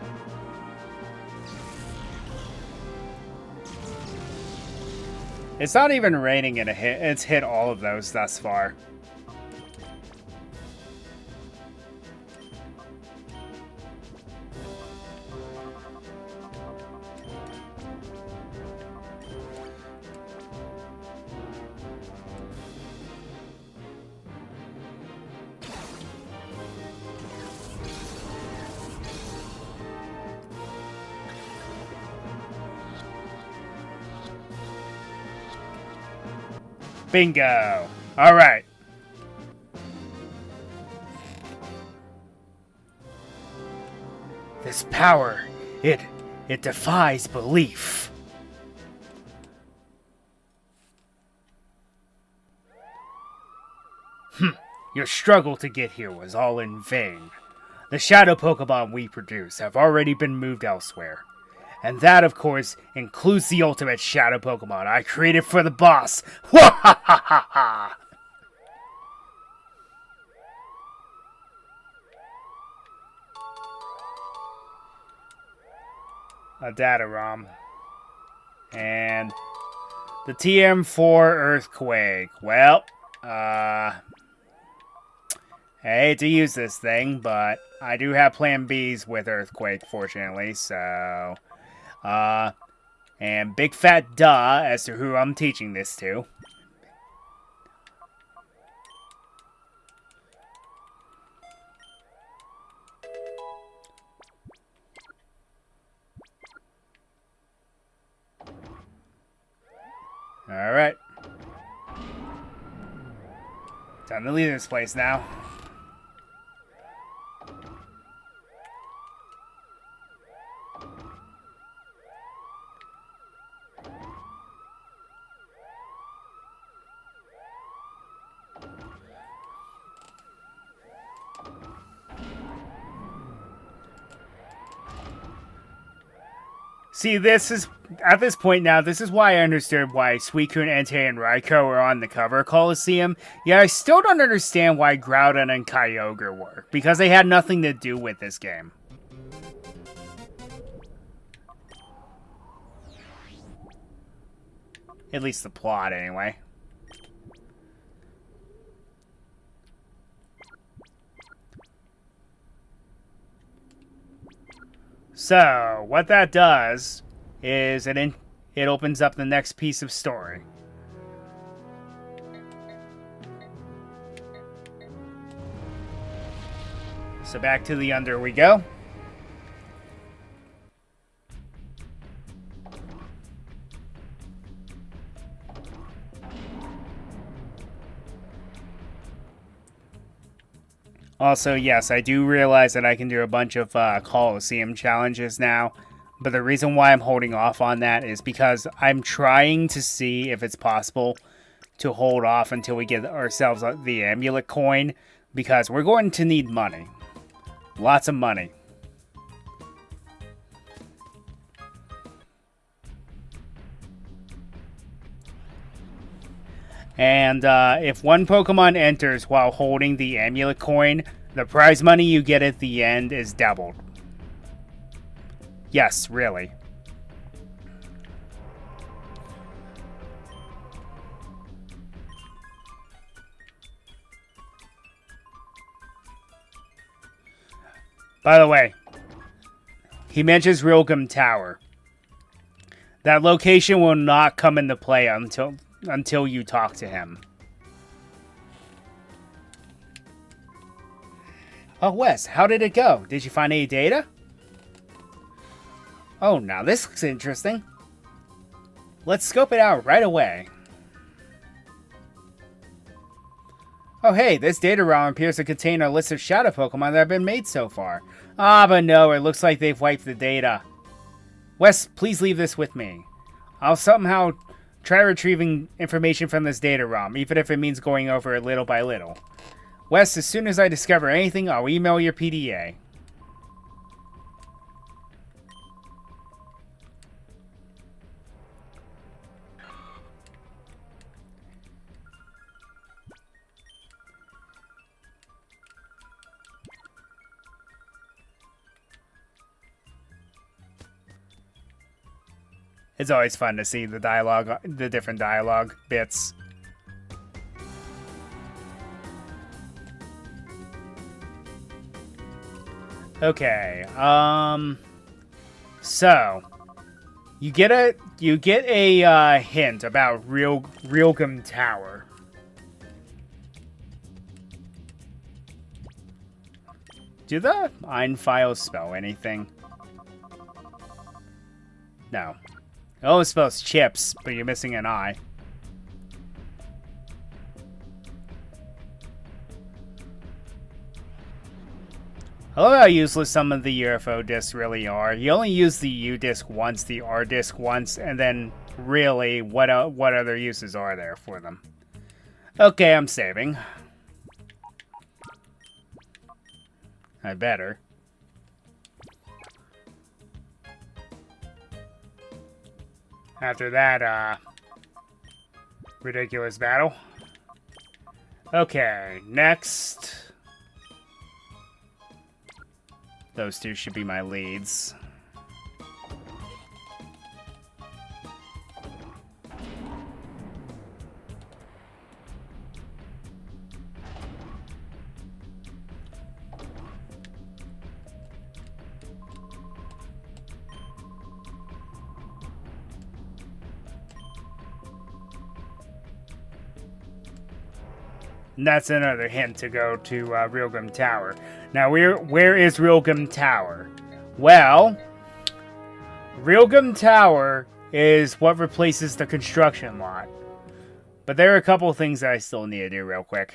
It's not even raining in a hit. It's hit all of those thus far. Bingo! Alright. This power, it defies belief. Your struggle to get here was all in vain. The shadow Pokemon we produce have already been moved elsewhere. And that, of course, includes the ultimate shadow Pokemon I created for the boss. Wahahaha! A data ROM. And the TM4 Earthquake. Well, I hate to use this thing, but I do have plan Bs with Earthquake, fortunately, so... and big fat duh as to who I'm teaching this to. Alright. Time to leave this place now. See, this is, at this point now, this is why I understood why Suicune, Entei, and Raikou were on the cover of Colosseum. Yeah, I still don't understand why Groudon and Kyogre were, because they had nothing to do with this game. At least the plot, anyway. So, what that does is it opens up the next piece of story. So back to the Under we go. Also, yes, I do realize that I can do a bunch of Colosseum challenges now. But the reason why I'm holding off on that is because I'm trying to see if it's possible to hold off until we get ourselves the amulet coin, because we're going to need money. Lots of money. And if one Pokemon enters while holding the amulet coin, the prize money you get at the end is doubled. Yes, really. By the way, he mentions Realgum Tower. That location will not come into play until you talk to him. Oh, Wes, how did it go? Did you find any data? Oh, now this looks interesting. Let's scope it out right away. Oh hey, this data ROM appears to contain a list of shadow Pokemon that have been made so far. Ah, but no, it looks like they've wiped the data. Wes, please leave this with me. I'll somehow try retrieving information from this data ROM, even if it means going over it little by little. Wes, as soon as I discover anything, I'll email your PDA. It's always fun to see the dialogue, the different dialogue bits. Okay, so you get a hint about Realgum Tower. Do the Ein files spell anything? No. Oh, it spells chips, but you're missing an I. I love how useless some of the UFO discs really are. You only use the U disc once, the R disc once, and then really, what other uses are there for them? Okay, I'm saving. I better. After that, ridiculous battle. Okay, next. Those two should be my leads. And that's another hint to go to Realgum Tower. Now, where is Realgum Tower? Well, Realgum Tower is what replaces the construction lot. But there are a couple of things that I still need to do real quick.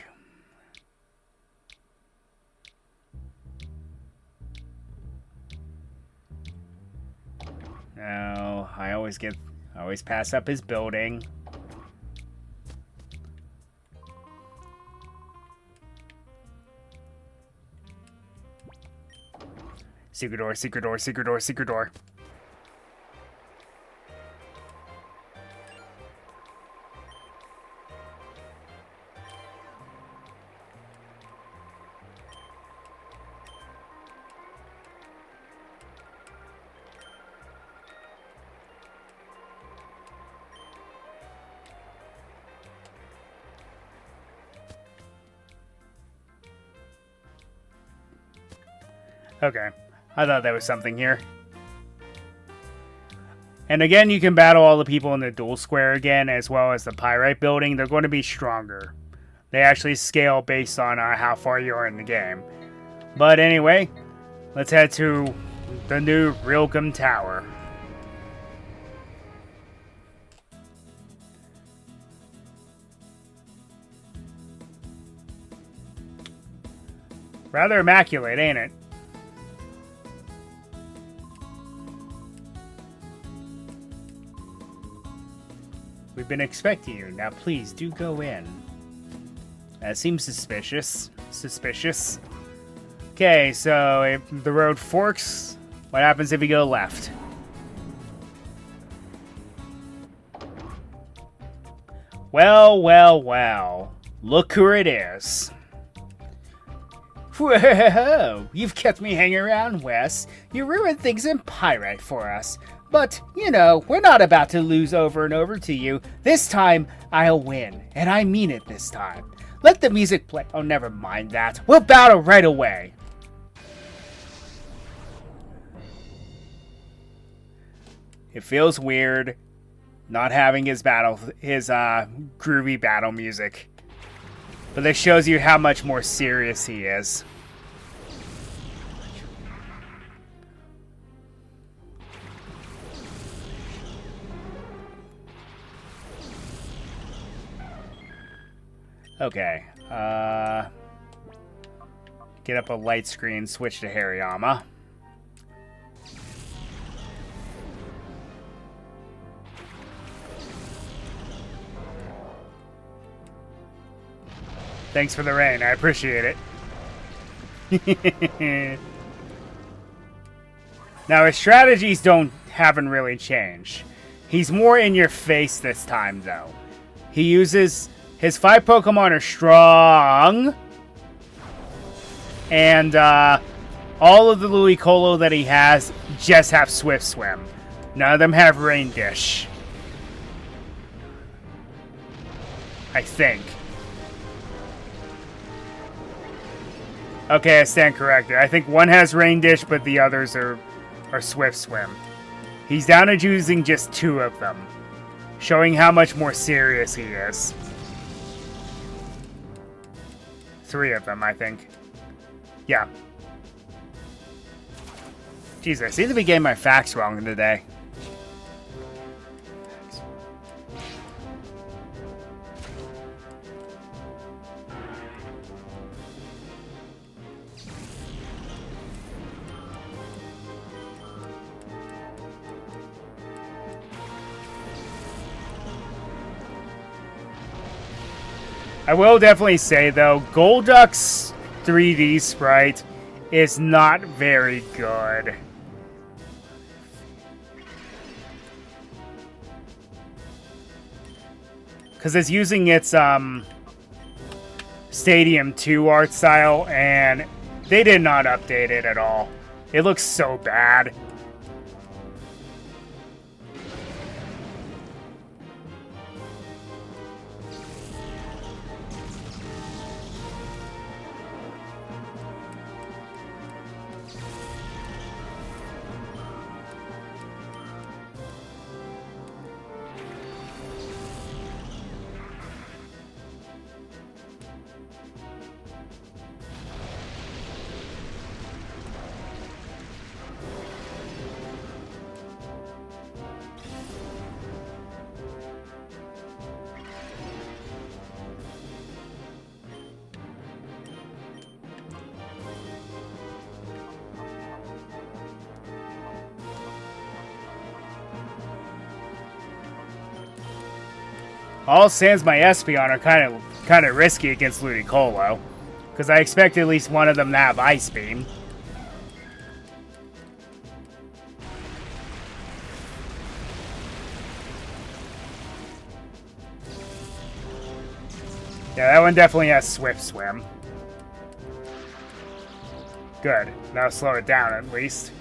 No, I always pass up his building. Secret door, secret door, secret door, secret door. Okay. I thought there was something here. And again, you can battle all the people in the dual square again, as well as the Pyrite building. They're going to be stronger. They actually scale based on how far you are in the game. But anyway, let's head to the new Realgum Tower. Rather immaculate, ain't it? We've been expecting you. Now please, do go in. That seems suspicious. Suspicious. Okay, so if the road forks, what happens if you go left? Well, well, well. Look who it is. Whoa, you've kept me hanging around, Wes. You ruined things in Pyrite for us. But, you know, we're not about to lose over and over to you. This time, I'll win. And I mean it this time. Let the music play. Oh, never mind that. We'll battle right away. It feels weird not having his groovy battle music. But this shows you how much more serious he is. Okay. Get up a light screen, switch to Hariyama. Thanks for the rain. I appreciate it. Now, his strategies haven't really changed. He's more in your face this time, though. He uses... His 5 Pokemon are strong. And, all of the Ludicolo that he has just have Swift Swim. None of them have Rain Dish. I think. Okay, I stand corrected. I think one has Rain Dish, but the others are Swift Swim. He's down to using just 2 of them, showing how much more serious he is. 3 of them, I think. Yeah. Jeez, I seem to be getting my facts wrong today. I will definitely say, though, Golduck's 3D sprite is not very good. Because it's using its Stadium 2 art style, and they did not update it at all. It looks so bad. All sans my Espeon are kind of risky against Ludicolo, because I expect at least one of them to have Ice Beam. Yeah, that one definitely has Swift Swim. Good. That'll slow it down at least.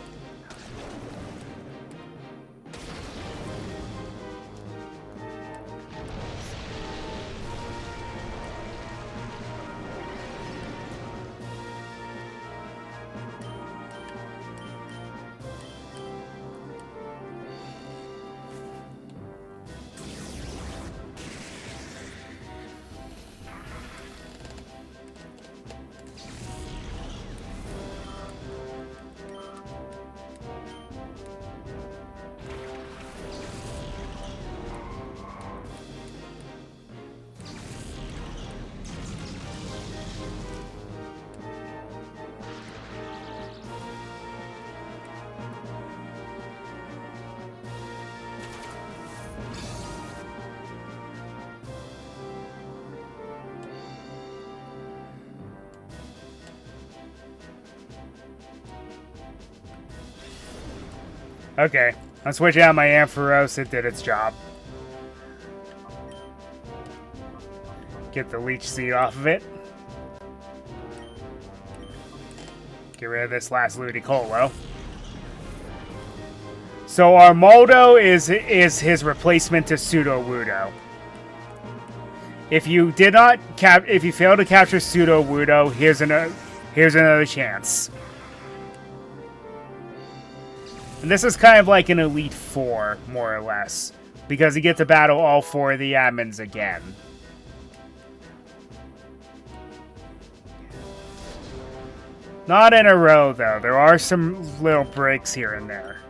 Okay, I'm switching out my Ampharos. It did its job. Get the leech seed off of it. Get rid of this last Ludicolo. So Armaldo is his replacement to Sudowoodo. If you fail to capture Sudowoodo, here's another chance. And this is kind of like an Elite Four, more or less, because you get to battle all 4 of the admins again. Not in a row, though. There are some little breaks here and there.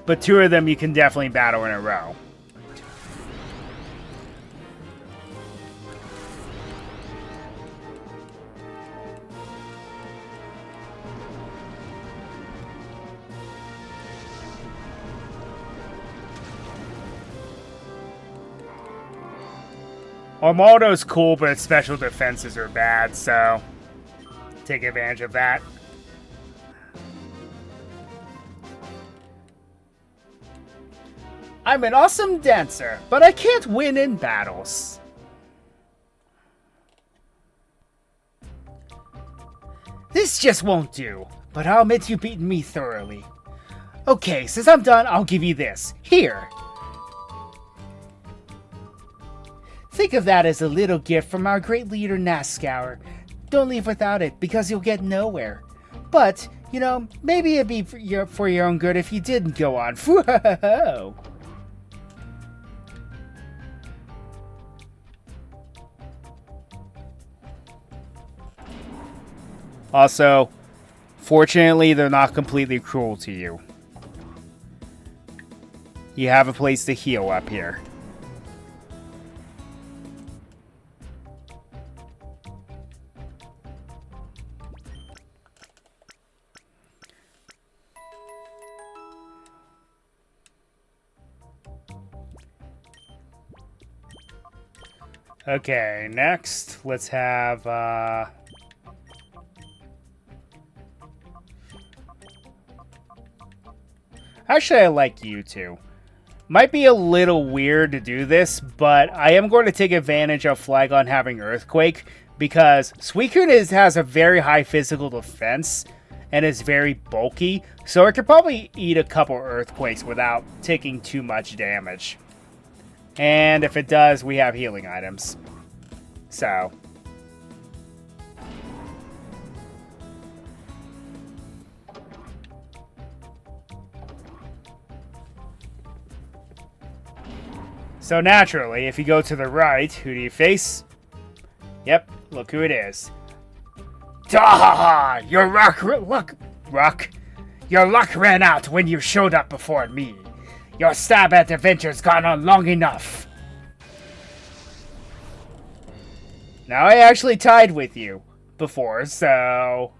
But 2 of them you can definitely battle in a row. Armaldo's cool, but its special defenses are bad, so take advantage of that. I'm an awesome dancer, but I can't win in battles. This just won't do, but I'll admit you've beaten me thoroughly. Okay, since I'm done, I'll give you this. Here! Think of that as a little gift from our great leader, Nazgour. Don't leave without it, because you'll get nowhere. But, you know, maybe it'd be for your own good if you didn't go on. Whoa! Also, fortunately, they're not completely cruel to you. You have a place to heal up here. Okay, next, let's have, Actually, I like you two. Might be a little weird to do this, but I am going to take advantage of Flygon having Earthquake, because Suicune has a very high physical defense, and is very bulky, so it could probably eat a couple Earthquakes without taking too much damage. And if it does, we have healing items. So. So naturally, if you go to the right, who do you face? Yep, look who it is. Dahaha! Your luck ran out when you showed up before me. Your stab at adventure's gone on long enough. Now I actually tied with you before, so...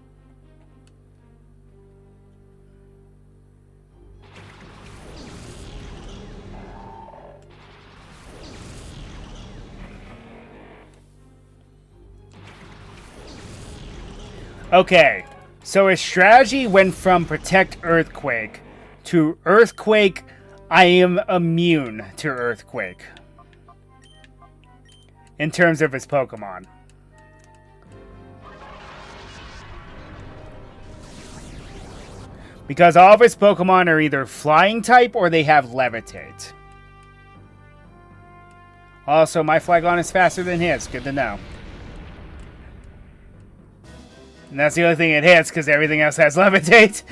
Okay, so his strategy went from Protect Earthquake to Earthquake, I am immune to Earthquake. In terms of his Pokemon. Because all of his Pokemon are either Flying type or they have Levitate. Also, my Flygon is faster than his. Good to know. And that's the only thing it hits, because everything else has Levitate.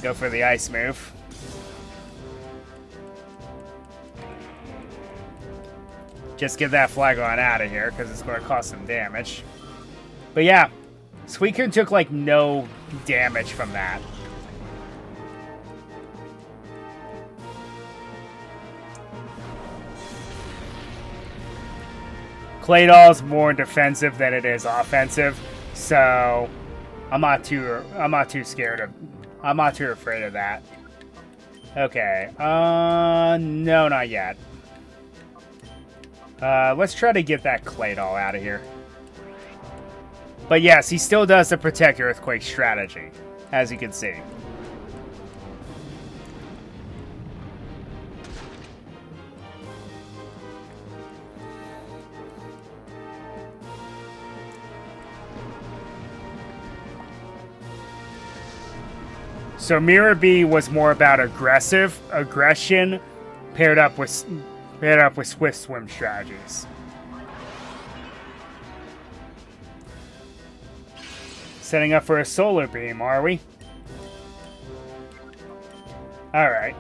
Go for the Ice move. Just get that Flygon out of here, because it's going to cause some damage. But yeah, Suicune took, like, no damage from that. Claydol's more defensive than it is offensive, so I'm not too afraid of that. Okay, no, not yet. Let's try to get that Claydol out of here. But yes, he still does the Protect Earthquake strategy, as you can see. So Mirror B was more about aggression, paired up with swift swim strategies. Setting up for a solar beam, are we? All right.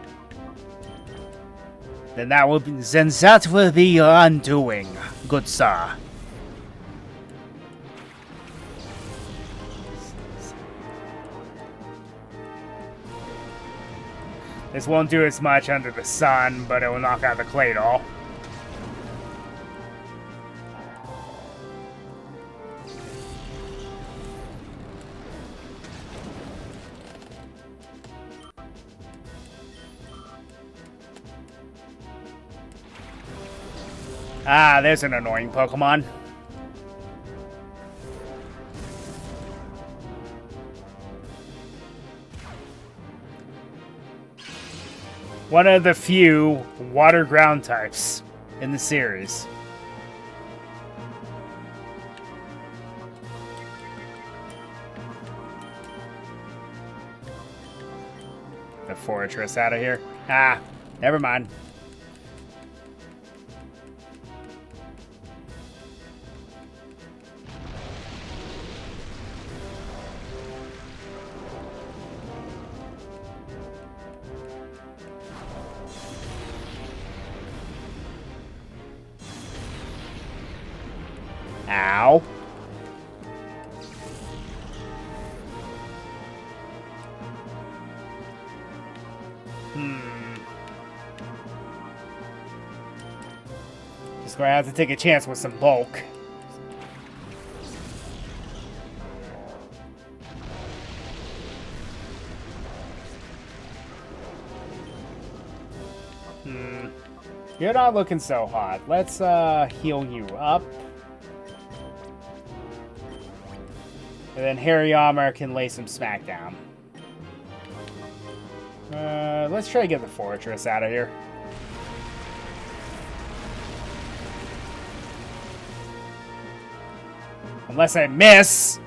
Then that will be your undoing, good sir. This won't do as much under the sun, but it will knock out the Claydol. Ah, there's an annoying Pokemon. One of the few water ground types in the series. The fortress out of here. Ah, never mind. Ow. Just gonna have to take a chance with some bulk. You're not looking so hot. Let's heal you up. And then Hariyama can lay some smackdown. Let's try to get the fortress out of here. Unless I miss.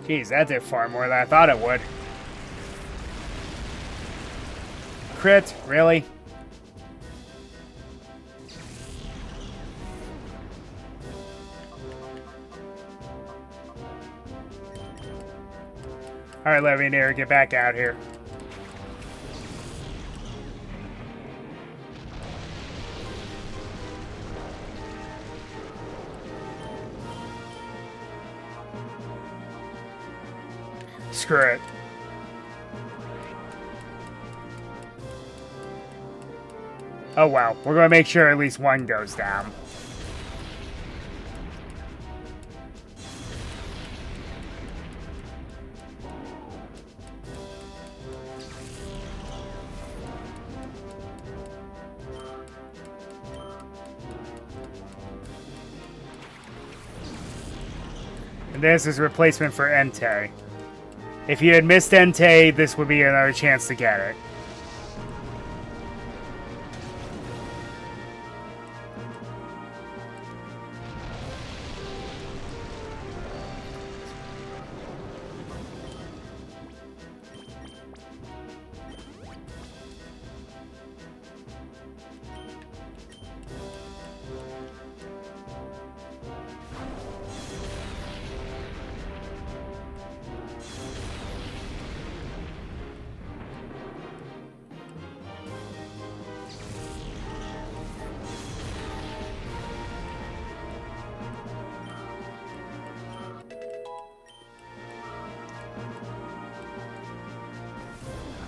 Jeez, that did far more than I thought it would. Crit? Really? Alright, Levianeer, get back out here. Screw it. Oh well, we're gonna make sure at least one goes down. And this is replacement for Entei. If you had missed Entei, this would be another chance to get it.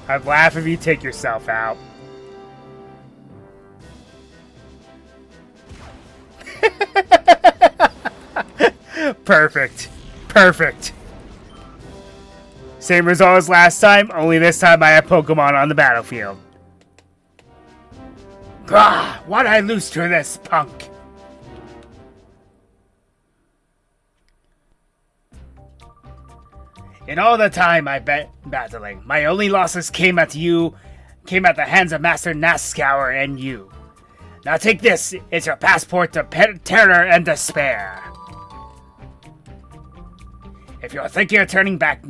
I'd laugh if you take yourself out. Perfect. Perfect. Same result as last time, only this time I have Pokemon on the battlefield. Gah! Why'd I lose to this punk? In all the time I've been battling, my only losses came at the hands of Master Nazscour and you. Now take this, it's your passport to terror and despair. If you're thinking of turning back,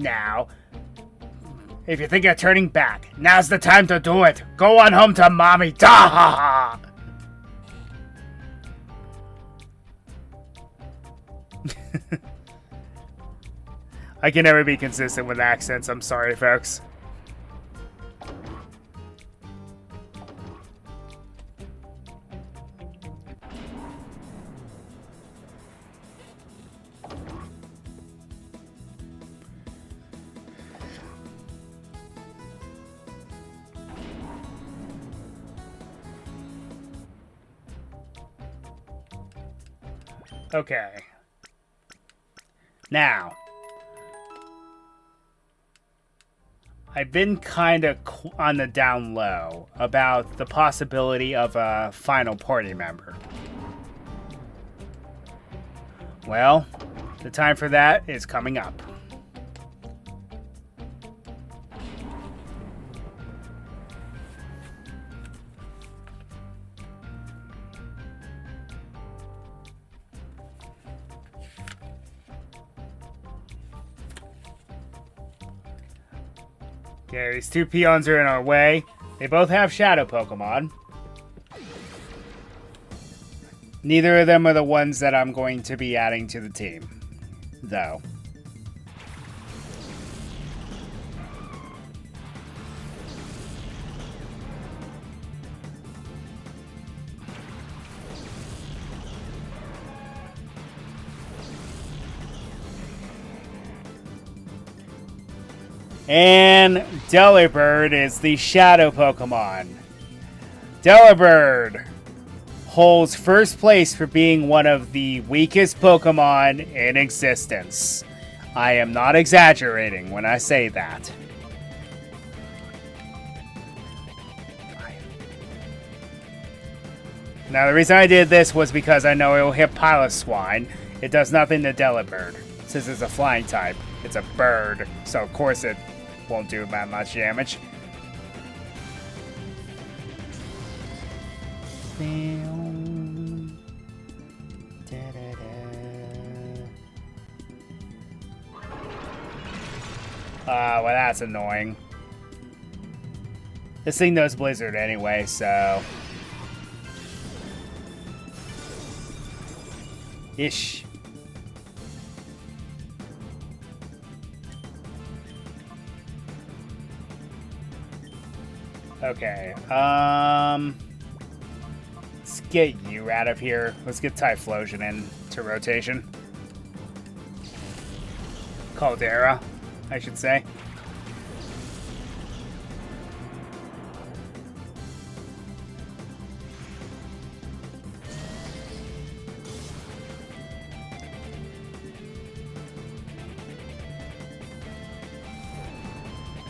now's the time to do it. Go on home to mommy. Da ha ha! I can never be consistent with accents. I'm sorry, folks. Okay. Now, I've been kind of on the down low about the possibility of a final party member. Well, the time for that is coming up. Okay, these two peons are in our way. They both have shadow Pokemon. Neither of them are the ones that I'm going to be adding to the team, though. And Delibird is the shadow Pokemon. Delibird holds first place for being one of the weakest Pokemon in existence. I am not exaggerating when I say that. Now, the reason I did this was because I know it will hit Piloswine. It does nothing to Delibird, since it's a flying type. It's a bird, so of course it won't do that much damage. Well, that's annoying. This thing knows Blizzard anyway, so... Ish. Okay, let's get you out of here. Let's get Typhlosion into rotation. Caldera, I should say.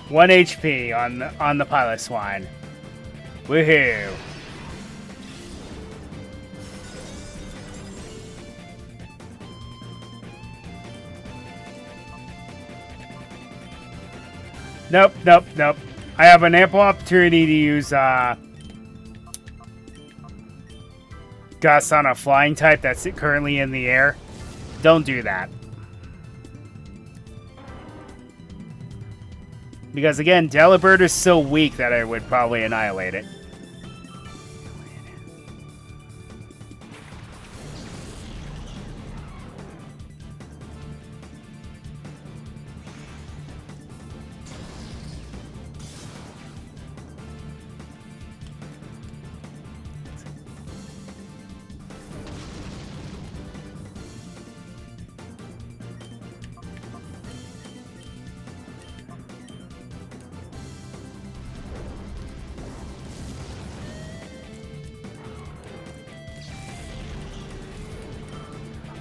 One HP on the Piloswine. Woohoo! Nope. I have an ample opportunity to use Gus on a flying type that's currently in the air. Don't do that. Because again, Delibird is so weak that I would probably annihilate it.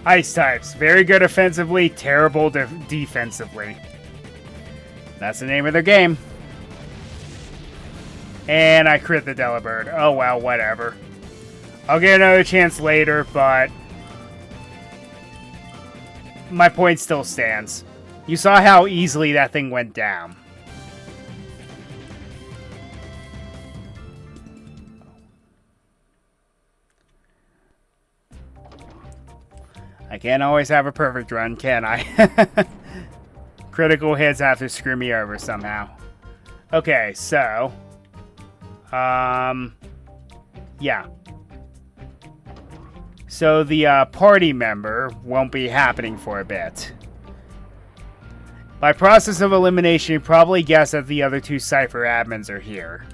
Ice types. Very good offensively, terrible defensively. That's the name of their game. And I crit the Delibird. Oh well, whatever. I'll get another chance later, but my point still stands. You saw how easily that thing went down. I can't always have a perfect run, can I? Critical hits have to screw me over somehow. Okay, so... yeah. So the party member won't be happening for a bit. By process of elimination, you probably guess that the other two Cypher admins are here.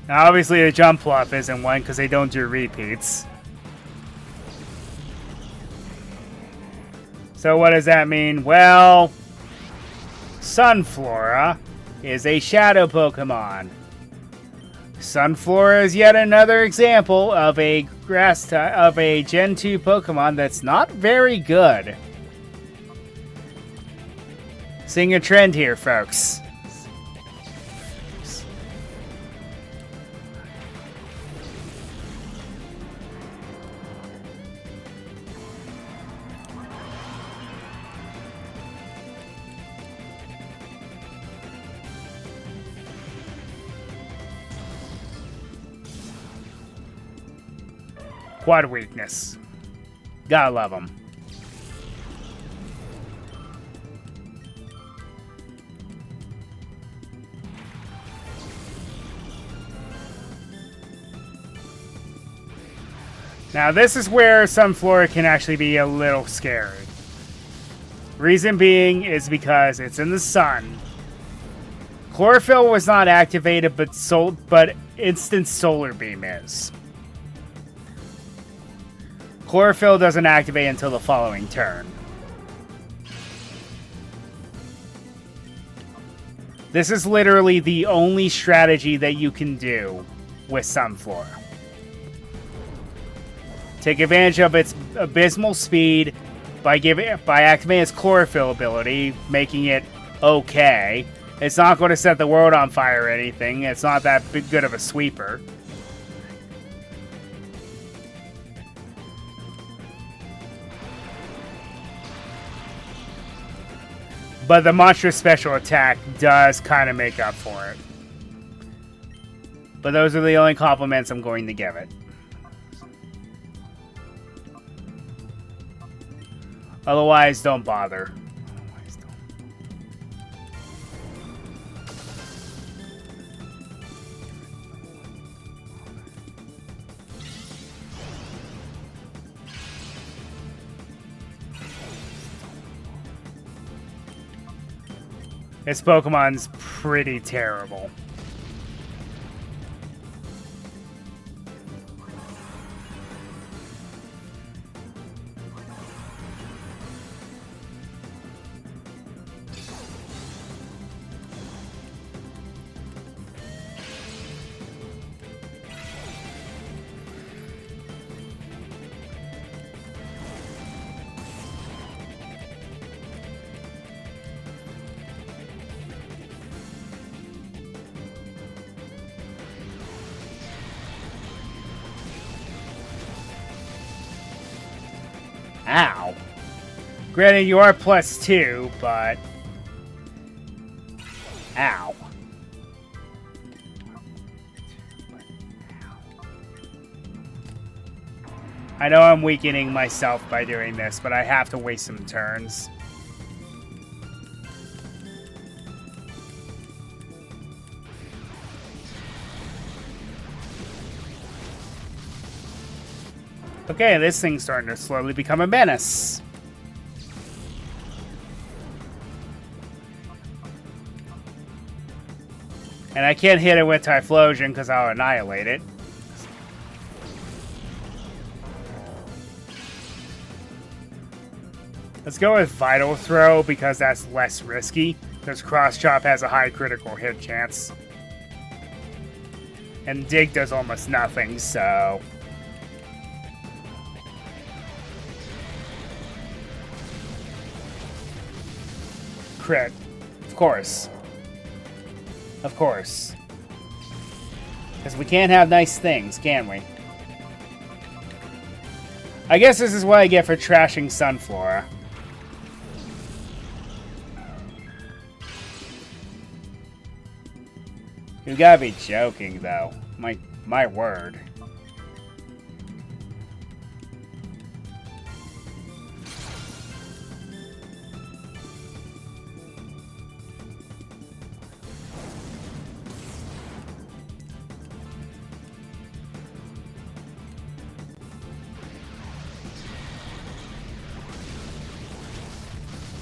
Now, obviously, the jump fluff isn't one because they don't do repeats. So what does that mean? Well, Sunflora is a shadow Pokemon. Sunflora is yet another example of a Gen 2 Pokemon that's not very good. Seeing a trend here, folks. Quad weakness. Gotta love them. Now this is where Sunflora can actually be a little scary. Reason being is because it's in the sun. Chlorophyll was not activated, but instant solar beam is. Chlorophyll doesn't activate until the following turn. This is literally the only strategy that you can do with Sunflora. Take advantage of its abysmal speed by activating its Chlorophyll ability, making it okay. It's not going to set the world on fire or anything. It's not that good of a sweeper. But the monstrous special attack does kind of make up for it. But those are the only compliments I'm going to give it. Otherwise, don't bother. This Pokemon's pretty terrible. Ow. Granted, you are +2, but... Ow. I know I'm weakening myself by doing this, but I have to waste some turns. Okay, this thing's starting to slowly become a menace. And I can't hit it with Typhlosion because I'll annihilate it. Let's go with Vital Throw because that's less risky. Because Cross Chop has a high critical hit chance. And Dig does almost nothing, so... Crit. Of course. Of course. Because we can't have nice things, can we? I guess this is what I get for trashing Sunflora. You gotta be joking, though. My word.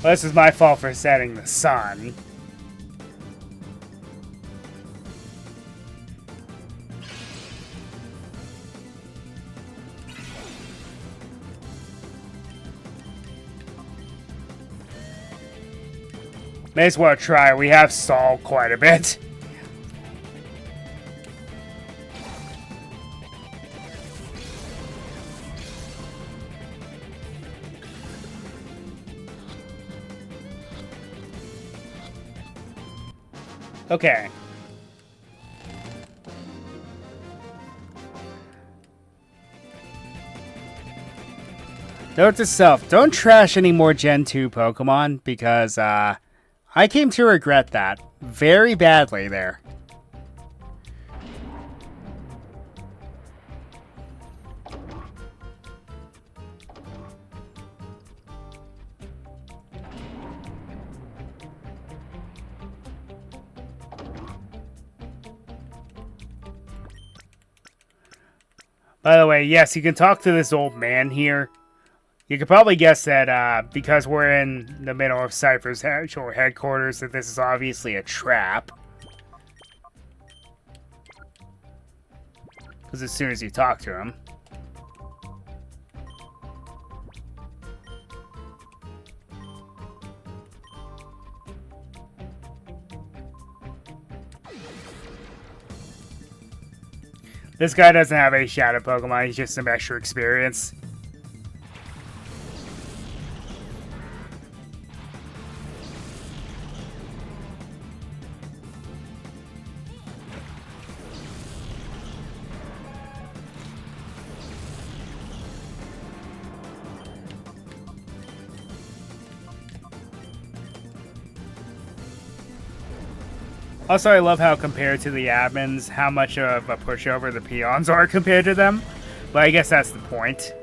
Well, this is my fault for setting the sun. May as well try. We have stalled quite a bit. Okay. Note to self, don't trash any more Gen 2 Pokemon because, I came to regret that very badly there. By the way, yes, you can talk to this old man here. You could probably guess that because we're in the middle of Cypher's actual headquarters, that this is obviously a trap. Because as soon as you talk to him. This guy doesn't have a Shadow Pokemon, he's just some extra experience. Also, I love how compared to the admins, how much of a pushover the peons are compared to them. But I guess that's the point.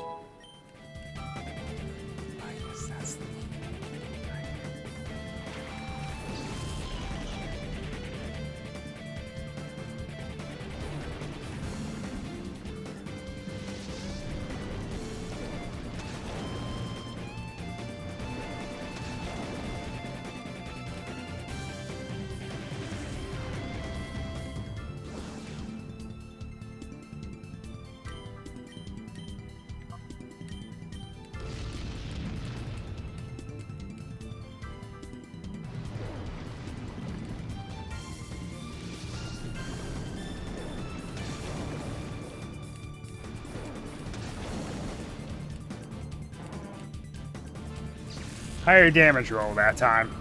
Higher damage roll that time.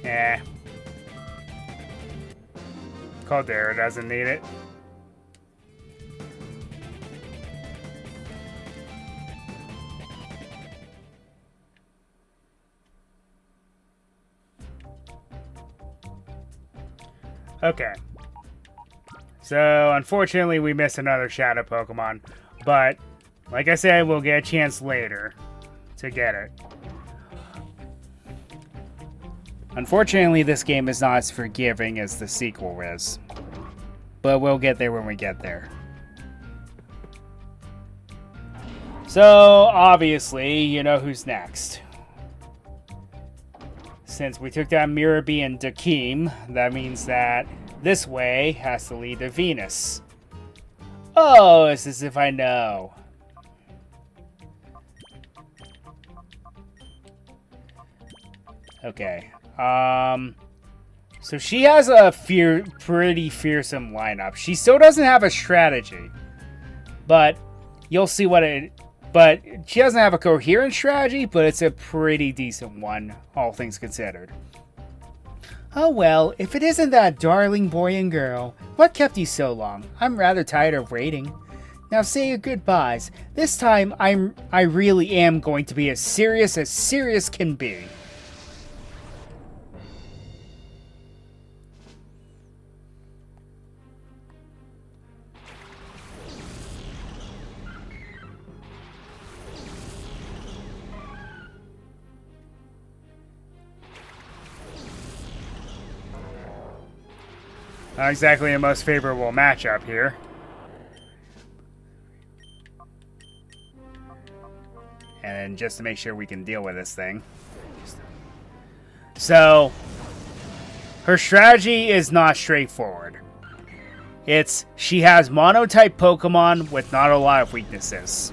Eh. Caldera doesn't need it. Okay. So, unfortunately, we missed another Shadow Pokemon. But, like I said, we'll get a chance later to get it. Unfortunately, this game is not as forgiving as the sequel is. But we'll get there when we get there. So, obviously, you know who's next. Since we took down Mirabi and Dakim, that means that this way has to lead to Venus. Oh, it's as if I know. Okay. So she has a pretty fearsome lineup. She still doesn't have a strategy. But you'll see what it... But she doesn't have a coherent strategy, but it's a pretty decent one, all things considered. Oh well, if it isn't that darling boy and girl, what kept you so long? I'm rather tired of waiting. Now say your goodbyes. This time I really am going to be as serious can be. Not exactly the most favorable matchup here. And just to make sure we can deal with this thing. So, her strategy is not straightforward. She has mono-type Pokemon with not a lot of weaknesses.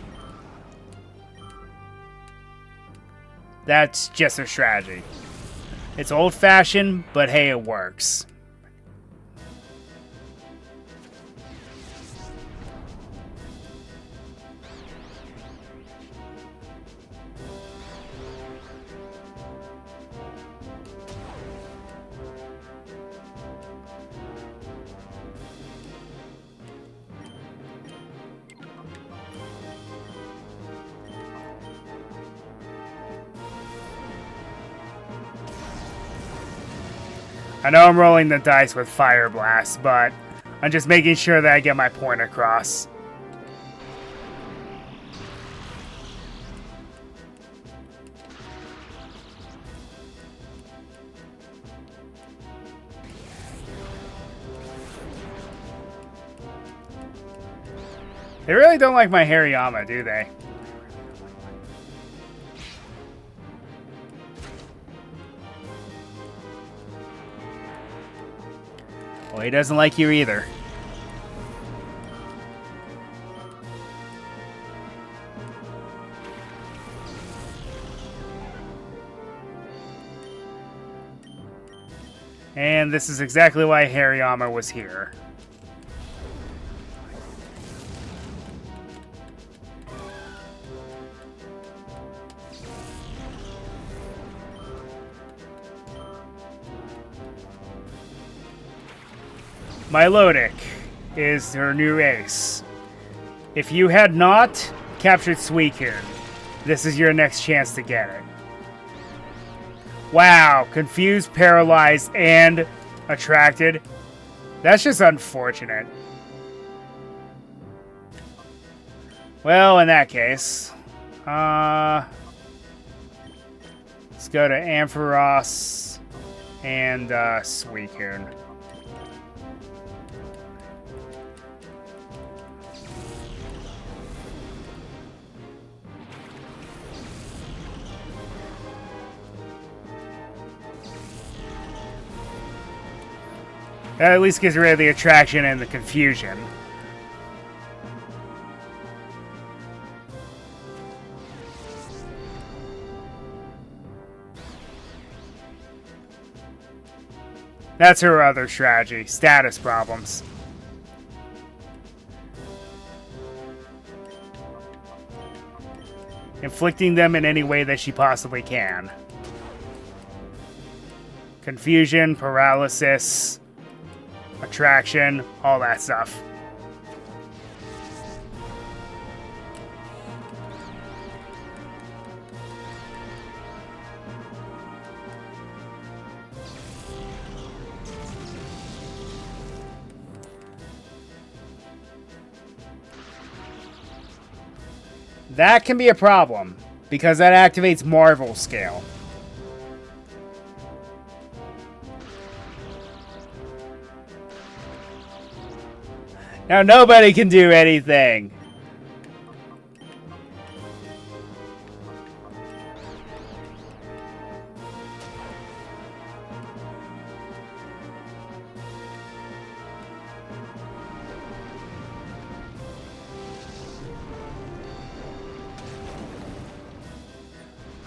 That's just her strategy. It's old-fashioned, but hey, it works. I know I'm rolling the dice with Fire Blast, but I'm just making sure that I get my point across. They really don't like my Hariyama, do they? Well, he doesn't like you either. And this is exactly why Hariyama was here. Milotic is her new ace. If you had not captured Suicune, this is your next chance to get it. Wow, confused, paralyzed, and attracted. That's just unfortunate. Well, in that case, let's go to Ampharos and Suicune. That at least gets rid of the attraction and the confusion. That's her other strategy, status problems. Inflicting them in any way that she possibly can. Confusion, paralysis, attraction, all that stuff. That can be a problem, because that activates Marvel Scale. Now nobody can do anything.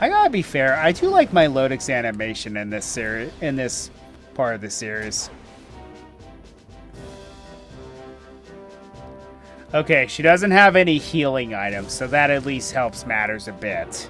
I gotta be fair, I do like my Lodix animation in this series, in this part of the series. Okay, she doesn't have any healing items, so that at least helps matters a bit.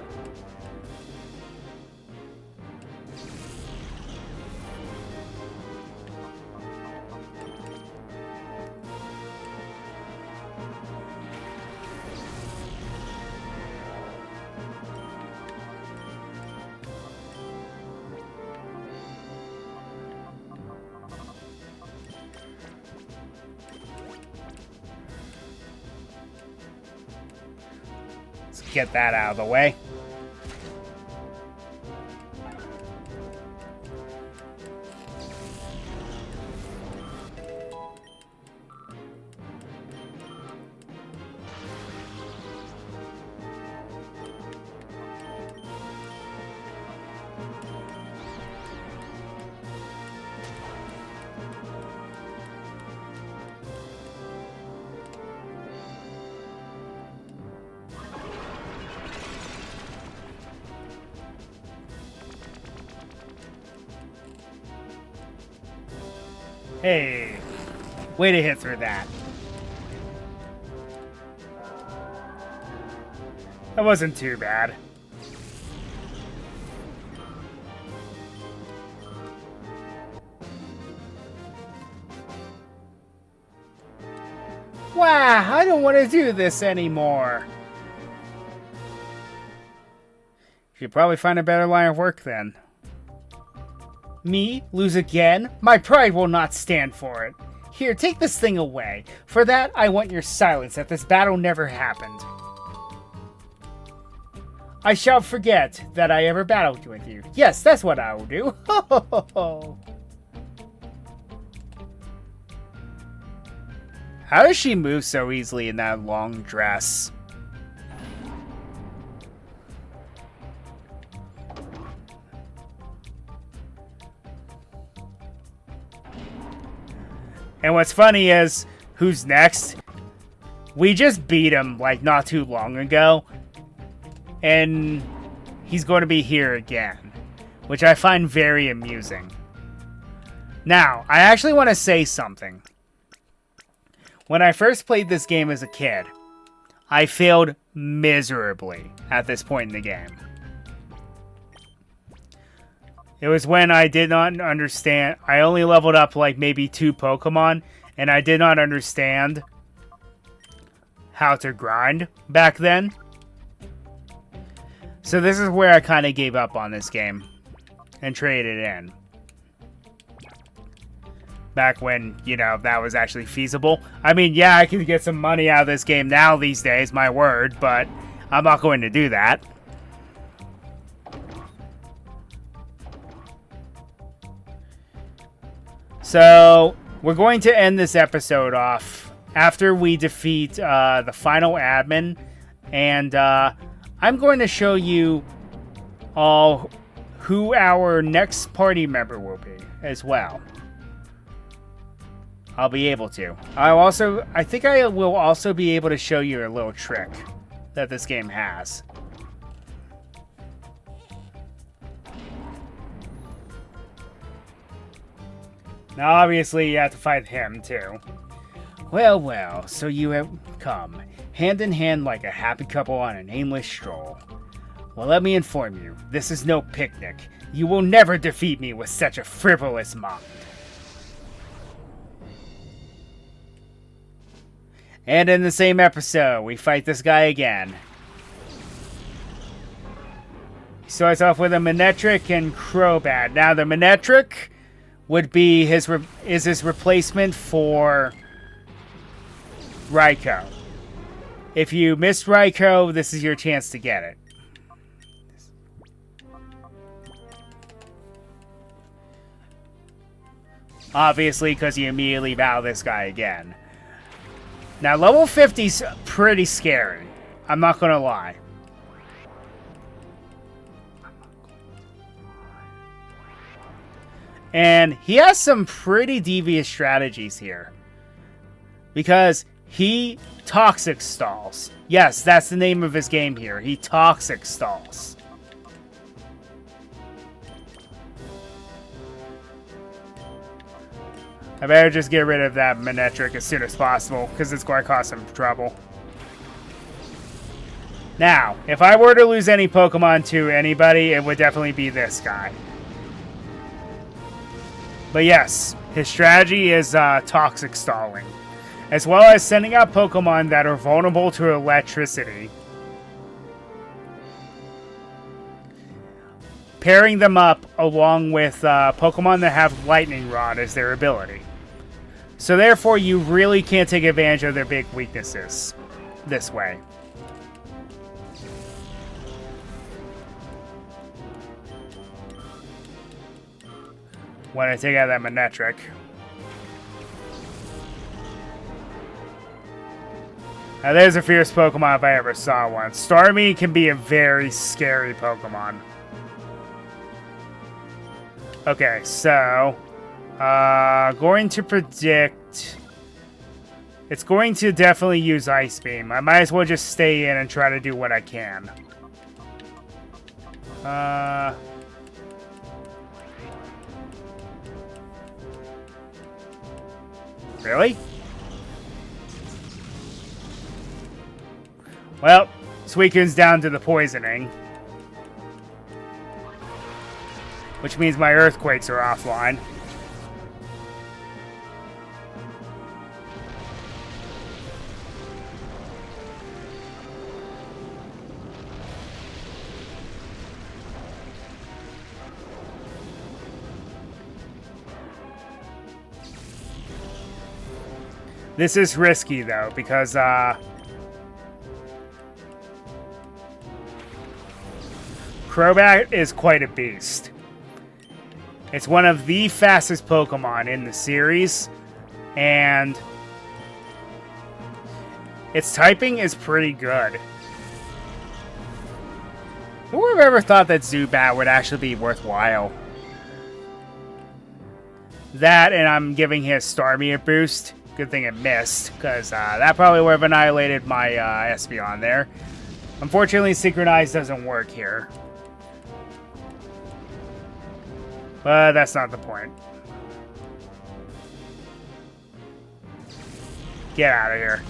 Get that out of the way. Hey, way to hit through that. That wasn't too bad. Wow, I don't want to do this anymore. Should probably find a better line of work then. Me? Lose again? My pride will not stand for it. Here, take this thing away. For that, I want your silence that this battle never happened. I shall forget that I ever battled with you. Yes, that's what I will do. Ho ho ho ho. How does she move so easily in that long dress? And what's funny is, who's next? We just beat him, like, not too long ago. And he's going to be here again. Which I find very amusing. Now, I actually want to say something. When I first played this game as a kid, I failed miserably at this point in the game. It was when I did not understand. I only leveled up like maybe 2 Pokemon, and I did not understand how to grind back then. So this is where I kind of gave up on this game and traded it in. Back when, you know, that was actually feasible. I mean, yeah, I can get some money out of this game now these days, my word, but I'm not going to do that. So, we're going to end this episode off after we defeat the final admin, and I'm going to show you all who our next party member will be as well. I'll be able to. I think I will also be able to show you a little trick that this game has. Now, obviously, you have to fight him, too. Well, well, so you have come, hand in hand like a happy couple on an aimless stroll. Well, let me inform you, this is no picnic. You will never defeat me with such a frivolous mind. And in the same episode, we fight this guy again. He starts off with a Manectric and Crobat. Now, the Manectric would be his replacement for Raikou. If you missed Raikou, this is your chance to get it. Obviously, because you immediately battle this guy again. Now, level 50's pretty scary. I'm not going to lie. And he has some pretty devious strategies here. Because he toxic stalls. Yes, that's the name of his game here. He toxic stalls. I better just get rid of that Manectric as soon as possible, because it's going to cause some trouble. Now, if I were to lose any Pokemon to anybody, it would definitely be this guy. But yes, his strategy is toxic stalling, as well as sending out Pokemon that are vulnerable to electricity. Pairing them up along with Pokemon that have Lightning Rod as their ability. So therefore, you really can't take advantage of their big weaknesses this way. When I take out that Manectric. Now there's a fierce Pokemon if I ever saw one. Starmie can be a very scary Pokemon. Okay, so... going to predict... It's going to definitely use Ice Beam. I might as well just stay in and try to do what I can. Really? Well, Suicune's down to the poisoning. Which means my Earthquakes are offline. This is risky, though, because, Crobat is quite a beast. It's one of the fastest Pokemon in the series, and its typing is pretty good. Who would have ever thought that Zubat would actually be worthwhile? That, and I'm giving his Starmie a boost. Good thing it missed, because that probably would have annihilated my Espeon there. Unfortunately, Synchronize doesn't work here. But that's not the point. Get out of here.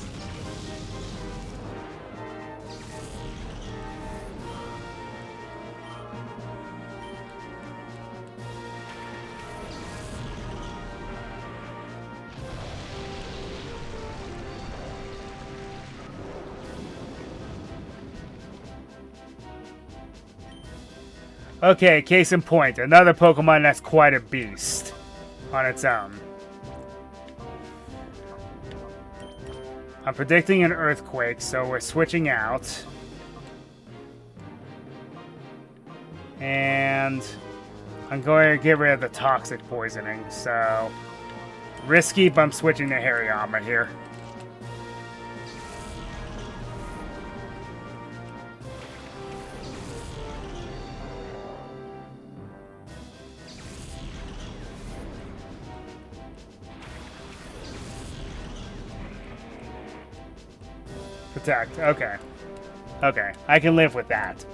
Okay, case in point, another Pokemon that's quite a beast on its own. I'm predicting an Earthquake, so we're switching out. And I'm going to get rid of the Toxic Poisoning, so risky, but I'm switching to Hariyama here. Protect. Okay. Okay. I can live with that.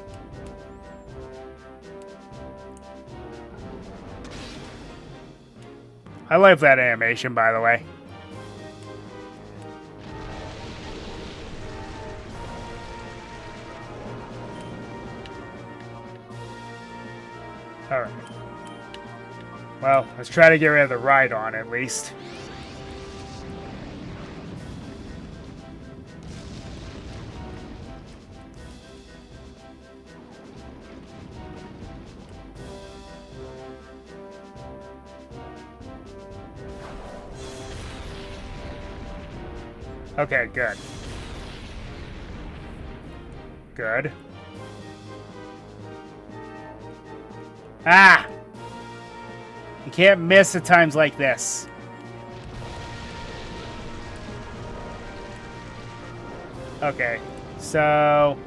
I like that animation, by the way. Alright. Well, let's try to get rid of the Rhydon at least. Okay, good. Good. Ah! You can't miss at times like this. Okay, so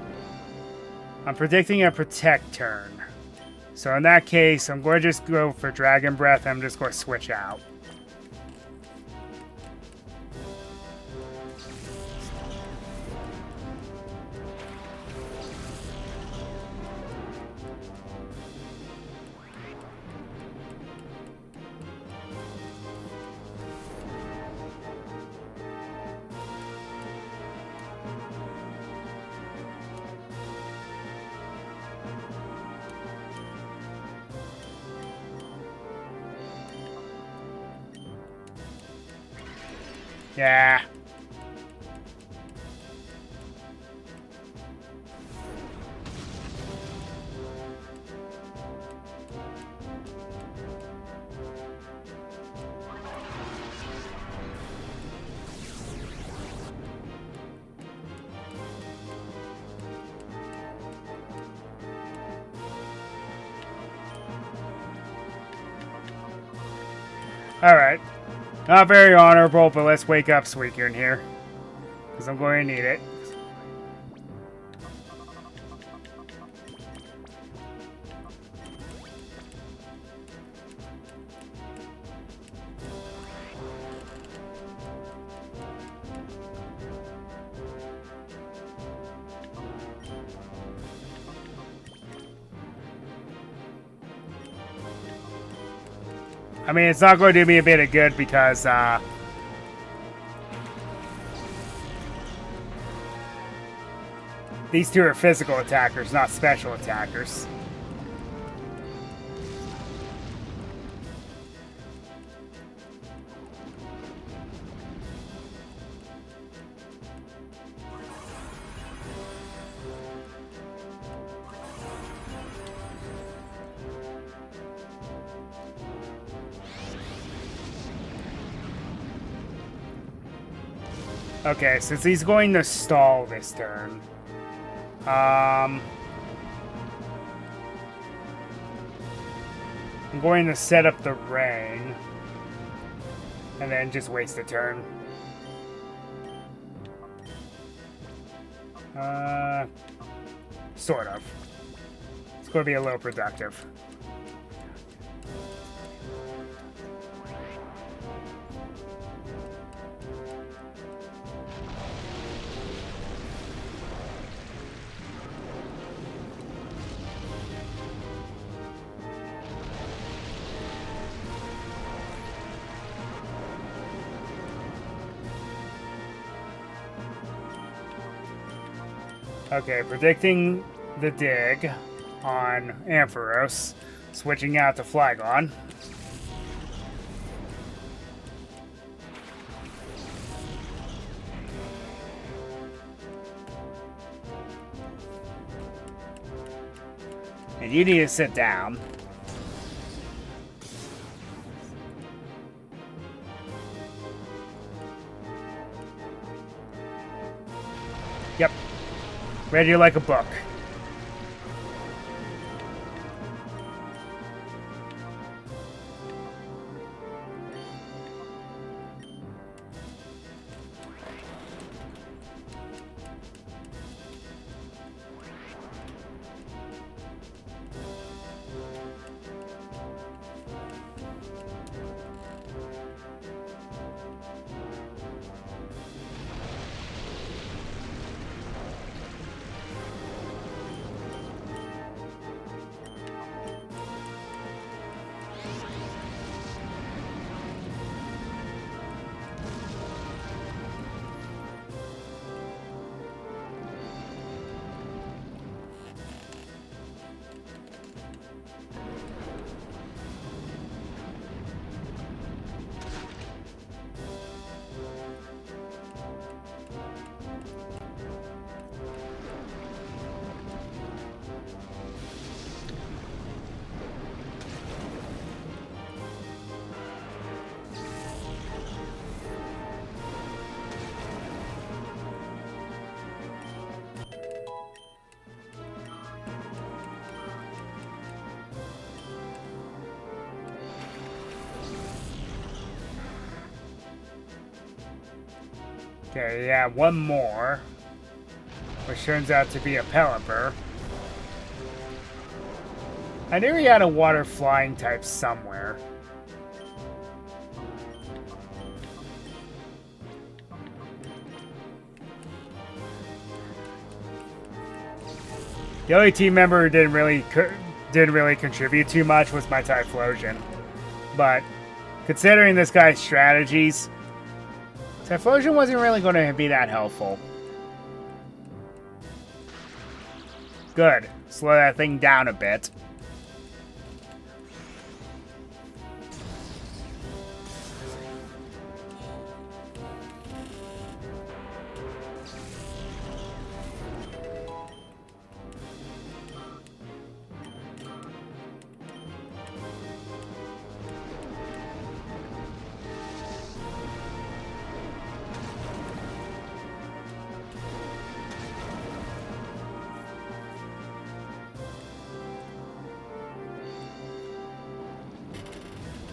I'm predicting a Protect turn. So in that case, I'm going to just go for Dragon Breath. I'm just going to switch out. Yeah. Alright. Not very honorable, but let's wake up Suicune here. Because I'm going to need it. I mean, it's not going to do me a bit of good because, these two are physical attackers, not special attackers. Okay, since he's going to stall this turn, I'm going to set up the rain and then just waste a turn. Sort of. It's going to be a little productive. Okay, predicting the dig on Ampharos, switching out to Flygon. And you need to sit down. Yep. Read you like a book. Okay, yeah, one more. Which turns out to be a Pelipper. I knew he had a water flying type somewhere. The only team member who didn't really contribute too much was my Typhlosion. But considering this guy's strategies, Typhlosion wasn't really going to be that helpful. Good. Slow that thing down a bit.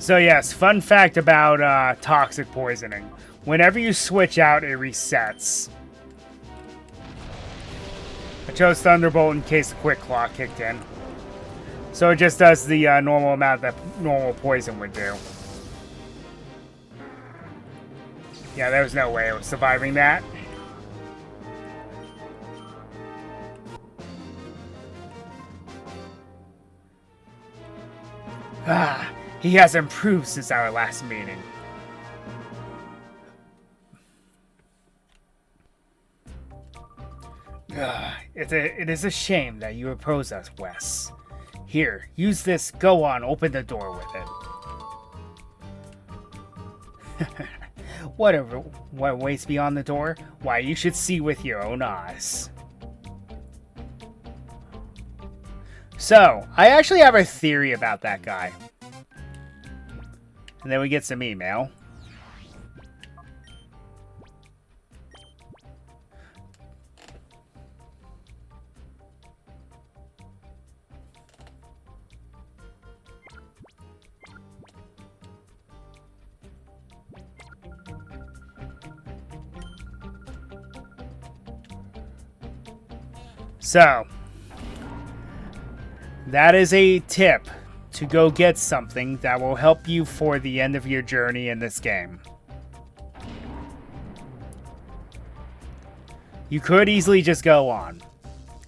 So yes, fun fact about toxic poisoning. Whenever you switch out, it resets. I chose Thunderbolt in case the Quick Claw kicked in. So it just does the normal amount that normal poison would do. Yeah, there was no way I was surviving that. Ah, he has improved since our last meeting. It is a shame that you oppose us, Wes. Here, use this. Go on, open the door with it. What waits beyond the door? Why, you should see with your own eyes. So, I actually have a theory about that guy. And then we get some email. So, that is a tip to go get something that will help you for the end of your journey in this game. You could easily just go on.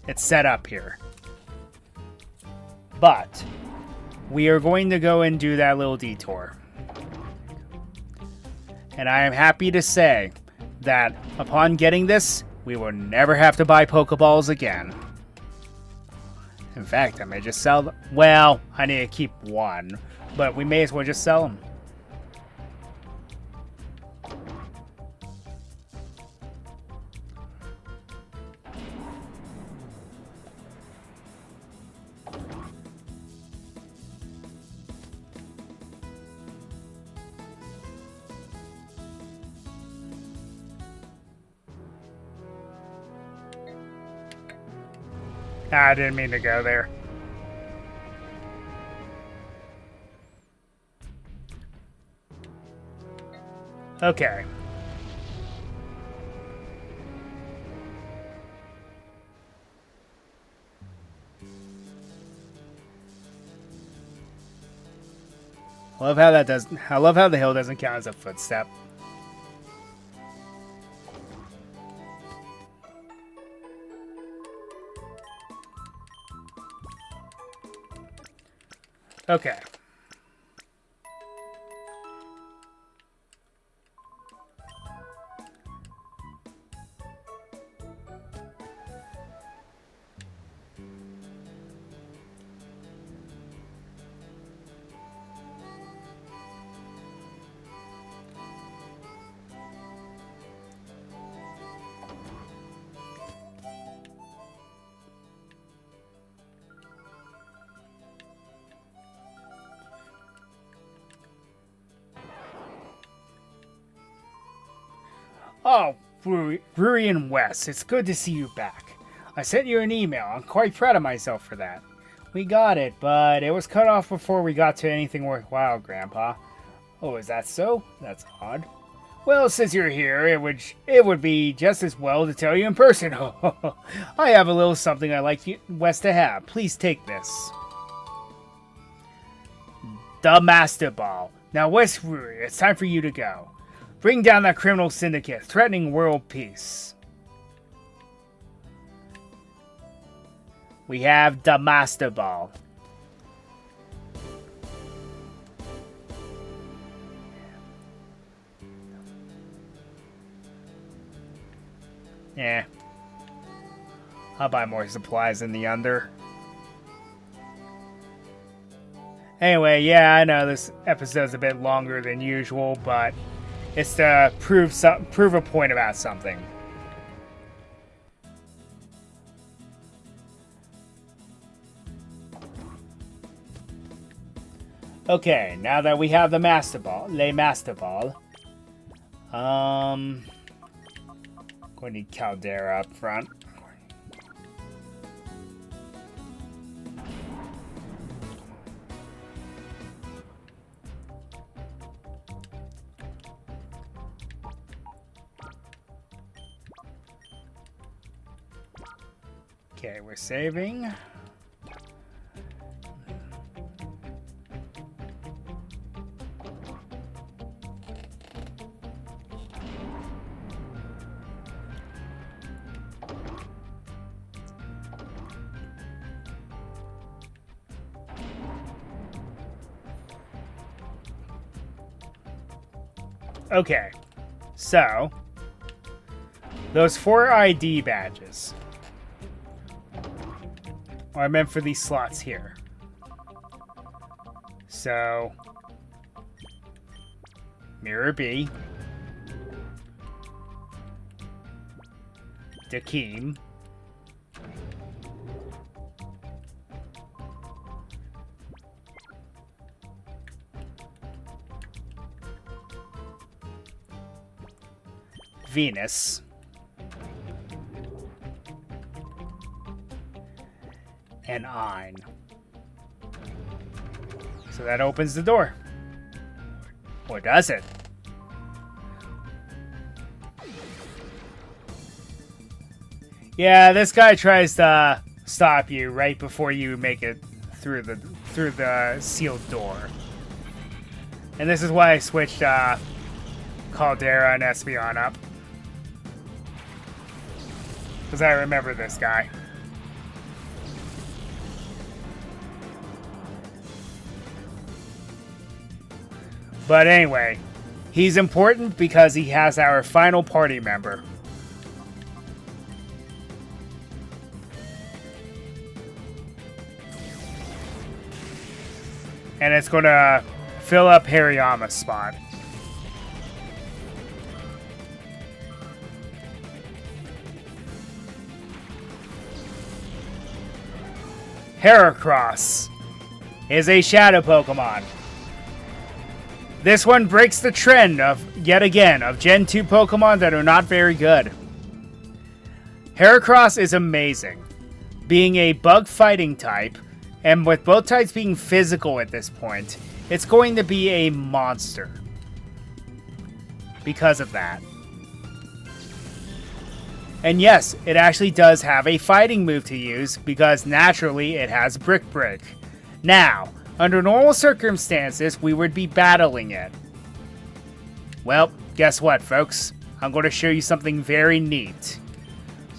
It's set up here. But, we are going to go and do that little detour. And I am happy to say that upon getting this, we will never have to buy Pokeballs again. In fact, I may just sell them. Well, I need to keep one, but we may as well just sell them. I didn't mean to go there. Okay. I love how the hill doesn't count as a footstep. Okay. Oh, Brewery and Wes, it's good to see you back. I sent you an email. I'm quite proud of myself for that. We got it, but it was cut off before we got to anything worthwhile, Grandpa. Oh, is that so? That's odd. Well, since you're here, it would be just as well to tell you in person. I have a little something I'd like Wes to have. Please take this. The Master Ball. Now, Wes Brewery, it's time for you to go. Bring down that criminal syndicate, threatening world peace. We have the Master Ball. Yeah. I'll buy more supplies in the under. Anyway, yeah, I know this episode's a bit longer than usual, but it's to prove a point about something. Okay, now that we have the Master Ball, going to need Caldera up front. Okay, we're saving. Okay, so those 4 ID badges are meant for these slots here. So, Mirror B, Dakeem, Venus, and Ein. So that opens the door. Or does it? Yeah, this guy tries to stop you right before you make it through the sealed door. And this is why I switched Caldera and Espeon up. Because I remember this guy. But anyway, he's important because he has our final party member. And it's going to fill up Hariyama's spot. Heracross is a shadow Pokemon. This one breaks the trend of, yet again, of Gen 2 Pokemon that are not very good. Heracross is amazing, being a bug fighting type, and with both types being physical at this point, it's going to be a monster. Because of that. And yes, it actually does have a fighting move to use, because naturally it has Brick Break. Now, under normal circumstances, we would be battling it. Well, guess what, folks? I'm going to show you something very neat.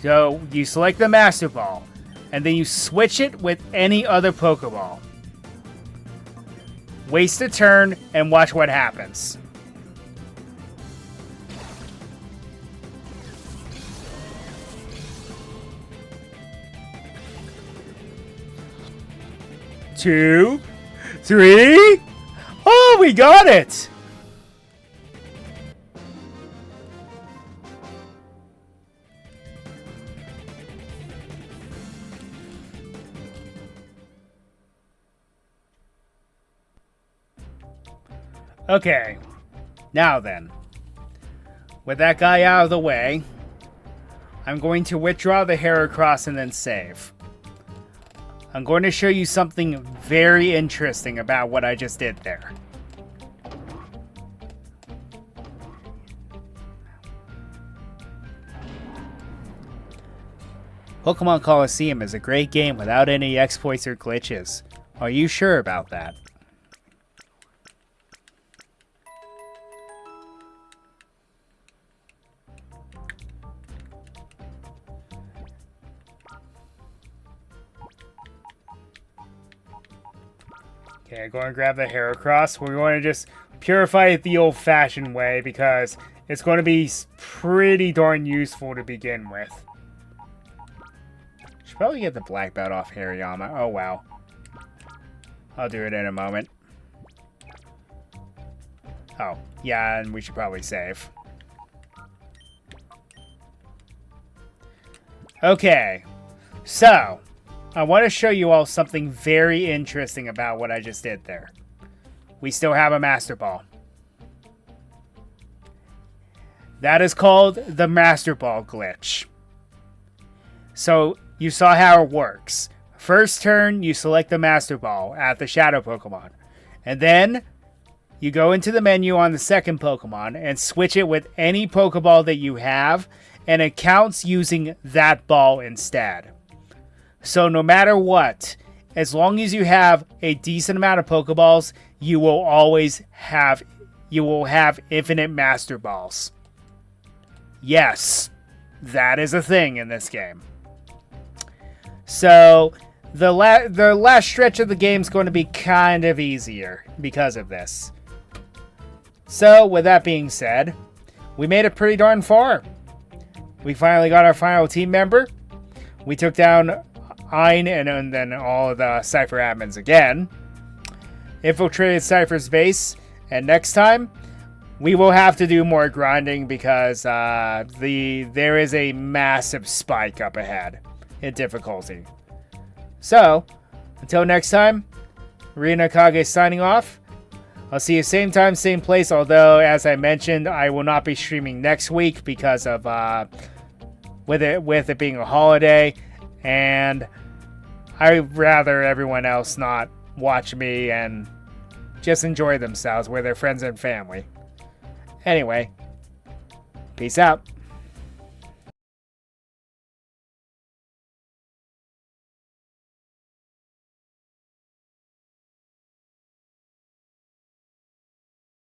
So, you select the Master Ball, and then you switch it with any other Pokeball. Waste a turn, and watch what happens. Two, three. Oh, we got it! Okay, now then, with that guy out of the way, I'm going to withdraw the Heracross and then save. I'm going to show you something very interesting about what I just did there. Pokemon Colosseum is a great game without any exploits or glitches. Are you sure about that? Okay, go and grab the Heracross. We're going to just purify it the old-fashioned way because it's going to be pretty darn useful to begin with. Should probably get the black belt off Hariyama. Oh, wow. I'll do it in a moment. Oh, yeah, and we should probably save. Okay, so I want to show you all something very interesting about what I just did there. We still have a Master Ball. That is called the Master Ball glitch. So, you saw how it works. First turn, you select the Master Ball at the Shadow Pokemon. And then, you go into the menu on the second Pokemon and switch it with any Pokeball that you have, and it counts using that ball instead. So no matter what, as long as you have a decent amount of Pokeballs, you will have infinite Master Balls. Yes, that is a thing in this game. So the last stretch of the game is going to be kind of easier because of this. So with that being said, we made it pretty darn far. We finally got our final team member. We took down Ein and then all of the Cypher admins again. Infiltrated Cypher's base, and next time we will have to do more grinding because there is a massive spike up ahead in difficulty. So, until next time, Rina Kage signing off. I'll see you same time, same place, although, as I mentioned, I will not be streaming next week because of, with it being a holiday, and I'd rather everyone else not watch me and just enjoy themselves with their friends and family. Anyway, peace out.